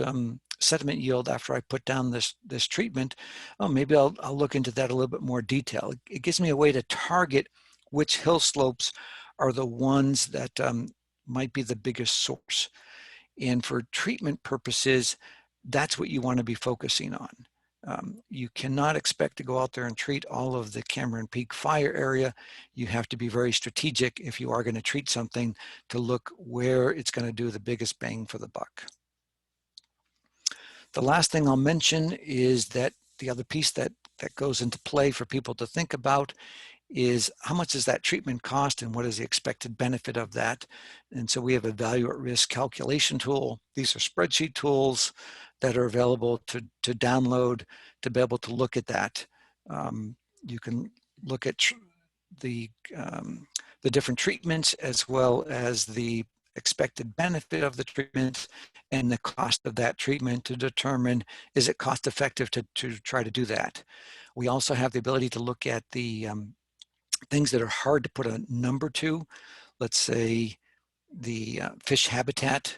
Speaker 11: sediment yield after I put down this treatment. Oh, maybe I'll look into that a little bit more detail. It gives me a way to target which hill slopes are the ones that might be the biggest source. And for treatment purposes, that's what you want to be focusing on. You cannot expect to go out there and treat all of the Cameron Peak fire area. You have to be very strategic if you are going to treat something, to look where it's going to do the biggest bang for the buck. The last thing I'll mention is that the other piece that goes into play for people to think about is how much does that treatment cost and what is the expected benefit of that. And so we have a value at risk calculation tool. These are spreadsheet tools that are available to download to be able to look at that. You can look at the different treatments as well as the expected benefit of the treatment and the cost of that treatment to determine, is it cost effective to try to do that. We also have the ability to look at the things that are hard to put a number to. Let's say the fish habitat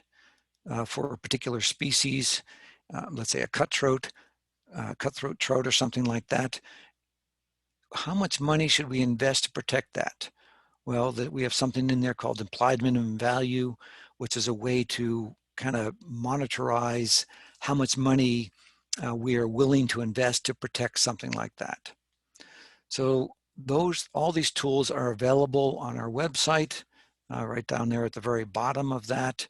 Speaker 11: for a particular species, let's say a cutthroat trout or something like that. How much money should we invest to protect that? Well, we have something in there called implied minimum value, which is a way to kind of monitorize how much money we are willing to invest to protect something like that. So all these tools are available on our website, right down there at the very bottom of that.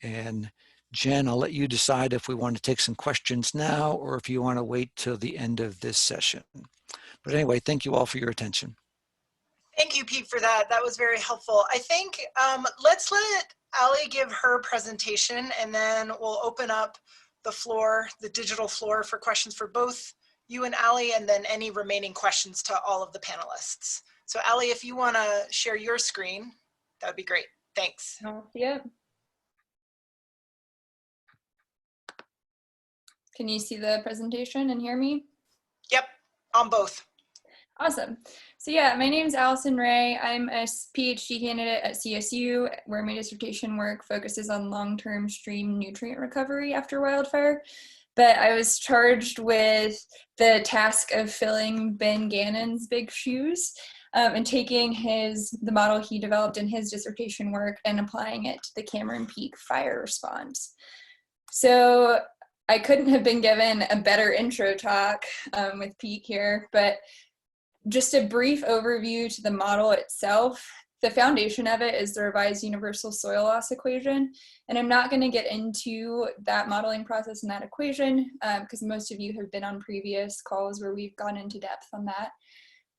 Speaker 11: And Jen, I'll let you decide if we want to take some questions now or if you want to wait till the end of this session. But anyway, thank you all for your attention.
Speaker 3: Thank you, Pete, for that. That was very helpful. I think let's let Ali give her presentation, and then we'll open up the floor, the digital floor, for questions for both you and Ali, and then any remaining questions to all of the panelists. So Ali, if you want to share your screen, that would be great. Thanks.
Speaker 12: Yep. Can you see the presentation and hear me?
Speaker 3: Yep, on both.
Speaker 12: Awesome. So yeah, my name is Allison Ray. I'm a PhD candidate at CSU, where my dissertation work focuses on long-term stream nutrient recovery after wildfire. But I was charged with the task of filling Ben Gannon's big shoes and taking the model he developed in his dissertation work and applying it to the Cameron Peak fire response. So I couldn't have been given a better intro talk with Pete here, but just a brief overview to the model itself. The foundation of it is the revised universal soil loss equation. And I'm not going to get into that modeling process and that equation because most of you have been on previous calls where we've gone into depth on that.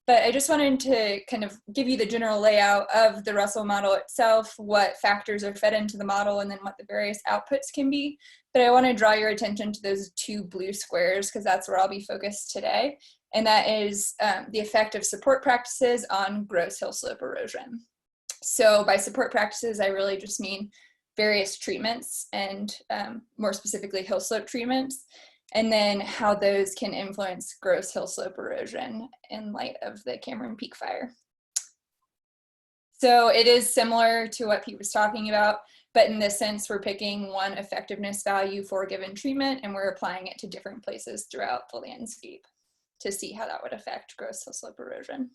Speaker 12: But I just wanted to kind of give you the general layout of the Russell model itself, what factors are fed into the model, and then what the various outputs can be. But I want to draw your attention to those 2 blue squares because that's where I'll be focused today. And that is the effect of support practices on gross hill slope erosion. So by support practices, I really just mean various treatments and more specifically hill slope treatments, and then how those can influence gross hill slope erosion in light of the Cameron Peak fire. So it is similar to what Pete was talking about, but in this sense, we're picking one effectiveness value for a given treatment and we're applying it to different places throughout the landscape to see how that would affect gross hill slope erosion.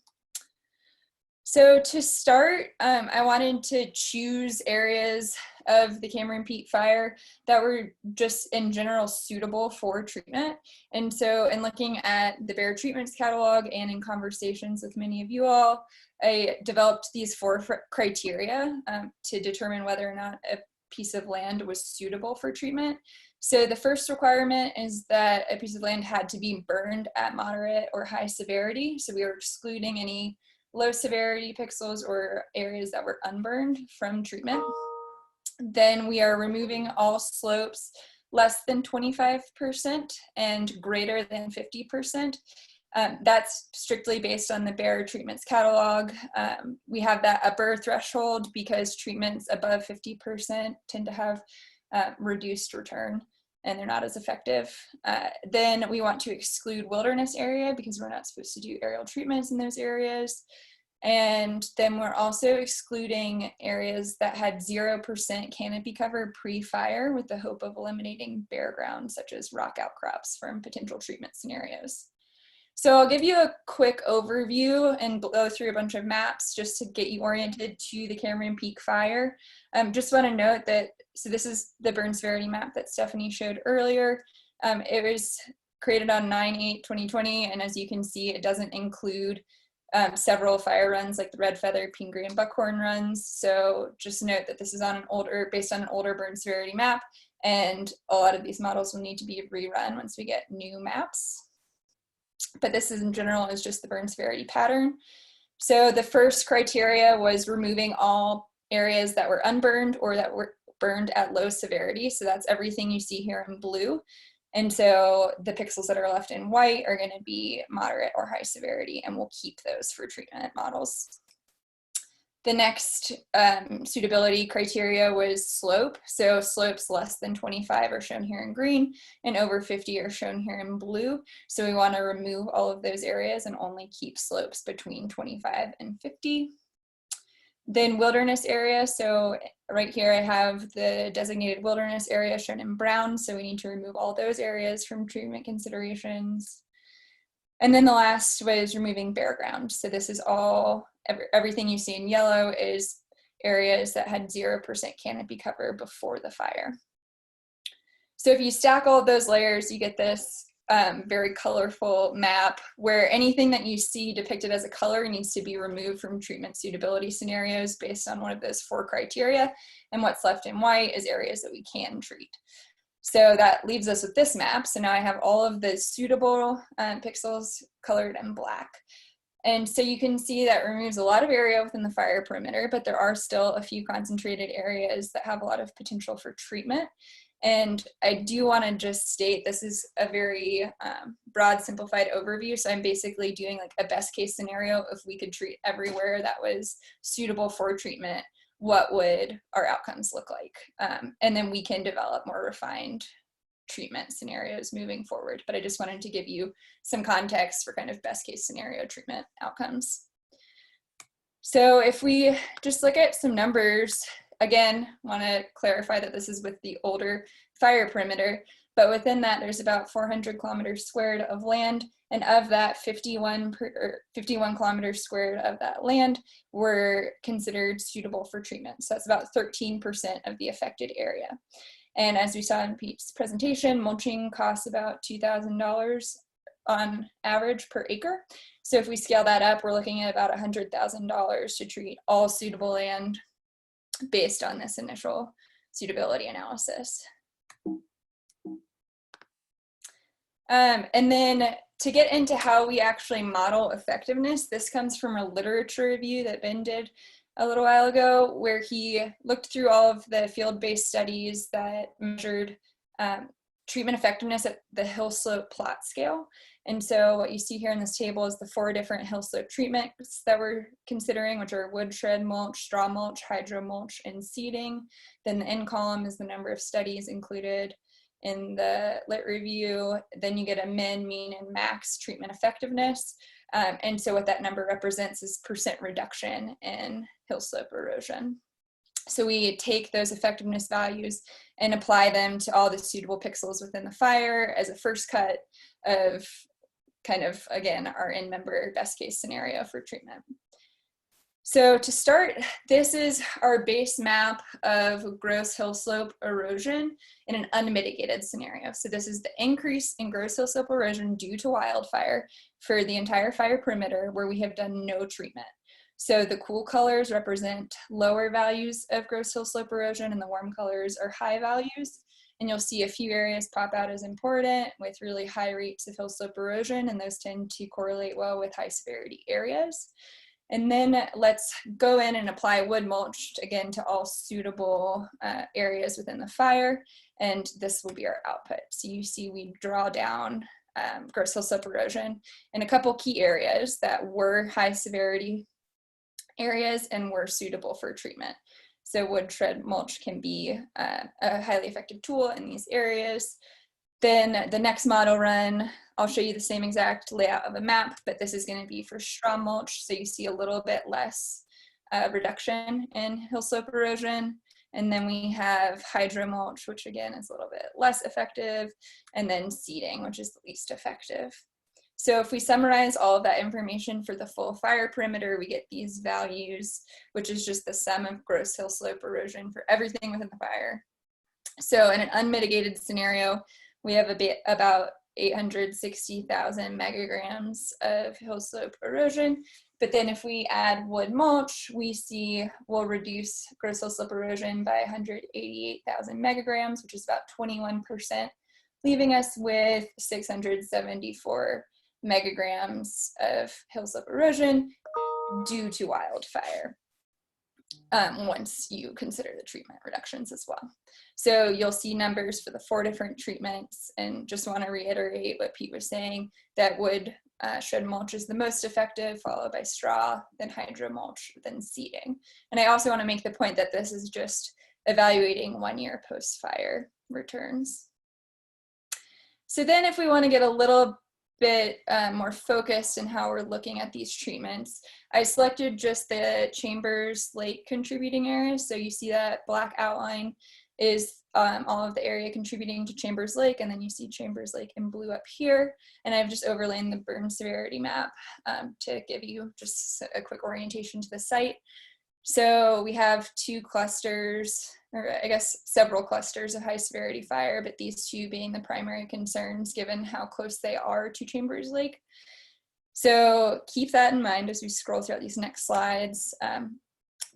Speaker 12: So to start, I wanted to choose areas of the Cameron Peak fire that were just in general suitable for treatment. And so in looking at the Bear Treatments Catalog and in conversations with many of you all, I developed these 4 criteria to determine whether or not a piece of land was suitable for treatment. So the first requirement is that a piece of land had to be burned at moderate or high severity. So we were excluding any low severity pixels or areas that were unburned from treatment. Then we are removing all slopes less than 25% and greater than 50%. That's strictly based on the Bear Treatments Catalog. We have that upper threshold because treatments above 50% tend to have reduced return and they're not as effective. Then we want to exclude wilderness area because we're not supposed to do aerial treatments in those areas. And then we're also excluding areas that had 0% canopy cover pre-fire with the hope of eliminating bare ground, such as rock outcrops from potential treatment scenarios. So I'll give you a quick overview and go through a bunch of maps just to get you oriented to the Cameron Peak fire. Just want to note that, so this is the burn severity map that Stephanie showed earlier. It was created on 9/8/2020, and as you can see, it doesn't include several fire runs like the red feather, pingree, and buckhorn runs. So just note that this is on based on an older burn severity map, and a lot of these models will need to be rerun once we get new maps. But this is in general is just the burn severity pattern. So the first criteria was removing all areas that were unburned or that were burned at low severity. So that's everything you see here in blue. And so the pixels that are left in white are going to be moderate or high severity, and we'll keep those for treatment models. The next suitability criteria was slope. So slopes less than 25 are shown here in green, and over 50 are shown here in blue. So we want to remove all of those areas and only keep slopes between 25 and 50. Then wilderness area. So right here I have the designated wilderness area shown in brown. So we need to remove all those areas from treatment considerations. And then the last was removing bare ground. So this is all, everything you see in yellow is areas that had 0% canopy cover before the fire. So if you stack all of those layers, you get this very colorful map where anything that you see depicted as a color needs to be removed from treatment suitability scenarios based on one of those 4 criteria. And what's left in white is areas that we can treat. So that leaves us with this map. So now I have all of the suitable pixels colored in black. And so you can see that removes a lot of area within the fire perimeter, but there are still a few concentrated areas that have a lot of potential for treatment. And I do want to just state this is a very broad, simplified overview. So I'm basically doing like a best case scenario. If we could treat everywhere that was suitable for treatment, what would our outcomes look like? And then we can develop more refined treatment scenarios moving forward. But I just wanted to give you some context for kind of best case scenario treatment outcomes. So if we just look at some numbers, again, want to clarify that this is with the older fire perimeter, but within that there's about 400 kilometers squared of land, and of that 51 kilometers squared of that land were considered suitable for treatment. So that's about 13% of the affected area. And as we saw in Pete's presentation, mulching costs about $2,000 on average per acre. So if we scale that up, we're looking at about $100,000 to treat all suitable land based on this initial suitability analysis. And then to get into how we actually model effectiveness, this comes from a literature review that Ben did a little while ago, where he looked through all of the field-based studies that measured treatment effectiveness at the hill slope plot scale. And so what you see here in this table is the 4 different hill slope treatments that we're considering, which are wood shred mulch, straw mulch, hydro mulch, and seeding. Then the end column is the number of studies included in the lit review. Then you get a min, mean, and max treatment effectiveness. And so what that number represents is % reduction in hill slope erosion. So we take those effectiveness values and apply them to all the suitable pixels within the fire as a first cut of kind of, again, our end member best case scenario for treatment. So to start, this is our base map of gross hill slope erosion in an unmitigated scenario. So this is the increase in gross hill slope erosion due to wildfire for the entire fire perimeter where we have done no treatment. So the cool colors represent lower values of gross hill slope erosion and the warm colors are high values. And you'll see a few areas pop out as important with really high rates of hill slope erosion, and those tend to correlate well with high severity areas. And then let's go in and apply wood mulch again to all suitable areas within the fire, and this will be our output. So you see we draw down gross hill slope erosion in a couple key areas that were high severity areas and were suitable for treatment. So wood shred mulch can be a highly effective tool in these areas. Then the next model run, I'll show you the same exact layout of a map, but this is going to be for straw mulch. So you see a little bit less reduction in hill slope erosion. And then we have hydro mulch, which again is a little bit less effective. And then seeding, which is the least effective. So if we summarize all of that information for the full fire perimeter, we get these values, which is just the sum of gross hill slope erosion for everything within the fire. So in an unmitigated scenario, we have about 860,000 megagrams of hill slope erosion. But then if we add wood mulch, we see we'll reduce gross hill slope erosion by 188,000 megagrams, which is about 21%, leaving us with 674 megagrams of hill slope erosion due to wildfire, once you consider the treatment reductions as well. So you'll see numbers for the 4 different treatments, and just want to reiterate what Pete was saying, that wood shred mulch is the most effective, followed by straw, then hydro mulch, then seeding. And I also want to make the point that this is just evaluating 1 year post-fire returns. So then if we want to get a little bit more focused in how we're looking at these treatments, I selected just the Chambers Lake contributing areas. So you see that black outline is all of the area contributing to Chambers Lake, and then you see Chambers Lake in blue up here. And I've just overlaid the burn severity map to give you just a quick orientation to the site. So we have 2 clusters, or I guess several clusters of high severity fire, but these 2 being the primary concerns given how close they are to Chambers Lake. So keep that in mind as we scroll throughout these next slides.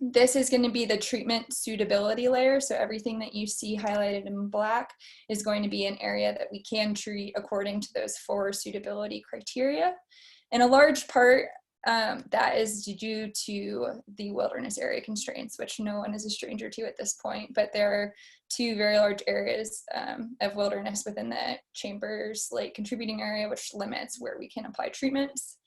Speaker 12: This is going to be the treatment suitability layer. So everything that you see highlighted in black is going to be an area that we can treat according to those 4 suitability criteria. And a large part that is due to the wilderness area constraints, which no one is a stranger to at this point, but there are 2 very large areas of wilderness within the Chambers Lake contributing area, which limits where we can apply treatments.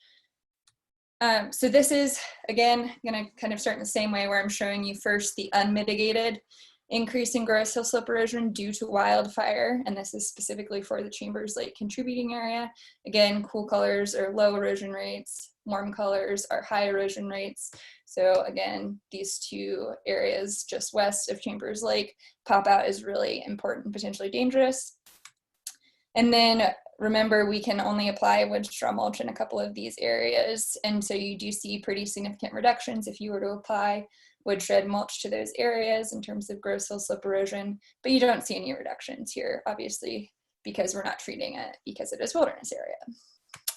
Speaker 12: So this is, again, going to kind of start in the same way where I'm showing you first the unmitigated increase in gross hill slope erosion due to wildfire, and this is specifically for the Chambers Lake contributing area. Again, cool colors are low erosion rates, warm colors are high erosion rates. So again, these 2 areas just west of Chambers Lake pop out as really important, potentially dangerous. And then remember, we can only apply wood straw mulch in a couple of these areas. And so you do see pretty significant reductions if you were to apply wood shred mulch to those areas in terms of gross hill slope erosion, but you don't see any reductions here, obviously, because we're not treating it because it is wilderness area.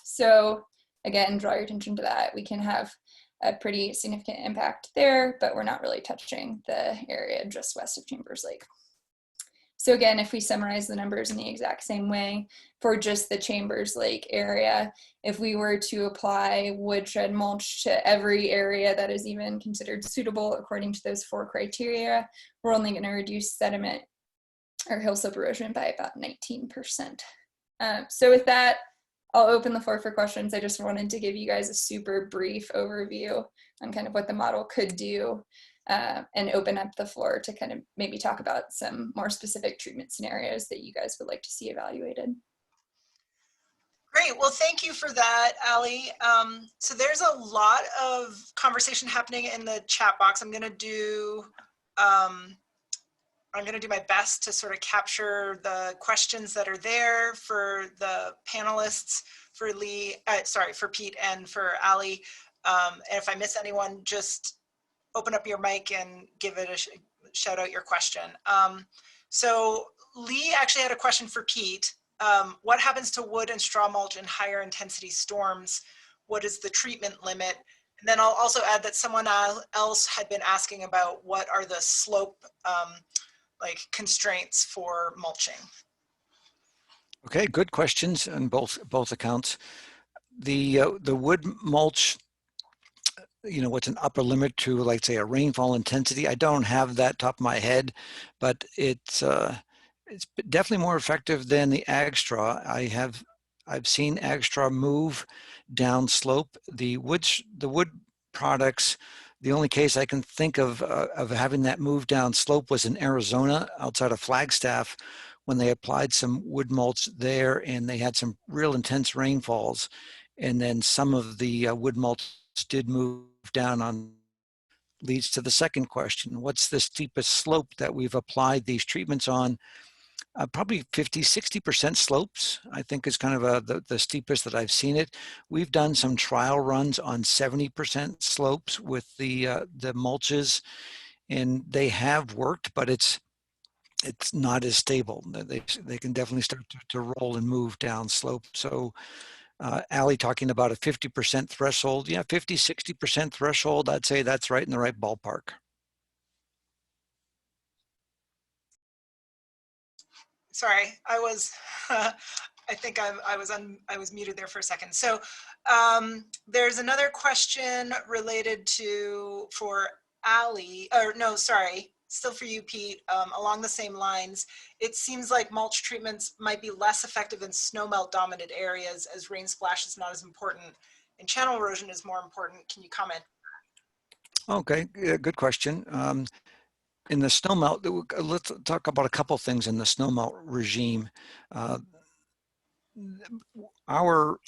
Speaker 12: So again, draw your attention to that. We can have a pretty significant impact there, but we're not really touching the area just west of Chambers Lake. So again, if we summarize the numbers in the exact same way, for just the Chambers Lake area. If we were to apply woodshed mulch to every area that is even considered suitable according to those 4 criteria, we're only going to reduce sediment or hill slope erosion by about 19%. So with that, I'll open the floor for questions. I just wanted to give you guys a super brief overview on kind of what the model could do, and open up the floor to kind of maybe talk about some more specific treatment scenarios that you guys would like to see evaluated.
Speaker 3: Great, well, thank you for that, Ali. So there's a lot of conversation happening in the chat box. I'm gonna do my best to sort of capture the questions that are there for the panelists, for for Pete and for Ali. And if I miss anyone, just open up your mic and give it a shout out your question. So Lee actually had a question for Pete. What happens to wood and straw mulch in higher intensity storms? What is the treatment limit? And then I'll also add that someone else had been asking about what are the slope constraints for mulching.
Speaker 11: Okay, good questions on both accounts. The wood mulch, what's an upper limit to, like, say, a rainfall intensity? I don't have that top of my head, but it's definitely more effective than the ag straw. I've seen ag straw move down slope. The wood products, the only case I can think of having that move down slope was in Arizona, outside of Flagstaff, when they applied some wood mulch there, and they had some real intense rainfalls, and then some of the wood mulch did move down on. Leads to the second question: what's the steepest slope that we've applied these treatments on? Probably 50–60% slopes, I think, is kind of the steepest that I've seen it. We've done some trial runs on 70% slopes with the mulches, and they have worked, but it's not as stable. They can definitely start to roll and move down slope. So Ali talking about a 50% threshold. Yeah, 50–60% threshold, I'd say that's right in the right ballpark.
Speaker 3: Sorry, I was, I think I was muted there for a second. So there's another question related for Ali, or no, sorry, still for you, Pete, along the same lines. It seems like mulch treatments might be less effective in snowmelt dominant areas, as rain splash is not as important and channel erosion is more important. Can you comment?
Speaker 11: Okay, yeah, good question. In the snowmelt, let's talk about a couple things in the snowmelt regime. Our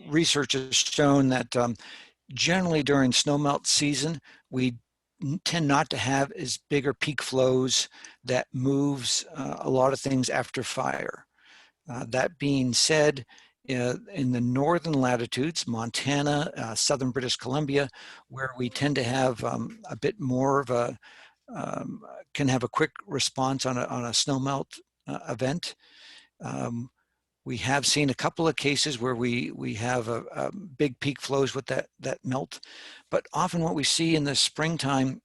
Speaker 11: research has shown that generally during snowmelt season, we tend not to have as bigger peak flows that moves a lot of things after fire. That being said, in the northern latitudes, Montana, southern British Columbia, where we tend to have a bit more of a can have a quick response on a snowmelt event. We have seen a couple of cases where we have a big peak flows with that melt, but often what we see in the springtime,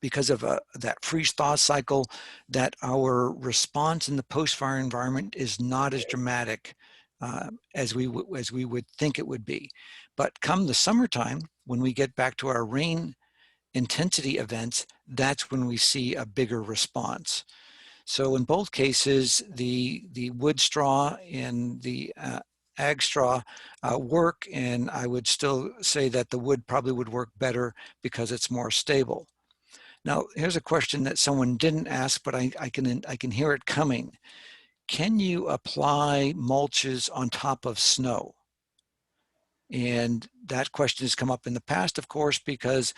Speaker 11: because of that freeze-thaw cycle, that our response in the post-fire environment is not as dramatic as we would think it would be. But come the summertime, when we get back to our rain intensity events, that's when we see a bigger response. So in both cases, the wood straw and the ag straw work, and I would still say that the wood probably would work better because it's more stable. Now, here's a question that someone didn't ask, but I can hear it coming. Can you apply mulches on top of snow? And that question has come up in the past, of course, because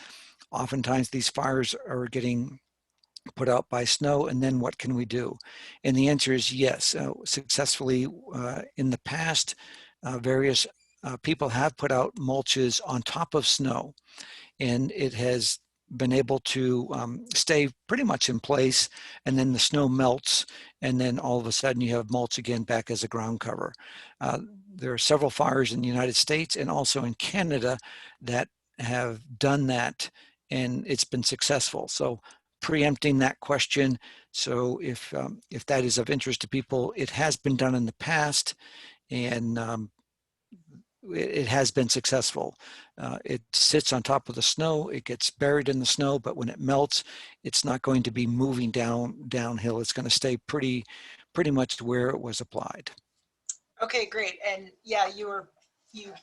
Speaker 11: oftentimes these fires are getting put out by snow, and then what can we do? And the answer is yes. Successfully in the past, various people have put out mulches on top of snow, and it has been able to stay pretty much in place, and then the snow melts, and then all of a sudden you have mulch again back as a ground cover. There are several fires in the United States and also in Canada that have done that, and it's been successful. So preempting that question. So if that is of interest to people, it has been done in the past, and it has been successful. It sits on top of the snow, it gets buried in the snow, but when it melts, it's not going to be moving downhill. It's going to stay pretty much where it was applied.
Speaker 3: Okay, great. And yeah, you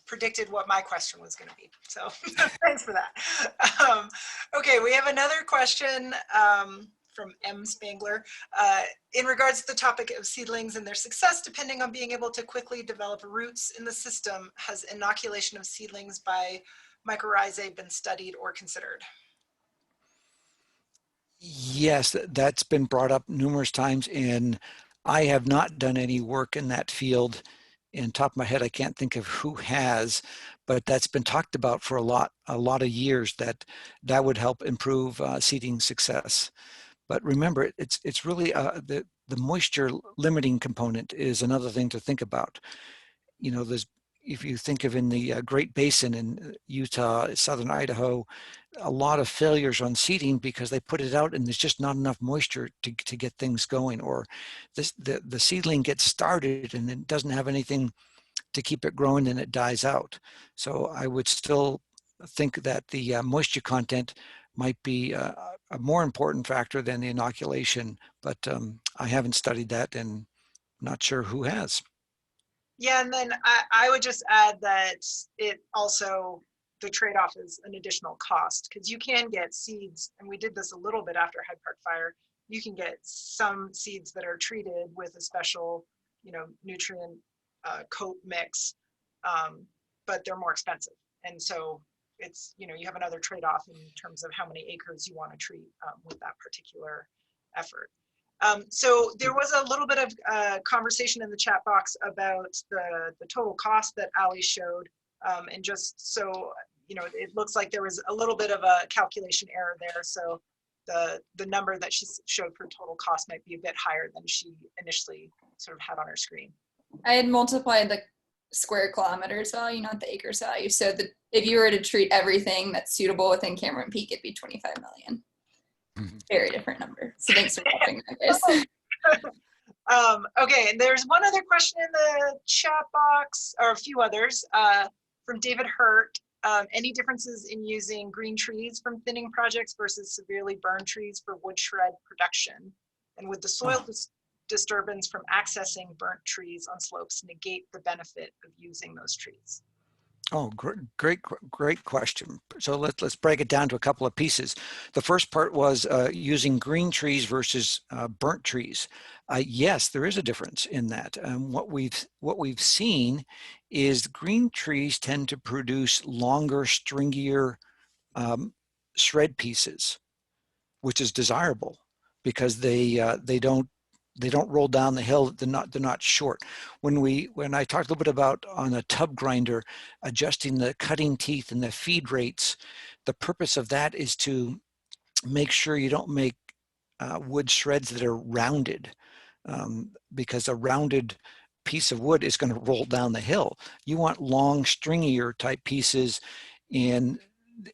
Speaker 3: predicted what my question was going to be. So thanks for that. Okay, we have another question from M. Spangler. In regards to the topic of seedlings and their success, depending on being able to quickly develop roots in the system, has inoculation of seedlings by mycorrhizae been studied or considered?
Speaker 11: Yes, that's been brought up numerous times, and I have not done any work in that field. In top of my head, I can't think of who has, but that's been talked about for a lot of years, that would help improve seeding success. But remember, it's really the moisture limiting component is another thing to think about. You know, if you think of in the Great Basin in Utah, southern Idaho, a lot of failures on seeding because they put it out and there's just not enough moisture to get things going, or the seedling gets started and it doesn't have anything to keep it growing and it dies out. So I would still think that the moisture content might be a more important factor than the inoculation, but I haven't studied that and not sure who has.
Speaker 3: Yeah, and then I would just add that it also, the trade-off is an additional cost, because you can get seeds, and we did this a little bit after Hyde Park Fire, you can get some seeds that are treated with a special, nutrient coat mix, but they're more expensive. And so it's, you have another trade-off in terms of how many acres you want to treat with that particular effort. So there was a little bit of conversation in the chat box about the total cost that Ali showed. And just so, it looks like there was a little bit of a calculation error there. So the number that she showed for total cost might be a bit higher than she initially sort of had on her screen.
Speaker 12: I had multiplied the square kilometers value, not the acres value. So if you were to treat everything that's suitable within Cameron Peak, it'd be 25 million. Very different number. So thanks for helping that, guys.
Speaker 3: Okay, and there's one other question in the chat box, or a few others, from David Hurt. Any differences in using green trees from thinning projects versus severely burned trees for wood shred production? And would the soil disturbance from accessing burnt trees on slopes negate the benefit of using those trees?
Speaker 11: Oh, great question. So let's break it down to a couple of pieces. The first part was using green trees versus burnt trees. Yes, there is a difference in that. What we've seen is green trees tend to produce longer, stringier shred pieces, which is desirable because they don't roll down the hill. They're not short. When I talked a little bit about on a tub grinder, adjusting the cutting teeth and the feed rates, the purpose of that is to make sure you don't make wood shreds that are rounded, because a rounded piece of wood is going to roll down the hill. You want long, stringier type pieces. And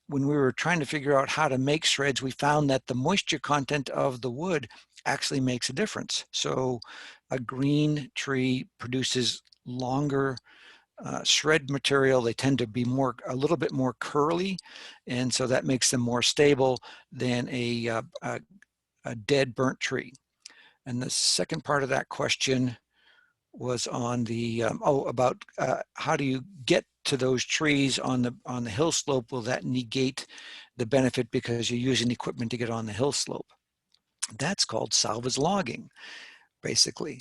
Speaker 11: when we were trying to figure out how to make shreds, we found that the moisture content of the wood actually makes a difference. So a green tree produces longer shred material. They tend to be a little bit more curly, and so that makes them more stable than a dead burnt tree. And the second part of that question was on the about how do you get to those trees on the hill slope? Will that negate the benefit because you're using equipment to get on the hill slope? That's called salvage logging, basically.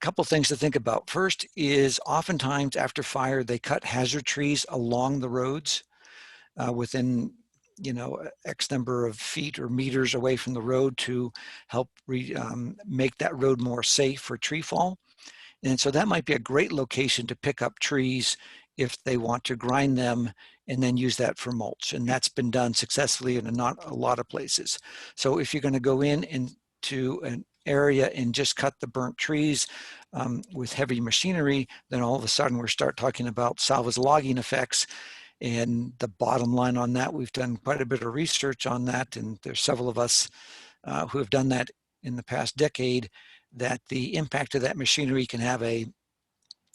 Speaker 11: Couple things to think about. First is oftentimes after fire, they cut hazard trees along the roads within X number of feet or meters away from the road to help make that road more safe for tree fall. And so that might be a great location to pick up trees if they want to grind them and then use that for mulch. And that's been done successfully in not a lot of places. So if you're going to go into an area and just cut the burnt trees with heavy machinery, then all of a sudden we start talking about salvage logging effects. And the bottom line on that, we've done quite a bit of research on that, and there's several of us who have done that in the past decade, that the impact of that machinery can have a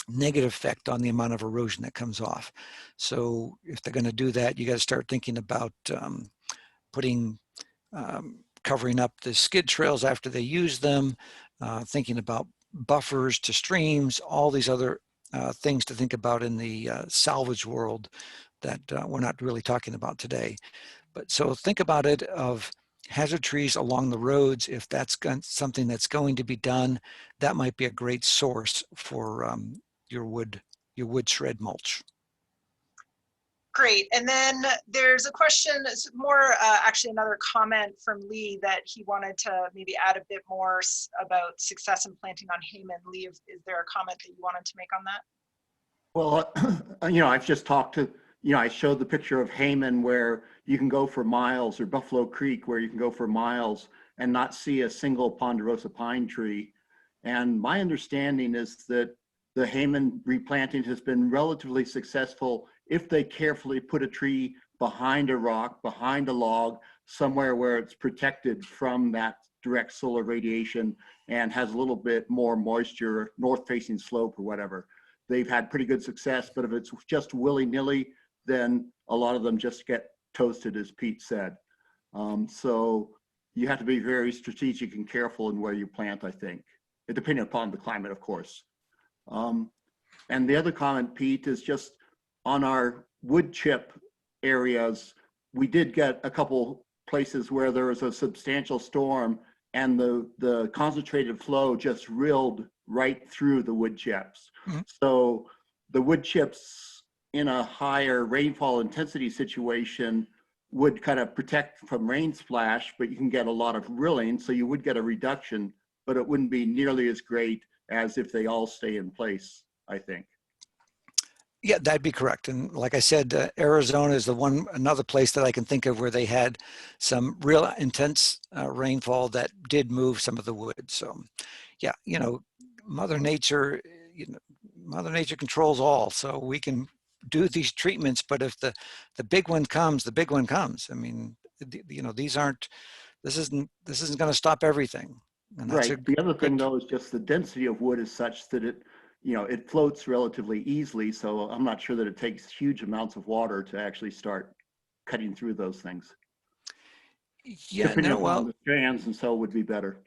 Speaker 11: negative effect on the amount of erosion that comes off. So if they're going to do that, you got to start thinking about covering up the skid trails after they use them, thinking about buffers to streams, all these other things to think about in the salvage world that we're not really talking about today. But so think about it of hazard trees along the roads. If that's something that's going to be done, that might be a great source for your wood shred mulch.
Speaker 3: Great. And then there's a question, it's more actually another comment from Lee that he wanted to maybe add a bit more about success in planting on hayman. Lee, is there a comment that you wanted to make on that?
Speaker 1: Well, I've just talked to, I showed the picture of hayman where you can go for miles, or Buffalo Creek where you can go for miles and not see a single ponderosa pine tree. And my understanding is that the hayman replanting has been relatively successful if they carefully put a tree behind a rock, behind a log, somewhere where it's protected from that direct solar radiation and has a little bit more moisture, north-facing slope or whatever. They've had pretty good success, but if it's just willy-nilly, then a lot of them just get toasted, as Pete said. So you have to be very strategic and careful in where you plant, I think, depending upon the climate, of course. And the other comment, Pete, is just on our wood chip areas, we did get a couple places where there was a substantial storm and the concentrated flow just reeled right through the wood chips. Mm-hmm. So the wood chips in a higher rainfall intensity situation would kind of protect from rain splash, but you can get a lot of rilling, so you would get a reduction, but it wouldn't be nearly as great as if they all stay in place, I think.
Speaker 11: Yeah, that'd be correct. And like I said, Arizona is another place that I can think of where they had some real intense rainfall that did move some of the wood. So yeah, Mother Nature controls all. So we can do these treatments, but if the big one comes, the big one comes. I mean, this isn't going to stop everything. And that's
Speaker 1: right. The other thing though is just the density of wood is such that it floats relatively easily. So I'm not sure that it takes huge amounts of water to actually start cutting through those things.
Speaker 11: Yeah,
Speaker 1: depending upon the strands and so would be better.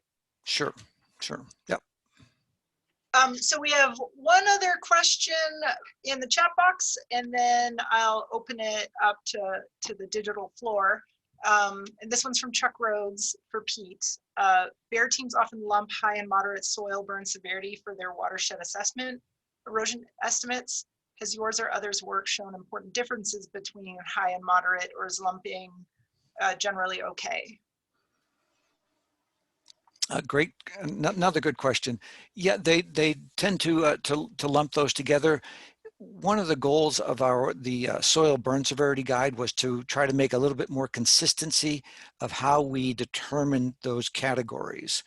Speaker 11: Sure. Yep.
Speaker 3: So we have one other question in the chat box, and then I'll open it up to the digital floor. And this one's from Chuck Rhodes for Pete. Bear teams often lump high and moderate soil burn severity for their watershed assessment erosion estimates. Has yours or others' work shown important differences between high and moderate, or is lumping generally okay?
Speaker 11: Great, another good question. Yeah, they tend to lump those together. One of the goals of the soil burn severity guide was to try to make a little bit more consistency of how we determine those categories.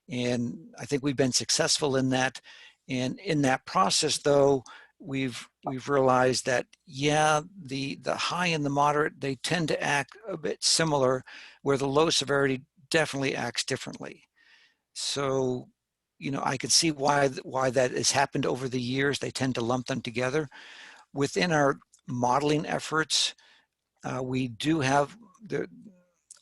Speaker 11: And I think we've been successful in that. And in that process, though, we've realized that, yeah, the high and the moderate, they tend to act a bit similar, where the low severity definitely acts differently. So, I can see why that has happened over the years. They tend to lump them together. Within our modeling efforts, we do have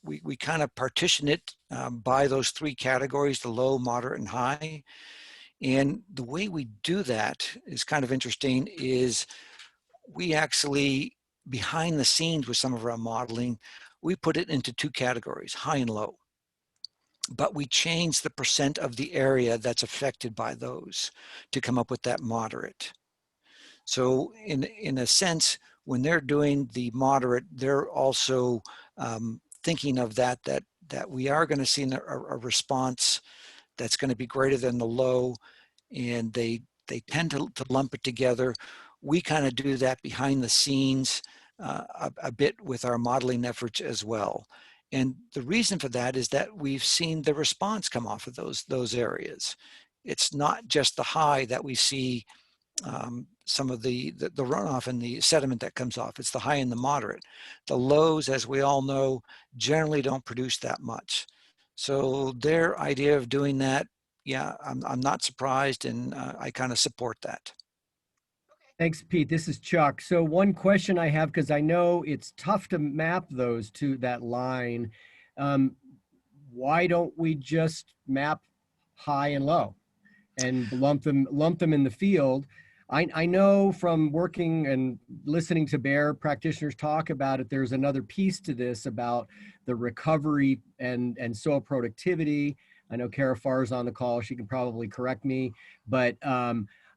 Speaker 11: we kind of partition it by those three categories: the low, moderate, and high. And the way we do that is kind of interesting. Is we actually, behind the scenes with some of our modeling, we put it into two categories: high and low. But we change the percent of the area that's affected by those to come up with that moderate. So in a sense, when they're doing the moderate, they're also thinking of that we are going to see a response that's going to be greater than the low, and they tend to lump it together. We kind of do that behind the scenes a bit with our modeling efforts as well. And the reason for that is that we've seen the response come off of those areas. It's not just the high that we see some of the runoff and the sediment that comes off. It's the high and the moderate. The lows, as we all know, generally don't produce that much. So their idea of doing that, yeah, I'm not surprised, and I kind of support that.
Speaker 10: Thanks, Pete. This is Chuck. So one question I have, because I know it's tough to map those to that line. Why don't we just map high and low and lump them in the field? I know from working and listening to Bear practitioners talk about it, there's another piece to this about the recovery and soil productivity. I know Kara Farr is on the call. She can probably correct me, but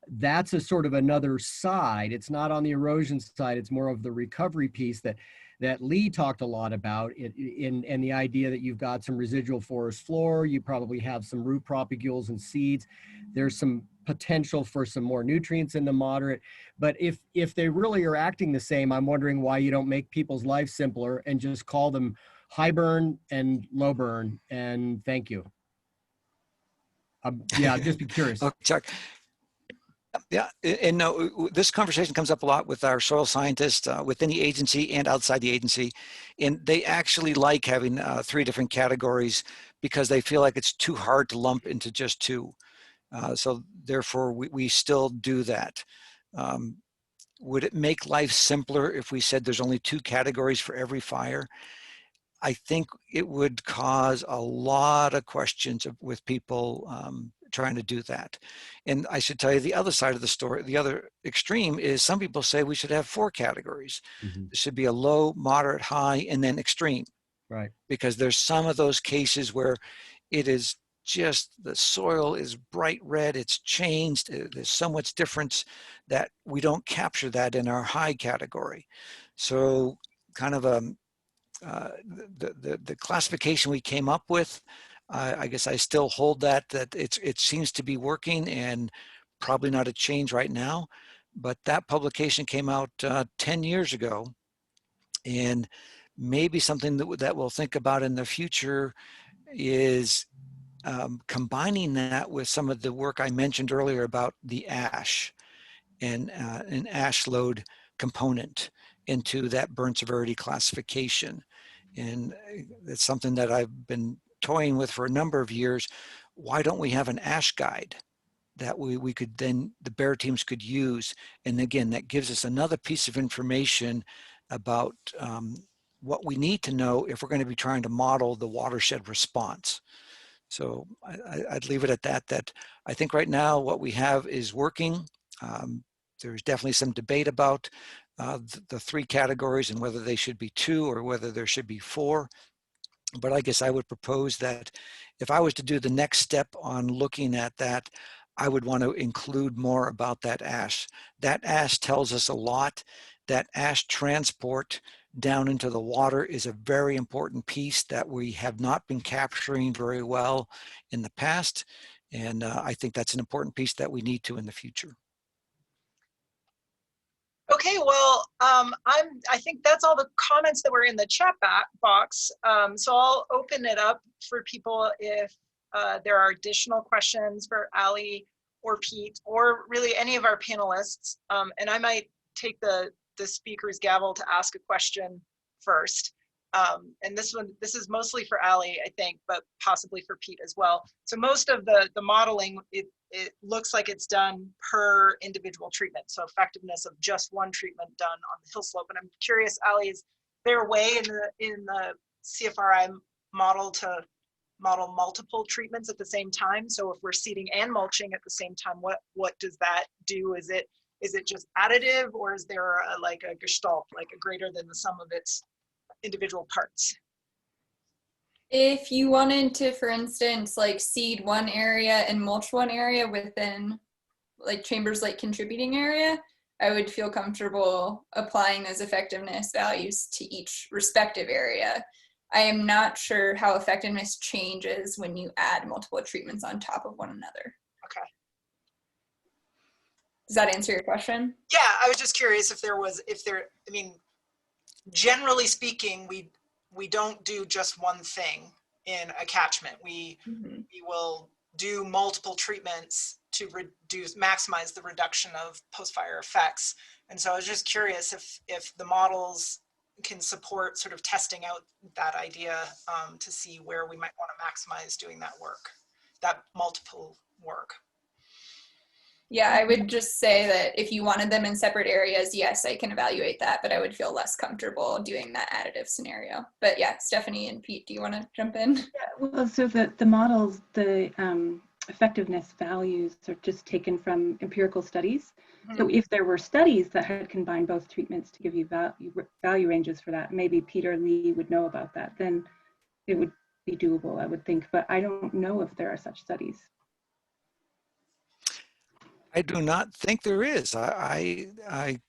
Speaker 10: that's a sort of another side. It's not on the erosion side. It's more of the recovery piece that Lee talked a lot about in the idea that you've got some residual forest floor. You probably have some root propagules and seeds. There's some potential for some more nutrients in the moderate. But if they really are acting the same, I'm wondering why you don't make people's lives simpler and just call them high burn and low burn. And thank you. Yeah, I'd just be curious.
Speaker 11: Okay, Chuck. Yeah, and no, this conversation comes up a lot with our soil scientists within the agency and outside the agency, and they actually like having 3 different categories because they feel like it's too hard to lump into just 2. So therefore, we still do that. Would it make life simpler if we said there's only 2 categories for every fire? I think it would cause a lot of questions with people trying to do that. And I should tell you the other side of the story, the other extreme is some people say we should have 4 categories. Mm-hmm. There should be a low, moderate, high, and then extreme.
Speaker 10: Right.
Speaker 11: Because there's some of those cases where it is just the soil is bright red, it's changed, there's so much difference that we don't capture that in our high category. So kind of the classification we came up with, I guess I still hold that it seems to be working, and probably not a change right now, but that publication came out 10 years ago, and maybe something that we'll think about in the future is combining that with some of the work I mentioned earlier about the ash and an ash load component into that burn severity classification. And it's something that I've been toying with for a number of years. Why don't we have an ash guide that we could then, the Bear teams could use? And again, that gives us another piece of information about what we need to know if we're going to be trying to model the watershed response. So I'd leave it at that I think right now what we have is working. There's definitely some debate about the 3 categories and whether they should be 2 or whether there should be 4. But I guess I would propose that if I was to do the next step on looking at that, I would want to include more about that ash. That ash tells us a lot. That ash transport down into the water is a very important piece that we have not been capturing very well in the past. And I think that's an important piece that we need to in the future.
Speaker 3: Okay, well, I think that's all the comments that were in the chat box. So I'll open it up for people if there are additional questions for Ali or Pete or really any of our panelists. And I might take the speaker's gavel to ask a question first. And this is mostly for Ali, I think, but possibly for Pete as well. So most of the modeling, it looks like it's done per individual treatment. So effectiveness of just one treatment done on the hill slope. And I'm curious, Ali, is there a way in the CFRI model to model multiple treatments at the same time? So if we're seeding and mulching at the same time, what does that do? Is it just additive, or is there like a gestalt, like a greater than the sum of its individual parts?
Speaker 12: If you wanted to, for instance, like seed one area and mulch one area within like Chambers Lake contributing area, I would feel comfortable applying those effectiveness values to each respective area. I am not sure how effectiveness changes when you add multiple treatments on top of one another.
Speaker 3: Okay.
Speaker 12: Does that answer your question?
Speaker 3: Yeah, I was just curious I mean, generally speaking, we don't do just one thing in a catchment. We will do multiple treatments to maximize the reduction of post-fire effects. And so I was just curious if the models can support sort of testing out that idea to see where we might want to maximize doing that work, that multiple work.
Speaker 12: Yeah, I would just say that if you wanted them in separate areas, yes, I can evaluate that, but I would feel less comfortable doing that additive scenario. But yeah, Stephanie and Pete, do you want to jump in?
Speaker 7: Yeah, well, so the models, the effectiveness values are just taken from empirical studies. Mm-hmm. So if there were studies that had combined both treatments to give you value ranges for that, maybe Peter Lee would know about that, then it would be doable, I would think. But I don't know if there are such studies.
Speaker 11: I do not think there is. I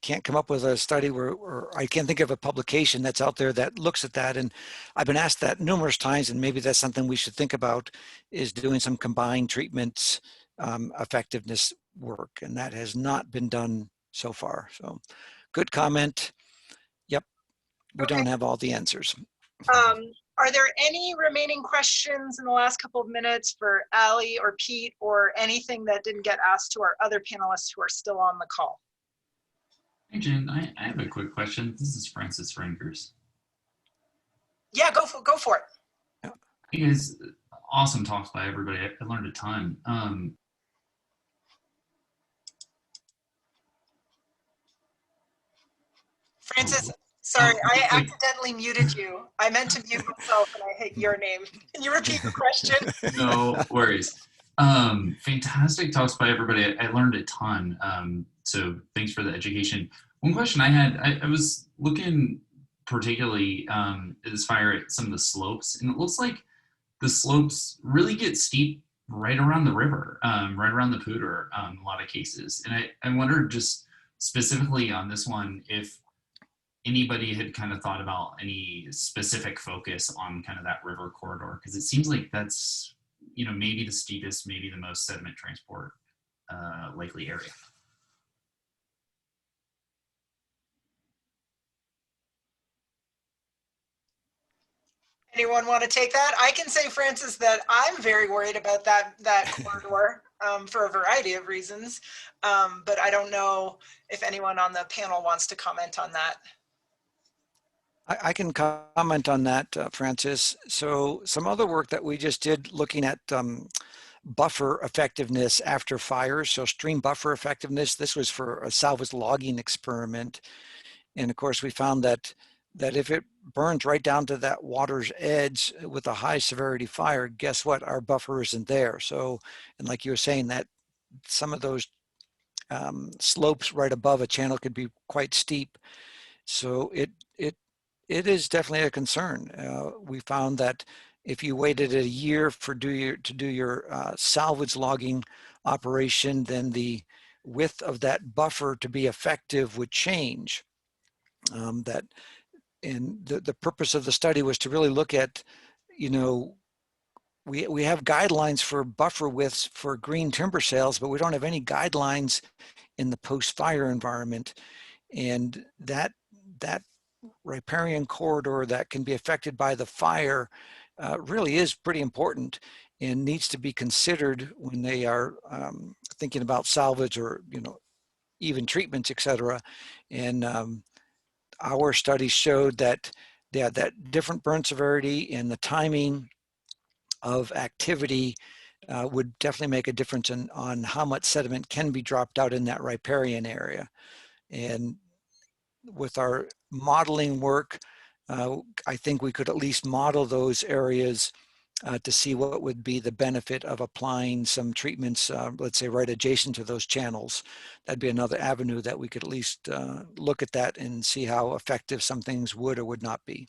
Speaker 11: can't come up with a study or I can't think of a publication that's out there that looks at that. And I've been asked that numerous times, and maybe that's something we should think about, is doing some combined treatments effectiveness work. And that has not been done so far. So good comment. Yep, we don't have all the answers.
Speaker 3: Are there any remaining questions in the last couple of minutes for Ali or Pete, or anything that didn't get asked to our other panelists who are still on the call?
Speaker 6: Hey, Jen, I have a quick question. This is Francis Rankers.
Speaker 3: Yeah, go for it.
Speaker 6: Hey guys, awesome talks by everybody. I learned a ton.
Speaker 3: Francis, sorry, I accidentally muted you. I meant to mute myself and I hit your name. Can you repeat the question?
Speaker 6: No worries. Fantastic talks by everybody. I learned a ton. So thanks for the education. One question I had, I was looking particularly this fire at some of the slopes, and it looks like the slopes really get steep right around the river, right around the Poudre in a lot of cases. And I wondered just specifically on this one, if anybody had kind of thought about any specific focus on kind of that river corridor, because it seems like that's, you know, maybe the steepest, maybe the most sediment transport likely area.
Speaker 3: Anyone want to take that? I can say, Francis, that I'm very worried about that corridor for a variety of reasons, but I don't know if anyone on the panel wants to comment on that.
Speaker 11: I can comment on that, Francis. So some other work that we just did looking at buffer effectiveness after fires. So stream buffer effectiveness, this was for a salvage logging experiment. And of course we found that if it burns right down to that water's edge with a high severity fire, guess what? Our buffer isn't there. So, and like you were saying, that some of those slopes right above a channel could be quite steep. So it is definitely a concern. We found that if you waited a year to do your salvage logging operation, then the width of that buffer to be effective would change. And the purpose of the study was to really look at, you know, we have guidelines for buffer widths for green timber sales, but we don't have any guidelines in the post-fire environment. And that riparian corridor that can be affected by the fire really is pretty important and needs to be considered when they are thinking about salvage or, you know, even treatments, etc. And our studies showed that that different burn severity and the timing of activity would definitely make a difference on how much sediment can be dropped out in that riparian area. And with our modeling work, I think we could at least model those areas to see what would be the benefit of applying some treatments, let's say right adjacent to those channels. That'd be another avenue that we could at least look at that and see how effective some things would or would not be.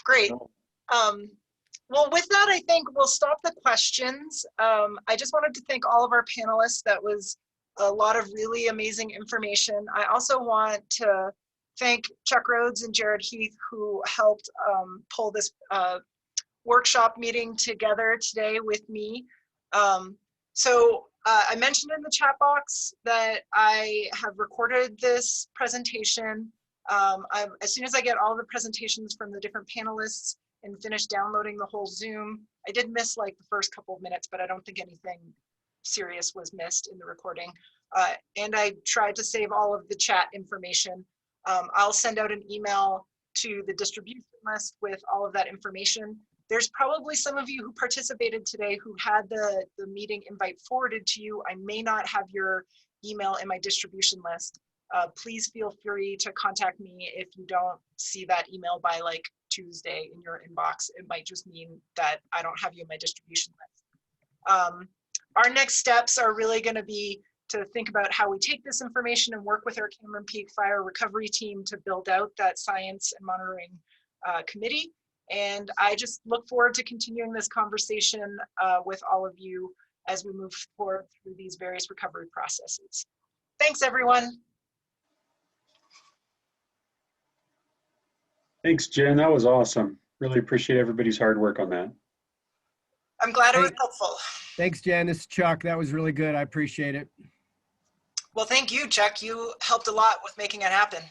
Speaker 3: Great. Well, with that, I think we'll stop the questions. I just wanted to thank all of our panelists. That was a lot of really amazing information. I also want to thank Chuck Rhodes and Jared Heath, who helped pull this workshop meeting together today with me. I mentioned in the chat box that I have recorded this presentation. As soon as I get all the presentations from the different panelists and finished downloading the whole Zoom. I did miss like the first couple of minutes, but I don't think anything serious was missed in the recording. And I tried to save all of the chat information. I'll send out an email to the distribution list with all of that information. There's probably some of you who participated today who had the meeting invite forwarded to you. I may not have your email in my distribution list. Please feel free to contact me if you don't see that email by like Tuesday in your inbox. It might just mean that I don't have you in my distribution list. Our next steps are really going to be to think about how we take this information and work with our Cameron Peak Fire Recovery team to build out that science and monitoring committee. And I just look forward to continuing this conversation with all of you as we move forward through these various recovery processes. Thanks, everyone.
Speaker 2: Thanks, Jen. That was awesome. Really appreciate everybody's hard work on that.
Speaker 3: I'm glad it was helpful.
Speaker 10: Thanks, Jen. This is Chuck. That was really good. I appreciate it.
Speaker 3: Well, thank you, Chuck. You helped a lot with making it happen.